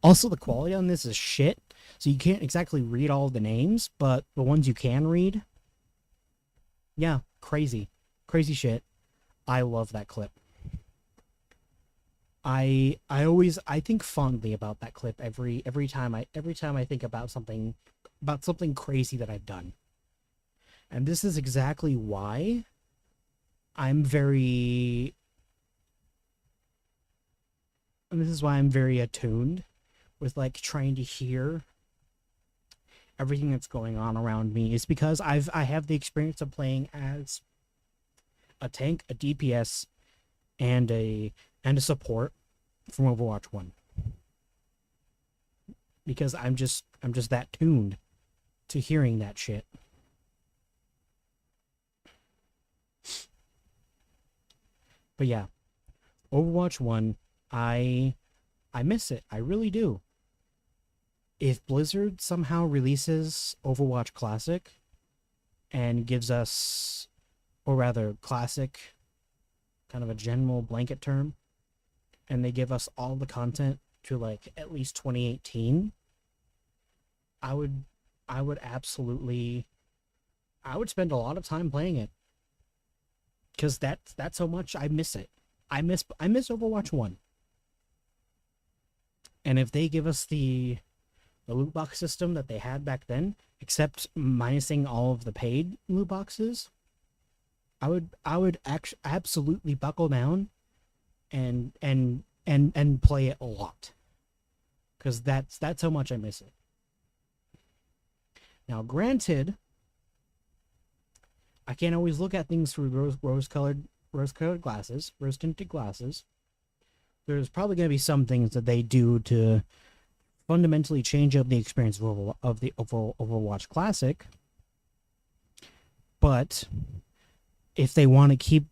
Also, the quality on this is shit, so you can't exactly read all the names, but the ones you can read, yeah, crazy shit. I love that clip. I think fondly about that clip every time I think about something crazy that I've done. And this is exactly why I'm very attuned with like trying to hear everything that's going on around me, is because I have the experience of playing as a tank, a DPS, and a support from Overwatch 1. Because I'm just that tuned to hearing that shit. But yeah, Overwatch 1, I miss it. I really do. If Blizzard somehow releases Overwatch Classic and gives us, or rather Classic, kind of a general blanket term, and they give us all the content to like at least 2018, I would absolutely, I would spend a lot of time playing it. Because that's how much I miss it. I miss Overwatch 1. And if they give us the loot box system that they had back then, except minusing all of the paid loot boxes, I would absolutely buckle down and play it a lot. Because that's how much I miss it. Now, granted, I can't always look at things through rose-colored glasses, rose-tinted glasses. There's probably going to be some things that they do to fundamentally change up the experience of the Overwatch Classic. But if they want to keep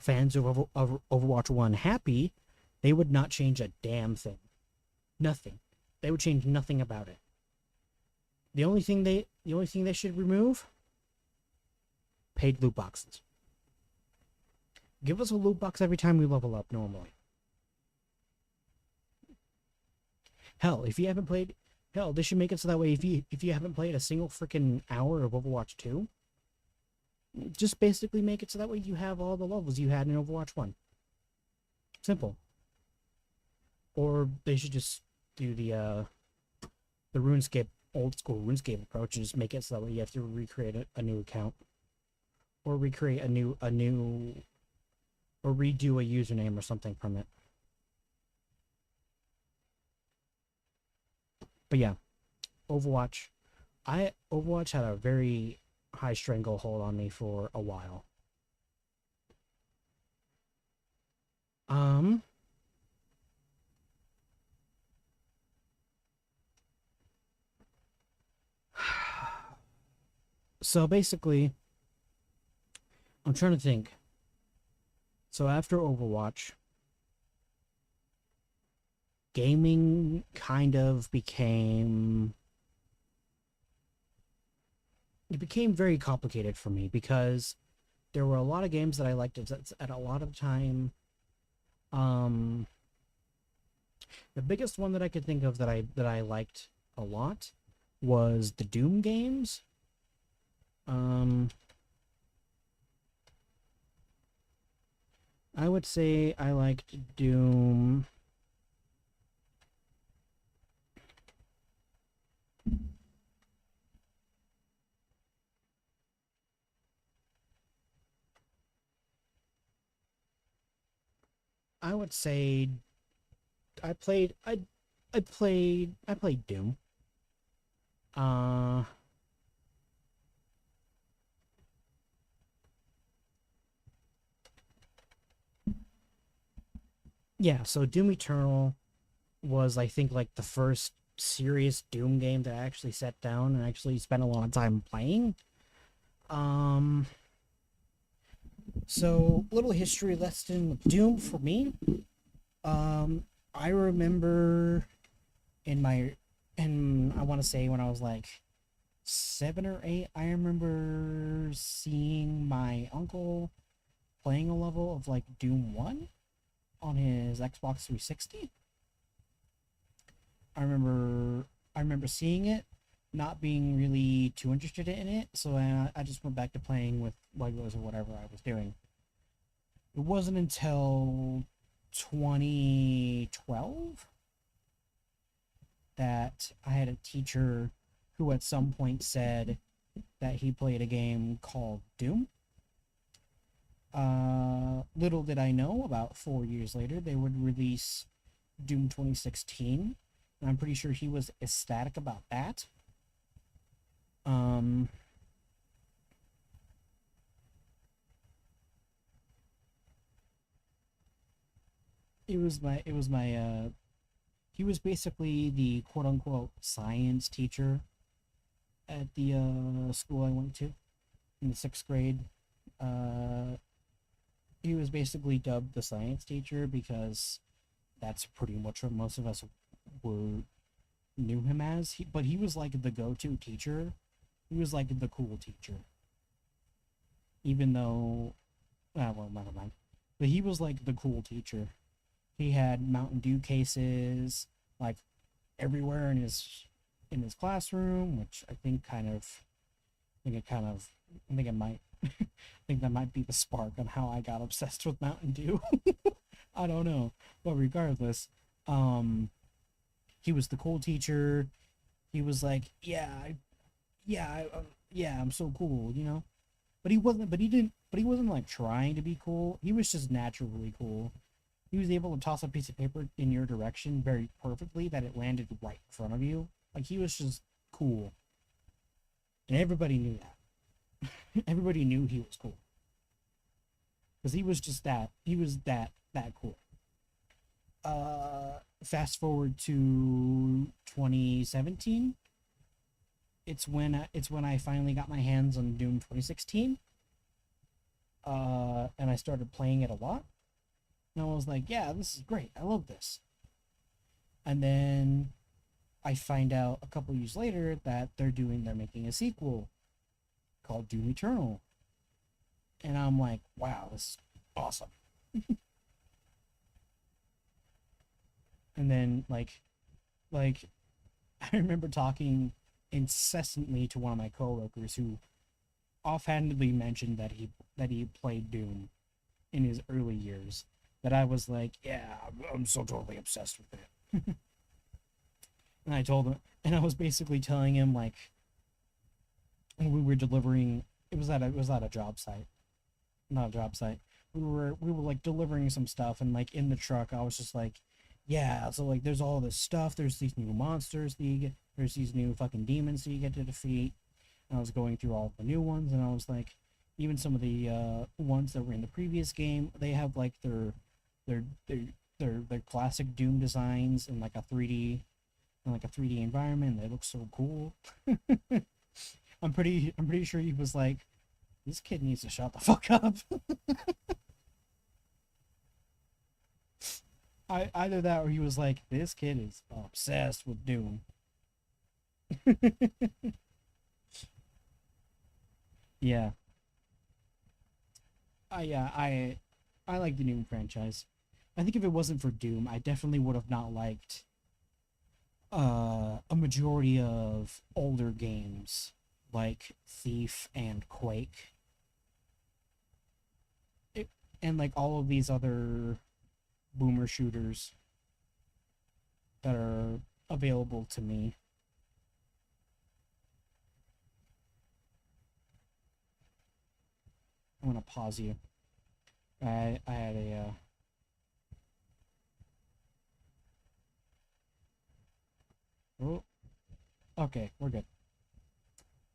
fans of Overwatch 1 happy, they would not change a damn thing. Nothing. They would change nothing about it. The only thing they should remove: paid loot boxes. Give us a loot box every time we level up normally. Hell, if you haven't played, they should make it so that way if you haven't played a single freaking hour of Overwatch 2, just basically make it so that way you have all the levels you had in Overwatch 1. Simple. Or they should just do the RuneScape, old school RuneScape approach, and just make it so that way you have to recreate a new account. Or recreate a new or redo a username or something from it. But yeah, Overwatch had a very high stranglehold on me for a while. So basically, I'm trying to think. So after Overwatch, gaming kind of became very complicated for me, because there were a lot of games that I liked at a lot of time. The biggest one that I could think of that I liked a lot was the Doom games. I would say I liked Doom. I would say I played Doom. Yeah, so Doom Eternal was, I think, like the first serious Doom game that I actually sat down and actually spent a lot of time playing. So, little history lesson with Doom for me. I remember in my, and I want to say when I was like 7 or 8, I remember seeing my uncle playing a level of like Doom 1 on his Xbox 360. I remember seeing it, not being really too interested in it, so I just went back to playing with Legos or whatever I was doing. It wasn't until 2012 that I had a teacher who at some point said that he played a game called Doom. Little did I know, about 4 years later, they would release Doom 2016. And I'm pretty sure he was ecstatic about that. Um, it was my he was basically the quote unquote science teacher at the school I went to in the 6th grade. Uh, he was basically dubbed the science teacher because that's pretty much what most of us were knew him as. But he was like the go-to teacher. He was like the cool teacher. Even though, well, never mind. But he was like the cool teacher. He had Mountain Dew cases like everywhere in his classroom, which I think it might I think that might be the spark on how I got obsessed with Mountain Dew. I don't know, but regardless, he was the cool teacher. He was like, yeah, I'm so cool, you know. But he wasn't. But he didn't. But he wasn't like trying to be cool. He was just naturally cool. He was able to toss a piece of paper in your direction very perfectly that it landed right in front of you. Like he was just cool, and everybody knew that. Everybody knew he was cool because he was just that. He was that cool. Fast forward to 2017. It's when I finally got my hands on Doom 2016. And I started playing it a lot. And I was like, yeah, this is great. I love this. And then I find out a couple years later that they're making a sequel called Doom Eternal. And I'm like, wow, this is awesome. And then like I remember talking incessantly to one of my coworkers who offhandedly mentioned that he played Doom in his early years. That I was like, yeah, I'm so totally obsessed with it. And I told him, and I was basically telling him like, when we were delivering, it was at a job site, not a job site. We were like delivering some stuff, and like in the truck, I was just like, yeah, so like there's all this stuff. There's these new monsters that you get. There's these new fucking demons that you get to defeat. And I was going through all the new ones, and I was like, even some of the ones that were in the previous game, they have like their classic Doom designs in like a 3D environment. They look so cool. I'm pretty sure he was like, this kid needs to shut the fuck up. Either that or he was like, this kid is obsessed with Doom. Yeah. I like the Doom franchise. I think if it wasn't for Doom, I definitely would have not liked a majority of older games like Thief and Quake. And like all of these other boomer shooters that are available to me. I'm gonna pause you. I had a oh, okay, we're good.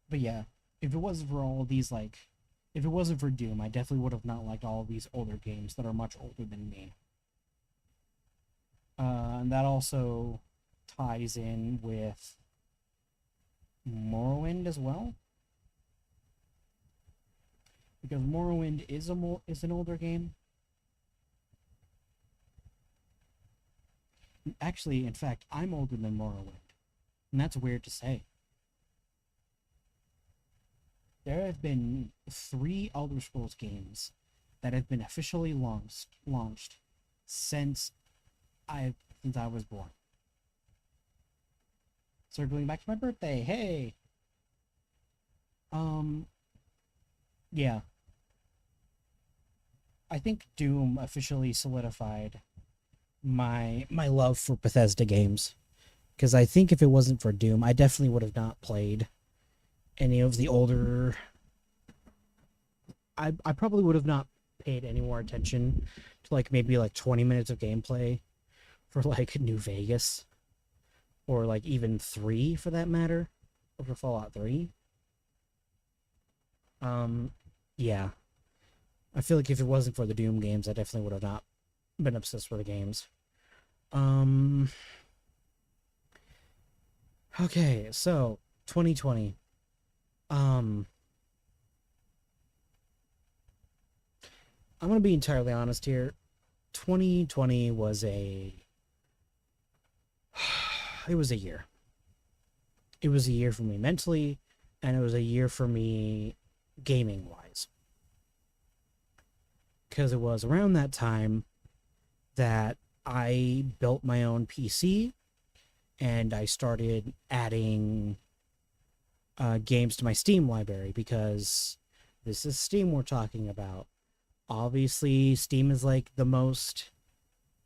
But yeah, if it wasn't for all these if it wasn't for Doom, I definitely would have not liked all of these older games that are much older than me. And that also ties in with Morrowind as well. Because Morrowind is is an older game. Actually, in fact, I'm older than Morrowind. And that's weird to say. There have been 3 Elder Scrolls games that have been officially launched since I was born. Circling back to my birthday, hey. Yeah. I think Doom officially solidified my love for Bethesda games, because I think if it wasn't for Doom, I definitely would have not played any of the older. I probably would have not paid any more attention to like maybe like 20 minutes of gameplay for like New Vegas, or like even 3 for that matter, or for Fallout 3. Yeah. I feel like if it wasn't for the Doom games, I definitely would have not been obsessed with the games. Okay, so 2020. I'm gonna be entirely honest here. 2020 was it was a year. It was a year for me mentally, and it was a year for me gaming wise. Because it was around that time that I built my own PC and I started adding games to my Steam library, because this is Steam we're talking about. Obviously, Steam is like the most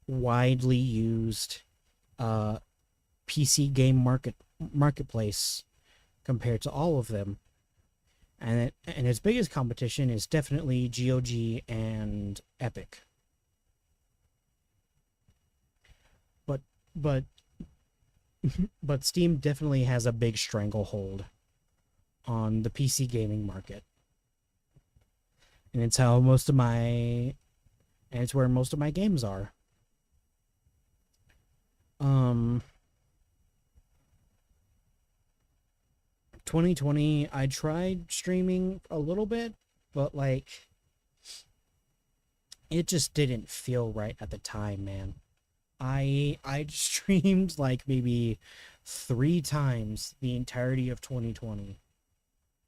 widely used PC game marketplace compared to all of them. And its biggest competition is definitely GOG and Epic. But but Steam definitely has a big stranglehold on the PC gaming market. And it's where most of my games are. 2020, I tried streaming a little bit, but like it just didn't feel right at the time, man. I streamed like maybe 3 times the entirety of 2020,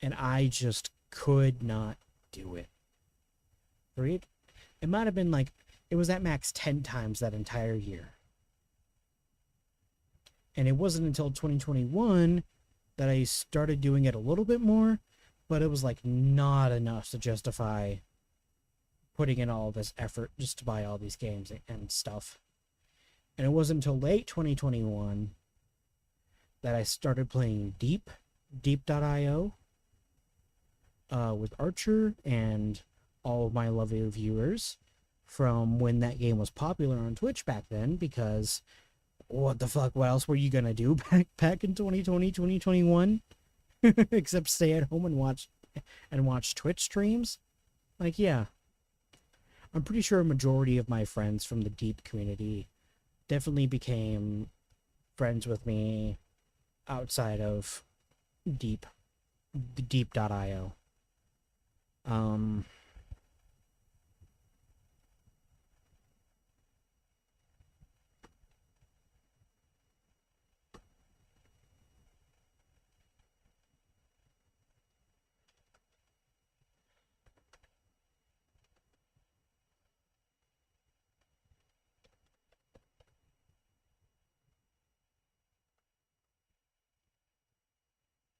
and I just could not do it. It might have been like, it was at max 10 times that entire year. And it wasn't until 2021 that I started doing it a little bit more, but it was like not enough to justify putting in all this effort just to buy all these games and stuff. And it wasn't until late 2021 that I started playing Deep.io, with Archer and all of my lovely viewers from when that game was popular on Twitch back then, because what the fuck, what else were you gonna do back in 2020, 2021? Except stay at home and watch Twitch streams? Like, yeah. I'm pretty sure a majority of my friends from the Deep community definitely became friends with me outside of Deep.io.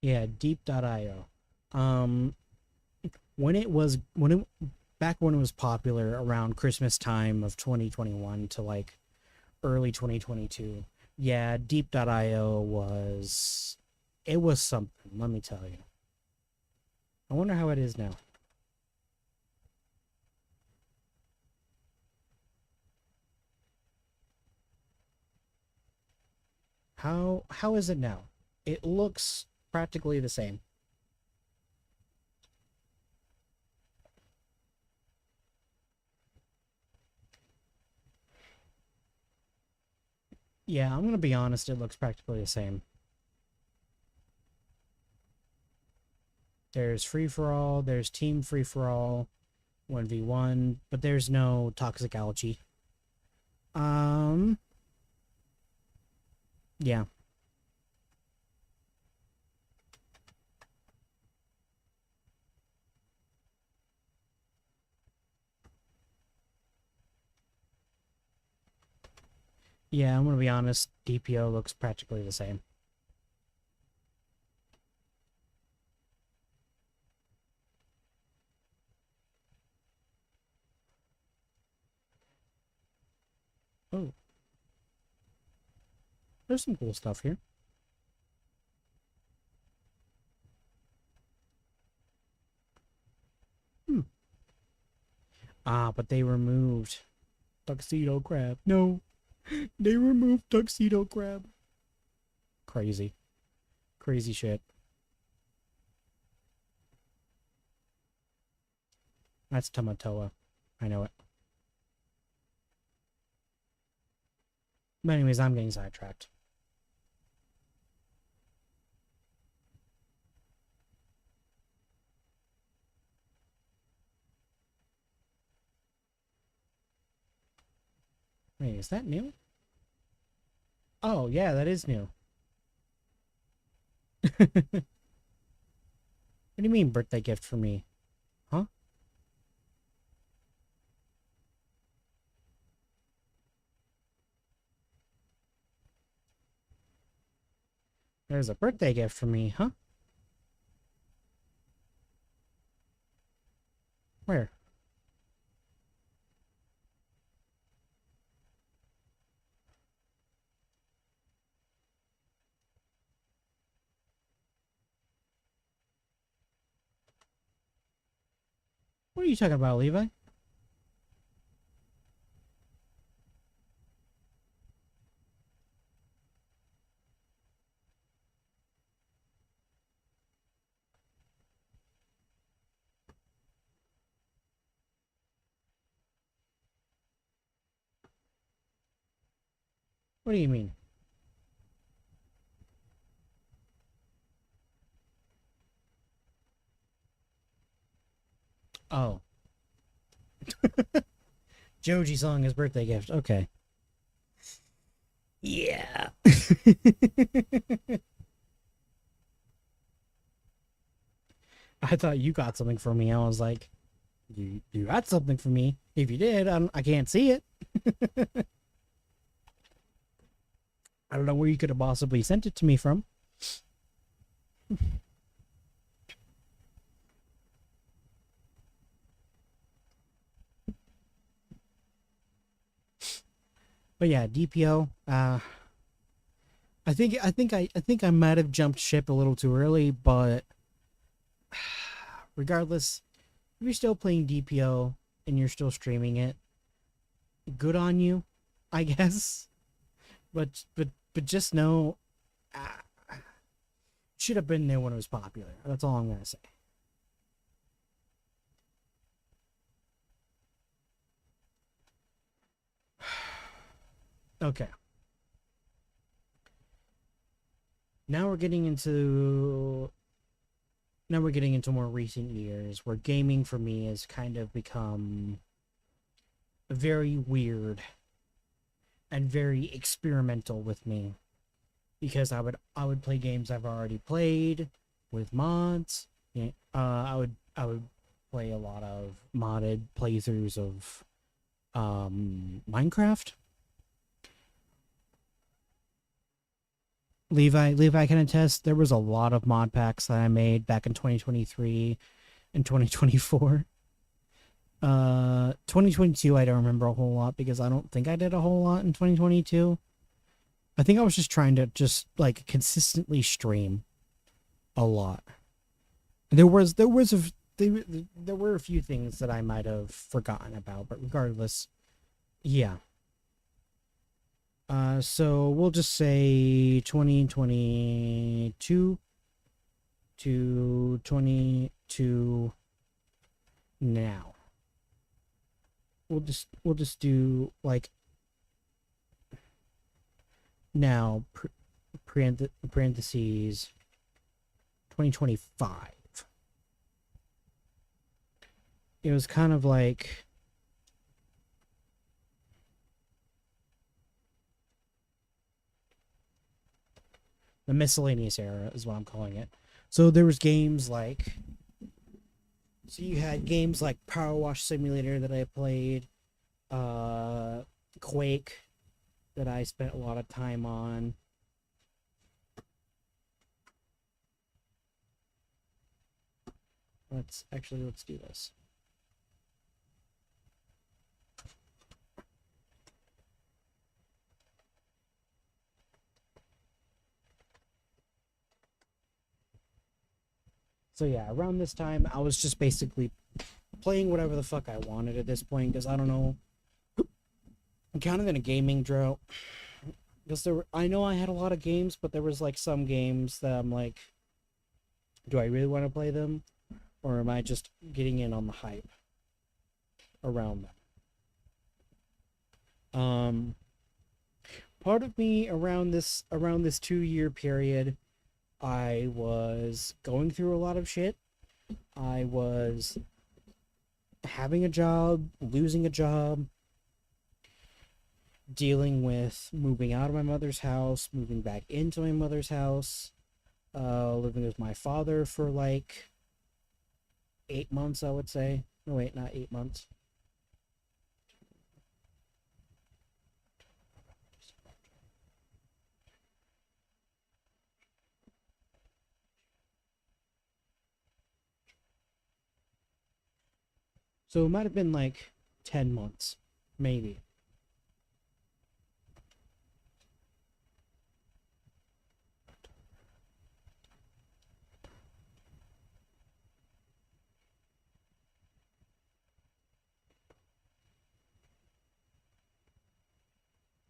Yeah, Deep.io. When it was back when it was popular around Christmas time of 2021 to like early 2022. Yeah, Deep.io was something, let me tell you. I wonder how it is now. How is it now? It looks practically the same. Yeah, I'm gonna be honest, it looks practically the same. There's free for all, there's team free for all, 1v1, but there's no toxic algae. Yeah. Yeah, I'm gonna be honest, DPO looks practically the same. Oh. There's some cool stuff here. Ah, but they removed Tuxedo Crab. No. They removed Tuxedo Crab. Crazy. Crazy shit. That's Tamatoa. I know it. But anyways, I'm getting sidetracked. Wait, is that new? Oh, yeah, that is new. What do you mean birthday gift for me? Huh? There's a birthday gift for me, huh? Where? What are you talking about, Levi? What do you mean? Oh. Joji song is birthday gift. Okay. Yeah. I thought you got something for me. I was like, you got something for me. If you did, I can't see it. I don't know where you could have possibly sent it to me from. But yeah, DPO. I think I might have jumped ship a little too early, but regardless, if you're still playing DPO and you're still streaming it, good on you, I guess. But just know, should have been there when it was popular. That's all I'm gonna say. Okay. Now we're getting into more recent years where gaming for me has kind of become very weird and very experimental with me, because I would play games I've already played with mods. Yeah, I would play a lot of modded playthroughs of Minecraft. Levi can attest, there was a lot of mod packs that I made back in 2023 and 2024. 2022 I don't remember a whole lot because I don't think I did a whole lot in 2022. I think I was just trying to like consistently stream a lot. There were a few things that I might have forgotten about, but regardless, yeah. So we'll just say 2022 to 22 now. We'll just do like now parentheses 2025. it was kind of like the miscellaneous era is what I'm calling it. So there was games like, so you had games like Power Wash Simulator that I played, uh, Quake that I spent a lot of time on. Let's do this. So yeah, around this time, I was just basically playing whatever the fuck I wanted at this point, because I don't know. I'm kind of in a gaming drought. Because I know I had a lot of games, but there was like some games that I'm like, do I really want to play them, or am I just getting in on the hype around them? Part of me around this 2-year period, I was going through a lot of shit. I was having a job, losing a job, dealing with moving out of my mother's house, moving back into my mother's house, living with my father for like 8 months, I would say. No, wait, not 8 months. So it might have been like 10 months, maybe.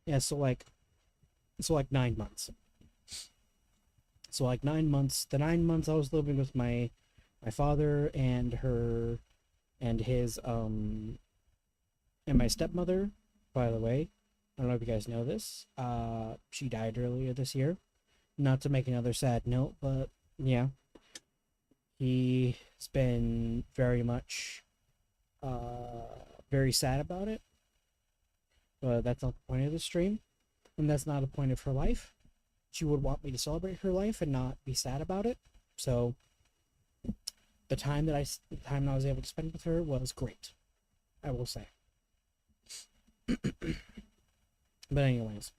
Yeah, so like 9 months. So like 9 months, the 9 months I was living with my father and his and my stepmother, by the way. I don't know if you guys know this. She died earlier this year. Not to make another sad note, but yeah. He's been very much very sad about it. But that's not the point of the stream. And that's not a point of her life. She would want me to celebrate her life and not be sad about it. So the time that I was able to spend with her was great, I will say. But anyways,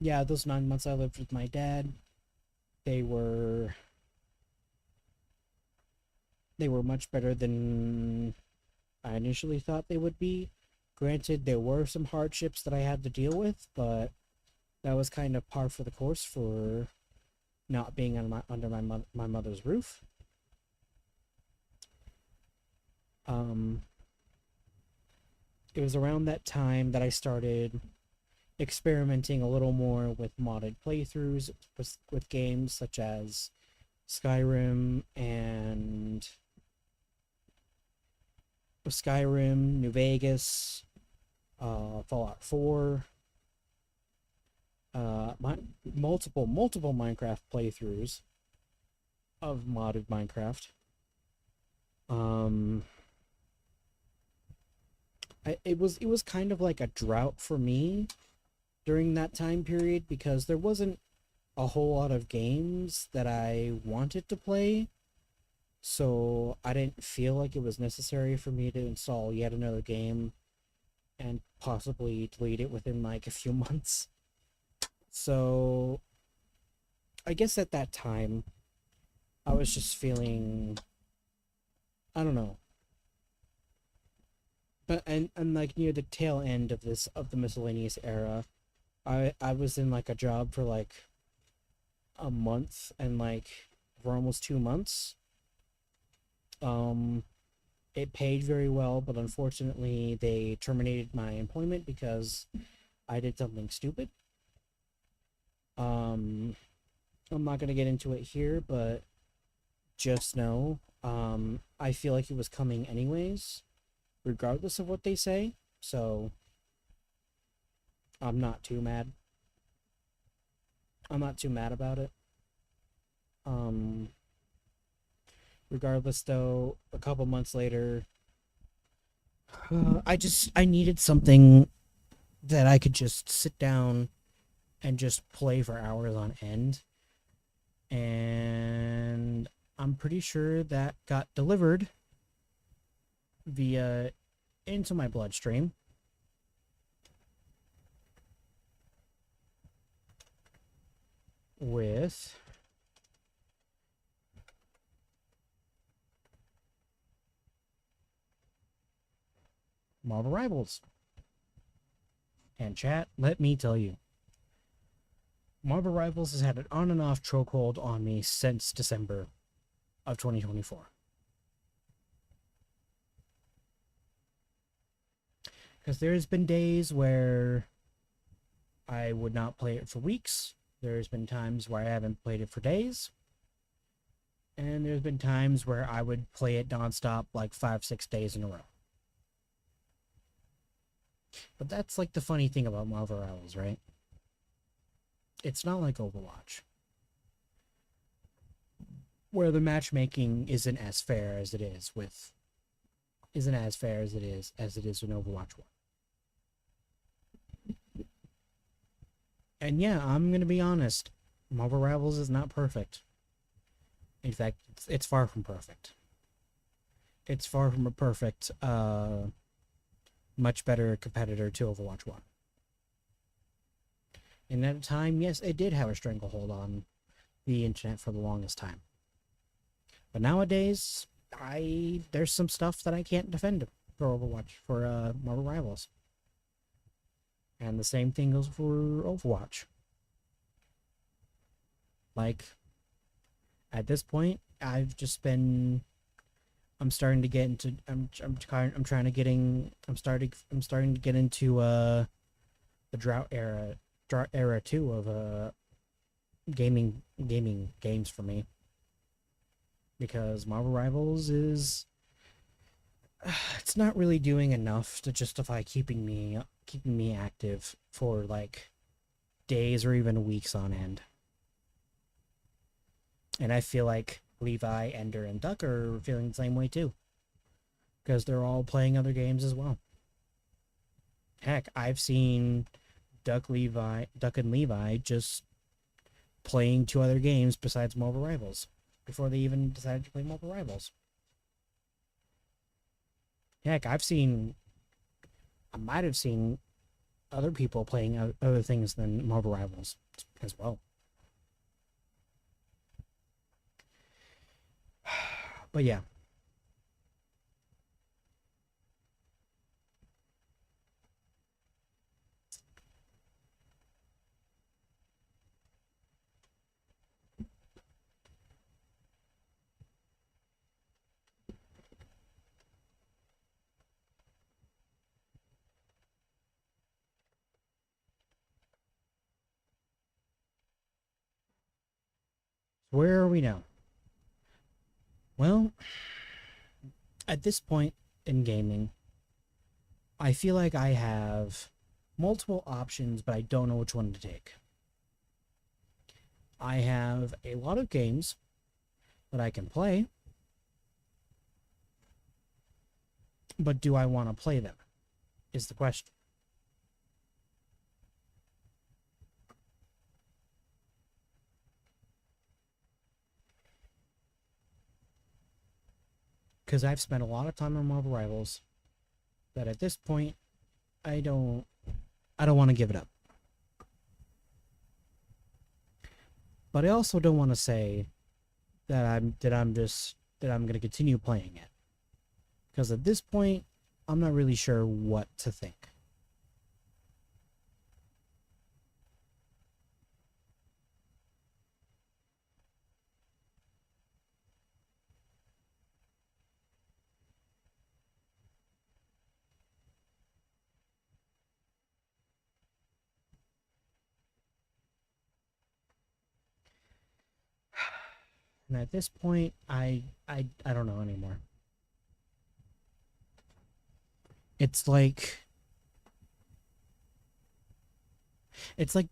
yeah, those 9 months I lived with my dad, they were much better than I initially thought they would be. Granted, there were some hardships that I had to deal with, but that was kind of par for the course for not being under my mother's roof. It was around that time that I started experimenting a little more with modded playthroughs with games such as Skyrim, New Vegas, Fallout 4, multiple Minecraft playthroughs of modded Minecraft. It was kind of like a drought for me during that time period because there wasn't a whole lot of games that I wanted to play. So I didn't feel like it was necessary for me to install yet another game and possibly delete it within like a few months. So I guess at that time I was just feeling, I don't know. But and like near the tail end of the miscellaneous era, I was in like a job for like a month and like for almost 2 months. It paid very well, but unfortunately they terminated my employment because I did something stupid. I'm not gonna get into it here, but just know, I feel like it was coming anyways, regardless of what they say, so I'm not too mad. I'm not too mad about it. Regardless, though, a couple months later, I needed something that I could just sit down and just play for hours on end. And I'm pretty sure that got delivered via into my bloodstream. With Marvel Rivals. And chat, let me tell you, Marvel Rivals has had an on and off chokehold on me since December of 2024. Because there's been days where I would not play it for weeks. There's been times where I haven't played it for days. And there's been times where I would play it nonstop like 5-6 days in a row. But that's like the funny thing about Marvel Rivals, right? It's not like Overwatch, where the matchmaking isn't as fair as it is in Overwatch 1. And yeah, I'm gonna be honest, Marvel Rivals is not perfect. In fact, it's far from perfect. It's far from a perfect, much better competitor to Overwatch 1. And at a time, yes, it did have a stranglehold on the internet for the longest time. But nowadays, there's some stuff that I can't defend for Overwatch, for Marvel Rivals. And the same thing goes for Overwatch. Like, at this point, I'm starting to get into I'm starting to get into the drought era too of gaming games for me, because Marvel Rivals is it's not really doing enough to justify keeping me active for like days or even weeks on end. And I feel like Levi, Ender, and Duck are feeling the same way too, because they're all playing other games as well. Heck, I've seen Duck and Levi just playing 2 other games besides Marvel Rivals before they even decided to play Marvel Rivals. Heck, I might have seen other people playing other things than Marvel Rivals as well. But yeah. Where are we now? Well, at this point in gaming, I feel like I have multiple options, but I don't know which one to take. I have a lot of games that I can play, but do I want to play them? Is the question. Because I've spent a lot of time on Marvel Rivals that at this point I don't want to give it up. But I also don't want to say that I'm going to continue playing it. Because at this point I'm not really sure what to think. And at this point, I don't know anymore. It's like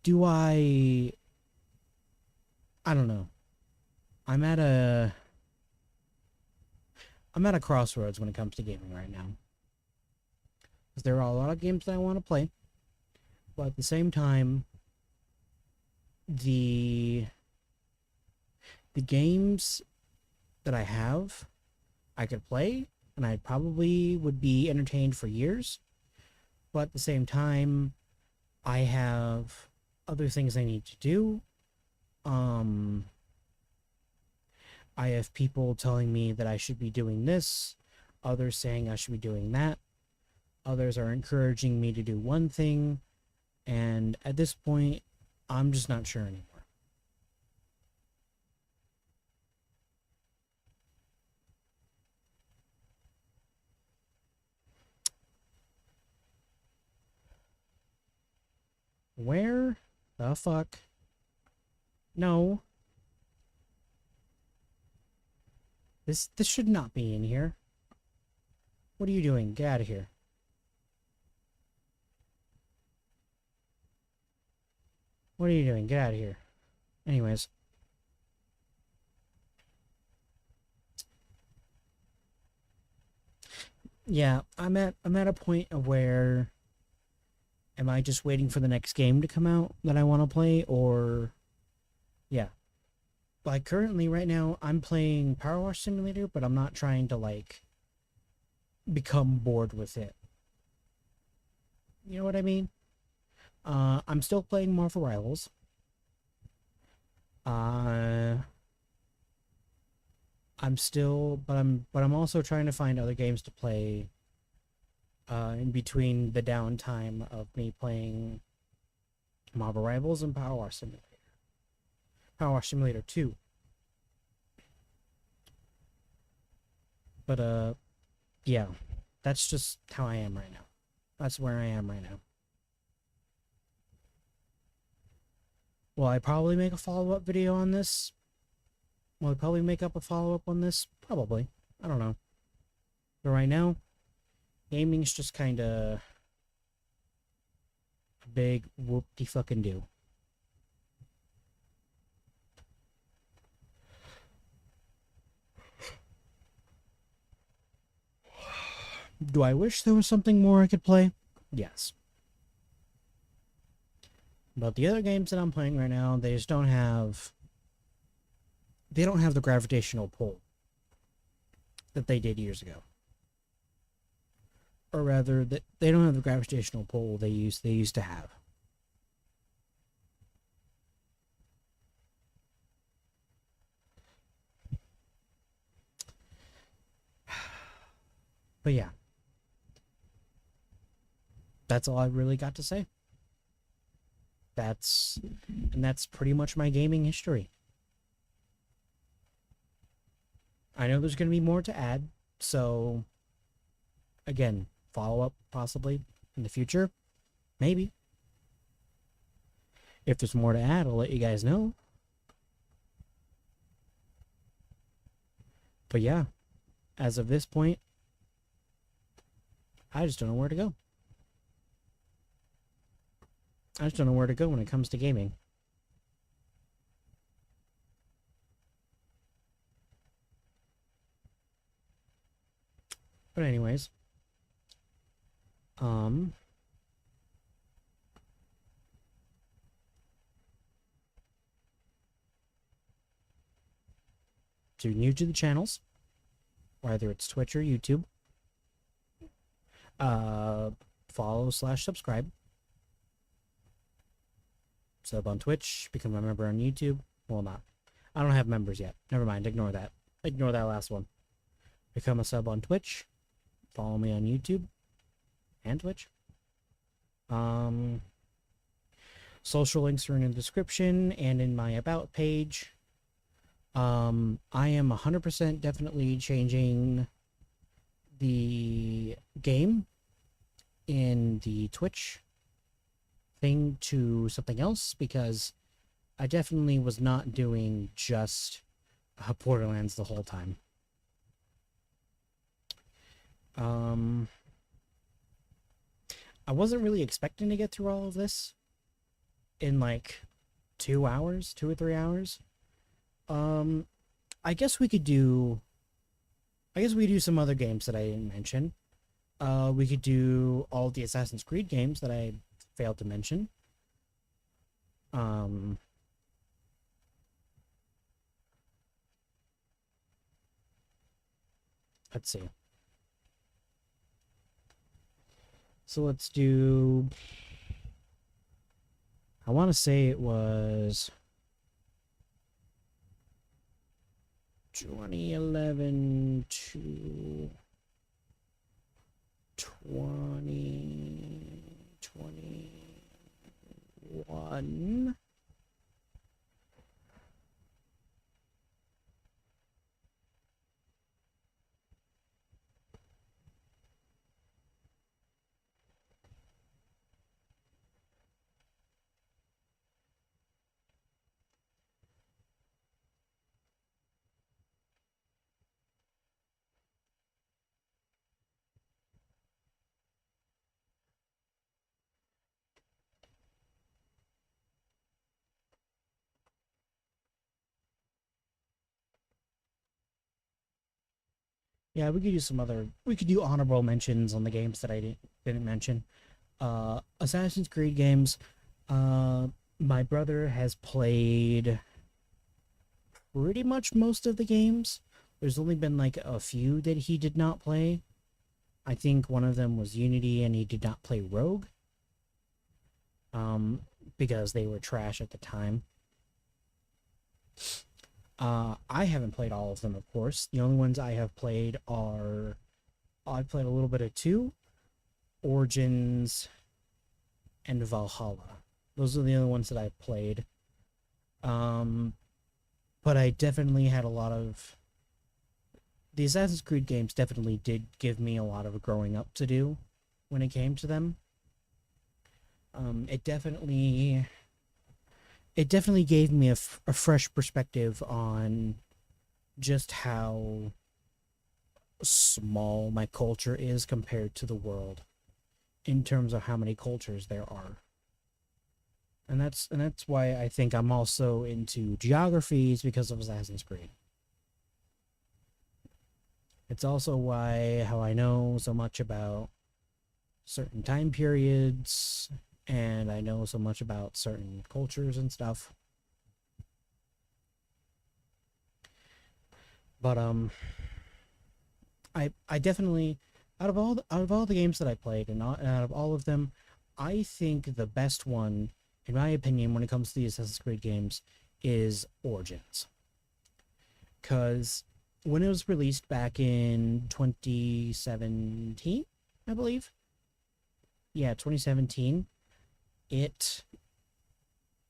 do I don't know. I'm at a crossroads when it comes to gaming right now. Because there are a lot of games that I want to play, but at the same time, the games that I have, I could play, and I probably would be entertained for years. But at the same time, I have other things I need to do. I have people telling me that I should be doing this, others saying I should be doing that. Others are encouraging me to do one thing, and at this point, I'm just not sure anymore. Where the fuck? No. This should not be in here. What are you doing? Get out of here. What are you doing? Get out of here. Anyways. Yeah, I'm at a point of where am I just waiting for the next game to come out that I want to play, or yeah. Like currently right now I'm playing Power Wash Simulator, but I'm not trying to like become bored with it. You know what I mean? I'm still playing Marvel Rivals. I'm also trying to find other games to play in between the downtime of me playing Marvel Rivals and Power Wash Simulator. Power Wash Simulator 2. But yeah, that's just how I am right now. That's where I am right now. Will I probably make a follow-up video on this? Will I probably make up a follow-up on this? Probably. I don't know. But right now, gaming's just kind of a big whoop-de-fucking-do. Do I wish there was something more I could play? Yes. But the other games that I'm playing right now, they just don't have... They don't have the gravitational pull that they did years ago. Or rather, that they don't have the gravitational pull they used to have. But yeah. That's all I really got to say. That's pretty much my gaming history. I know there's going to be more to add, so again, follow up possibly in the future. Maybe. If there's more to add, I'll let you guys know. But yeah, as of this point, I just don't know where to go. I just don't know where to go when it comes to gaming. But anyways, if you're new to the channels, whether it's Twitch or YouTube, follow/subscribe. Sub on Twitch, become a member on YouTube. Well, not. I don't have members yet. Never mind, ignore that. Ignore that last one. Become a sub on Twitch. Follow me on YouTube and Twitch. Social links are in the description and in my about page. I am 100% definitely changing the game in the Twitch thing to something else, because I definitely was not doing just Borderlands the whole time. I wasn't really expecting to get through all of this in like 2 hours, 2 or 3 hours. I guess we could do. I guess we could do some other games that I didn't mention. We could do all the Assassin's Creed games that I failed to mention. Um, let's see. So let's do. I want to say it was 2011 to 2021. Yeah, we could do some other. We could do honorable mentions on the games that I didn't mention. Assassin's Creed games. My brother has played pretty much most of the games. There's only been like a few that he did not play. I think one of them was Unity, and he did not play Rogue. Because they were trash at the time. I haven't played all of them, of course. The only ones I have played are I played a little bit of 2, Origins, and Valhalla. Those are the only ones that I've played. But I definitely had a lot of the Assassin's Creed games definitely did give me a lot of growing up to do when it came to them. It definitely gave me a fresh perspective on just how small my culture is compared to the world in terms of how many cultures there are. And that's why I think I'm also into geographies because of Assassin's Creed. It's also how I know so much about certain time periods, and I know so much about certain cultures and stuff. But I definitely out of all the games that I played and out of all of them, I think the best one, in my opinion, when it comes to the Assassin's Creed games, is Origins. Because when it was released back in 2017, I believe. Yeah, 2017. It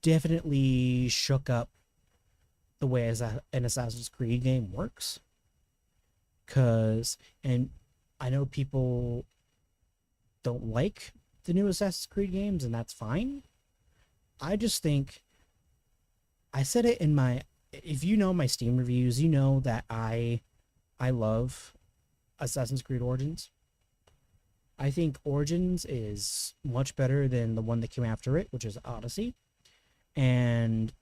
definitely shook up the way an Assassin's Creed game works. And I know people don't like the new Assassin's Creed games, and that's fine. I just think, I said it in my, if you know my Steam reviews, you know that I love Assassin's Creed Origins. I think Origins is much better than the one that came after it, which is Odyssey, and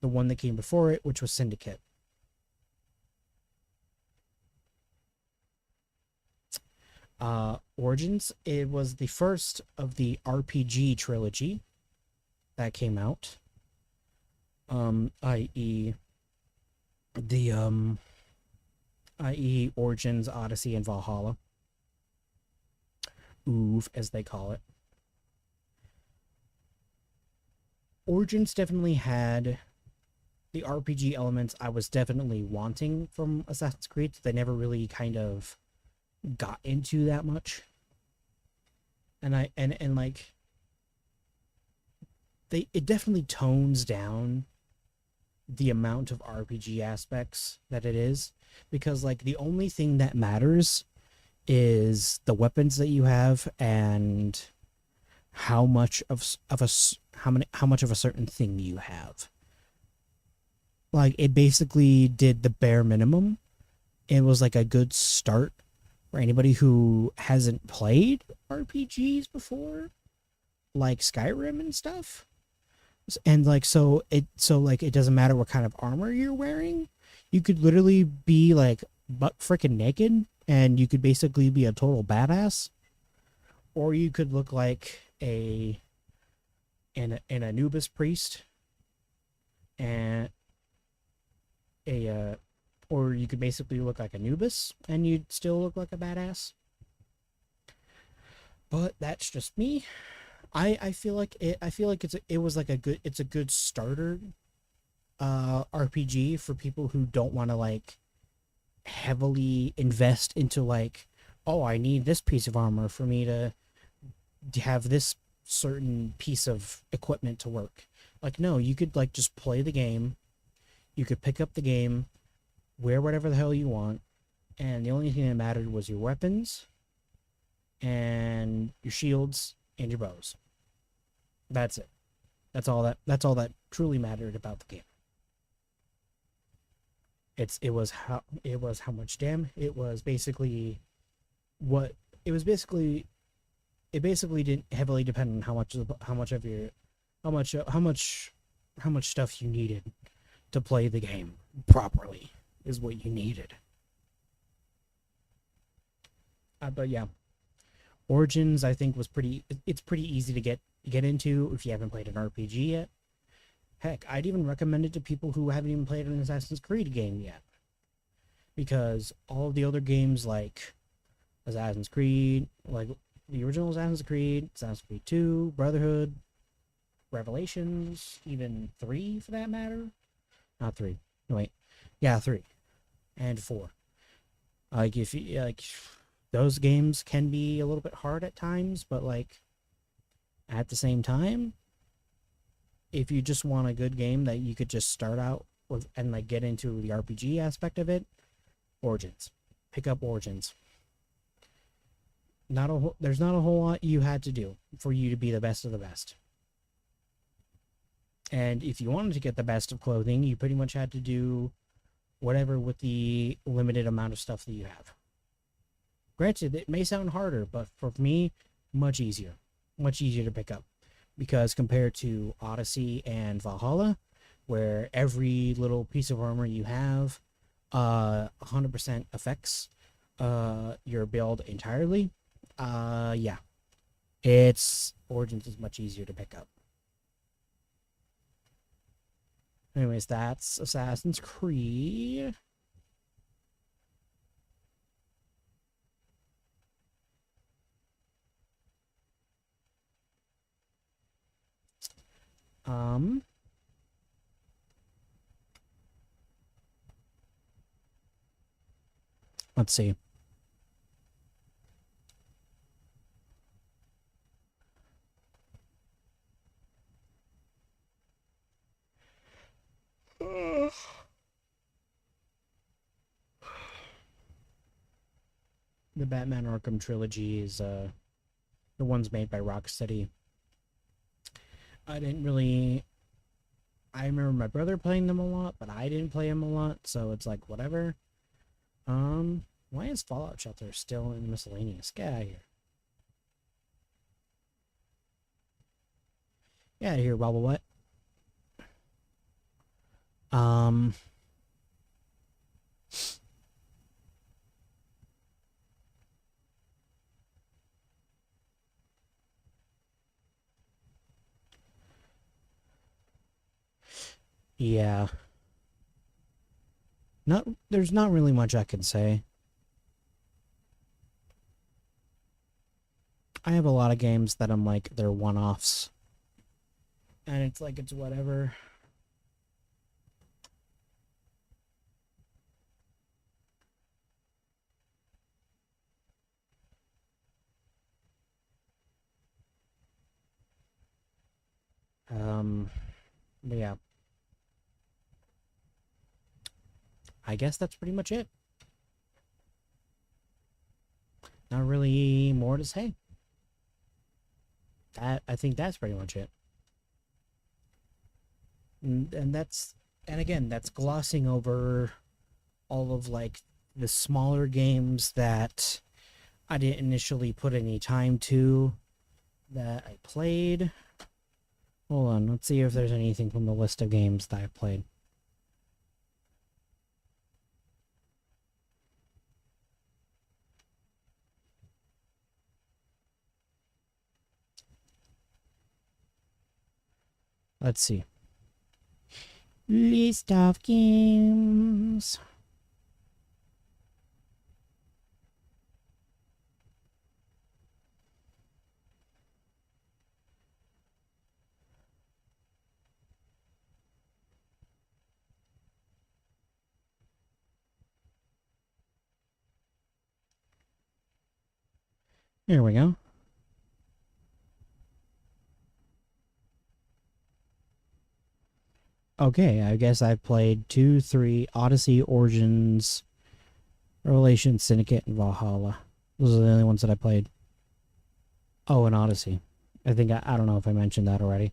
the one that came before it, which was Syndicate. Origins, it was the first of the RPG trilogy that came out. I.e. Origins, Odyssey, and Valhalla. OOV, as they call it. Origins definitely had the RPG elements I was definitely wanting from Assassin's Creed. They never really kind of got into that much. And it definitely tones down the amount of RPG aspects that it is, because like the only thing that matters is the weapons that you have and how much of a certain thing you have. Like, it basically did the bare minimum. It was like a good start for anybody who hasn't played RPGs before, like Skyrim and stuff. And like, so it doesn't matter what kind of armor you're wearing. You could literally be like butt freaking naked and you could basically be a total badass, or you could look like an Anubis priest and or you could basically look like Anubis and you'd still look like a badass. But that's just me. I feel like it's a good starter RPG for people who don't want to like heavily invest into like, oh, I need this piece of armor for me to have this certain piece of equipment to work. Like, no, you could like just play the game. You could pick up the game, wear whatever the hell you want, and the only thing that mattered was your weapons and your shields and your bows. That's it. That's all that truly mattered about the game. It was how much damage. It basically didn't heavily depend on how much stuff you needed to play the game properly is what you needed. But yeah, Origins I think it's pretty easy to get into if you haven't played an RPG yet. Heck, I'd even recommend it to people who haven't even played an Assassin's Creed game yet, because all of the other games like Assassin's Creed, like the original Assassin's Creed 2, Brotherhood, Revelations, even 3 for that matter. Not 3. No, wait. Yeah, 3 and 4. Like, if you like, those games can be a little bit hard at times, but like at the same time, if you just want a good game that you could just start out with and like get into the RPG aspect of it, Origins. Pick up Origins. There's not a whole lot you had to do for you to be the best of the best. And if you wanted to get the best of clothing, you pretty much had to do whatever with the limited amount of stuff that you have. Granted, it may sound harder, but for me, much easier. Much easier to pick up. Because compared to Odyssey and Valhalla, where every little piece of armor you have 100% affects your build entirely, yeah, Origins is much easier to pick up. Anyways, that's Assassin's Creed. Let's see. The Batman Arkham trilogy is the ones made by Rocksteady. I remember my brother playing them a lot, but I didn't play them a lot, so it's like whatever. Why is Fallout Shelter still in miscellaneous? Get out of here. Get out of here, Bobble Butt. Yeah. There's not really much I can say. I have a lot of games that I'm like, they're one-offs. And it's like, it's whatever. But yeah. I guess that's pretty much it. Not really more to say. I think that's pretty much it. And again, that's glossing over all of like the smaller games that I didn't initially put any time to that I played. Hold on, let's see if there's anything from the list of games that I played. Let's see. List of games. Here we go. Okay, I guess I've played 2, 3, Odyssey, Origins, Revelation, Syndicate, and Valhalla. Those are the only ones that I played. Oh, and Odyssey. I think I don't know if I mentioned that already.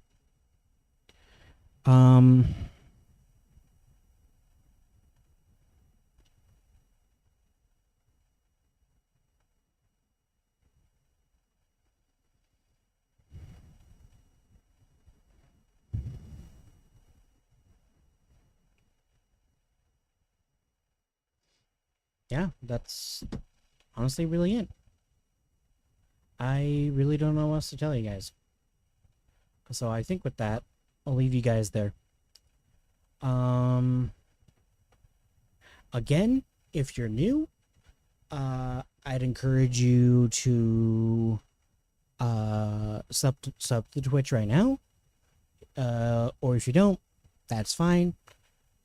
Yeah, that's honestly really it. I really don't know what else to tell you guys. So I think with that, I'll leave you guys there. Again, if you're new, I'd encourage you to sub to Twitch right now. Or if you don't, that's fine.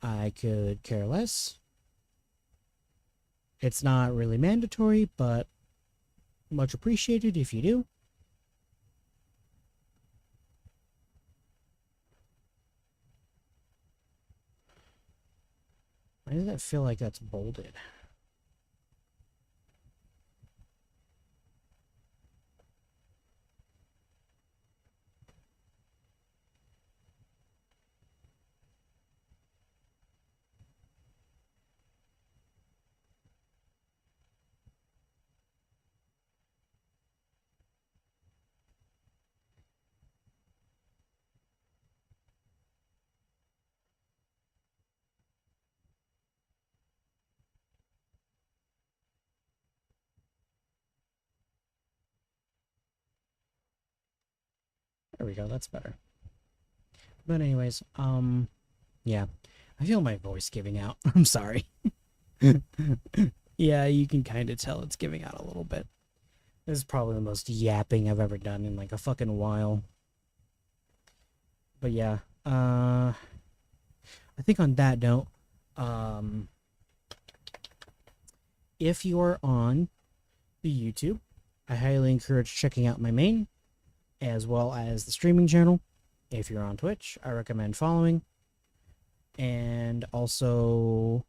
I could care less. It's not really mandatory, but much appreciated if you do. Why does that feel like that's bolded? There we go, that's better. But anyways, yeah. I feel my voice giving out. I'm sorry. Yeah, you can kind of tell it's giving out a little bit. This is probably the most yapping I've ever done in like a fucking while. But yeah, I think on that note, if you are on the YouTube, I highly encourage checking out my main, as well as the streaming channel. If you're on Twitch, I recommend following. And also,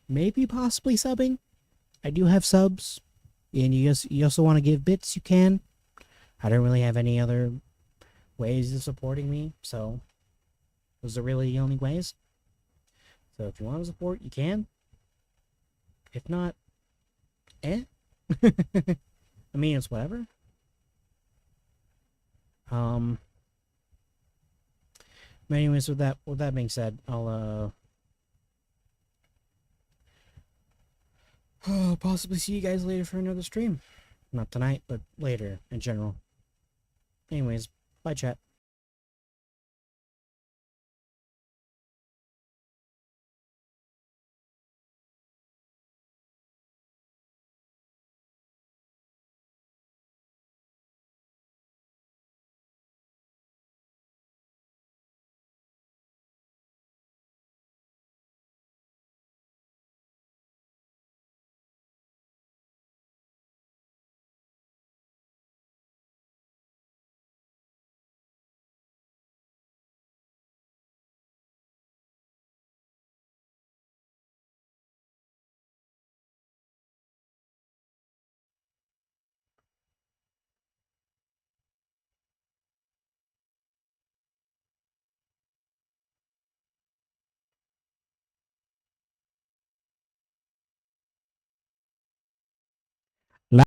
maybe possibly subbing. I do have subs. And you also want to give bits, you can. I don't really have any other ways of supporting me, so those are really the only ways. So if you want to support, you can. If not, I mean, it's whatever. But anyways, with that being said, I'll possibly see you guys later for another stream. Not tonight, but later in general. Anyways, bye chat.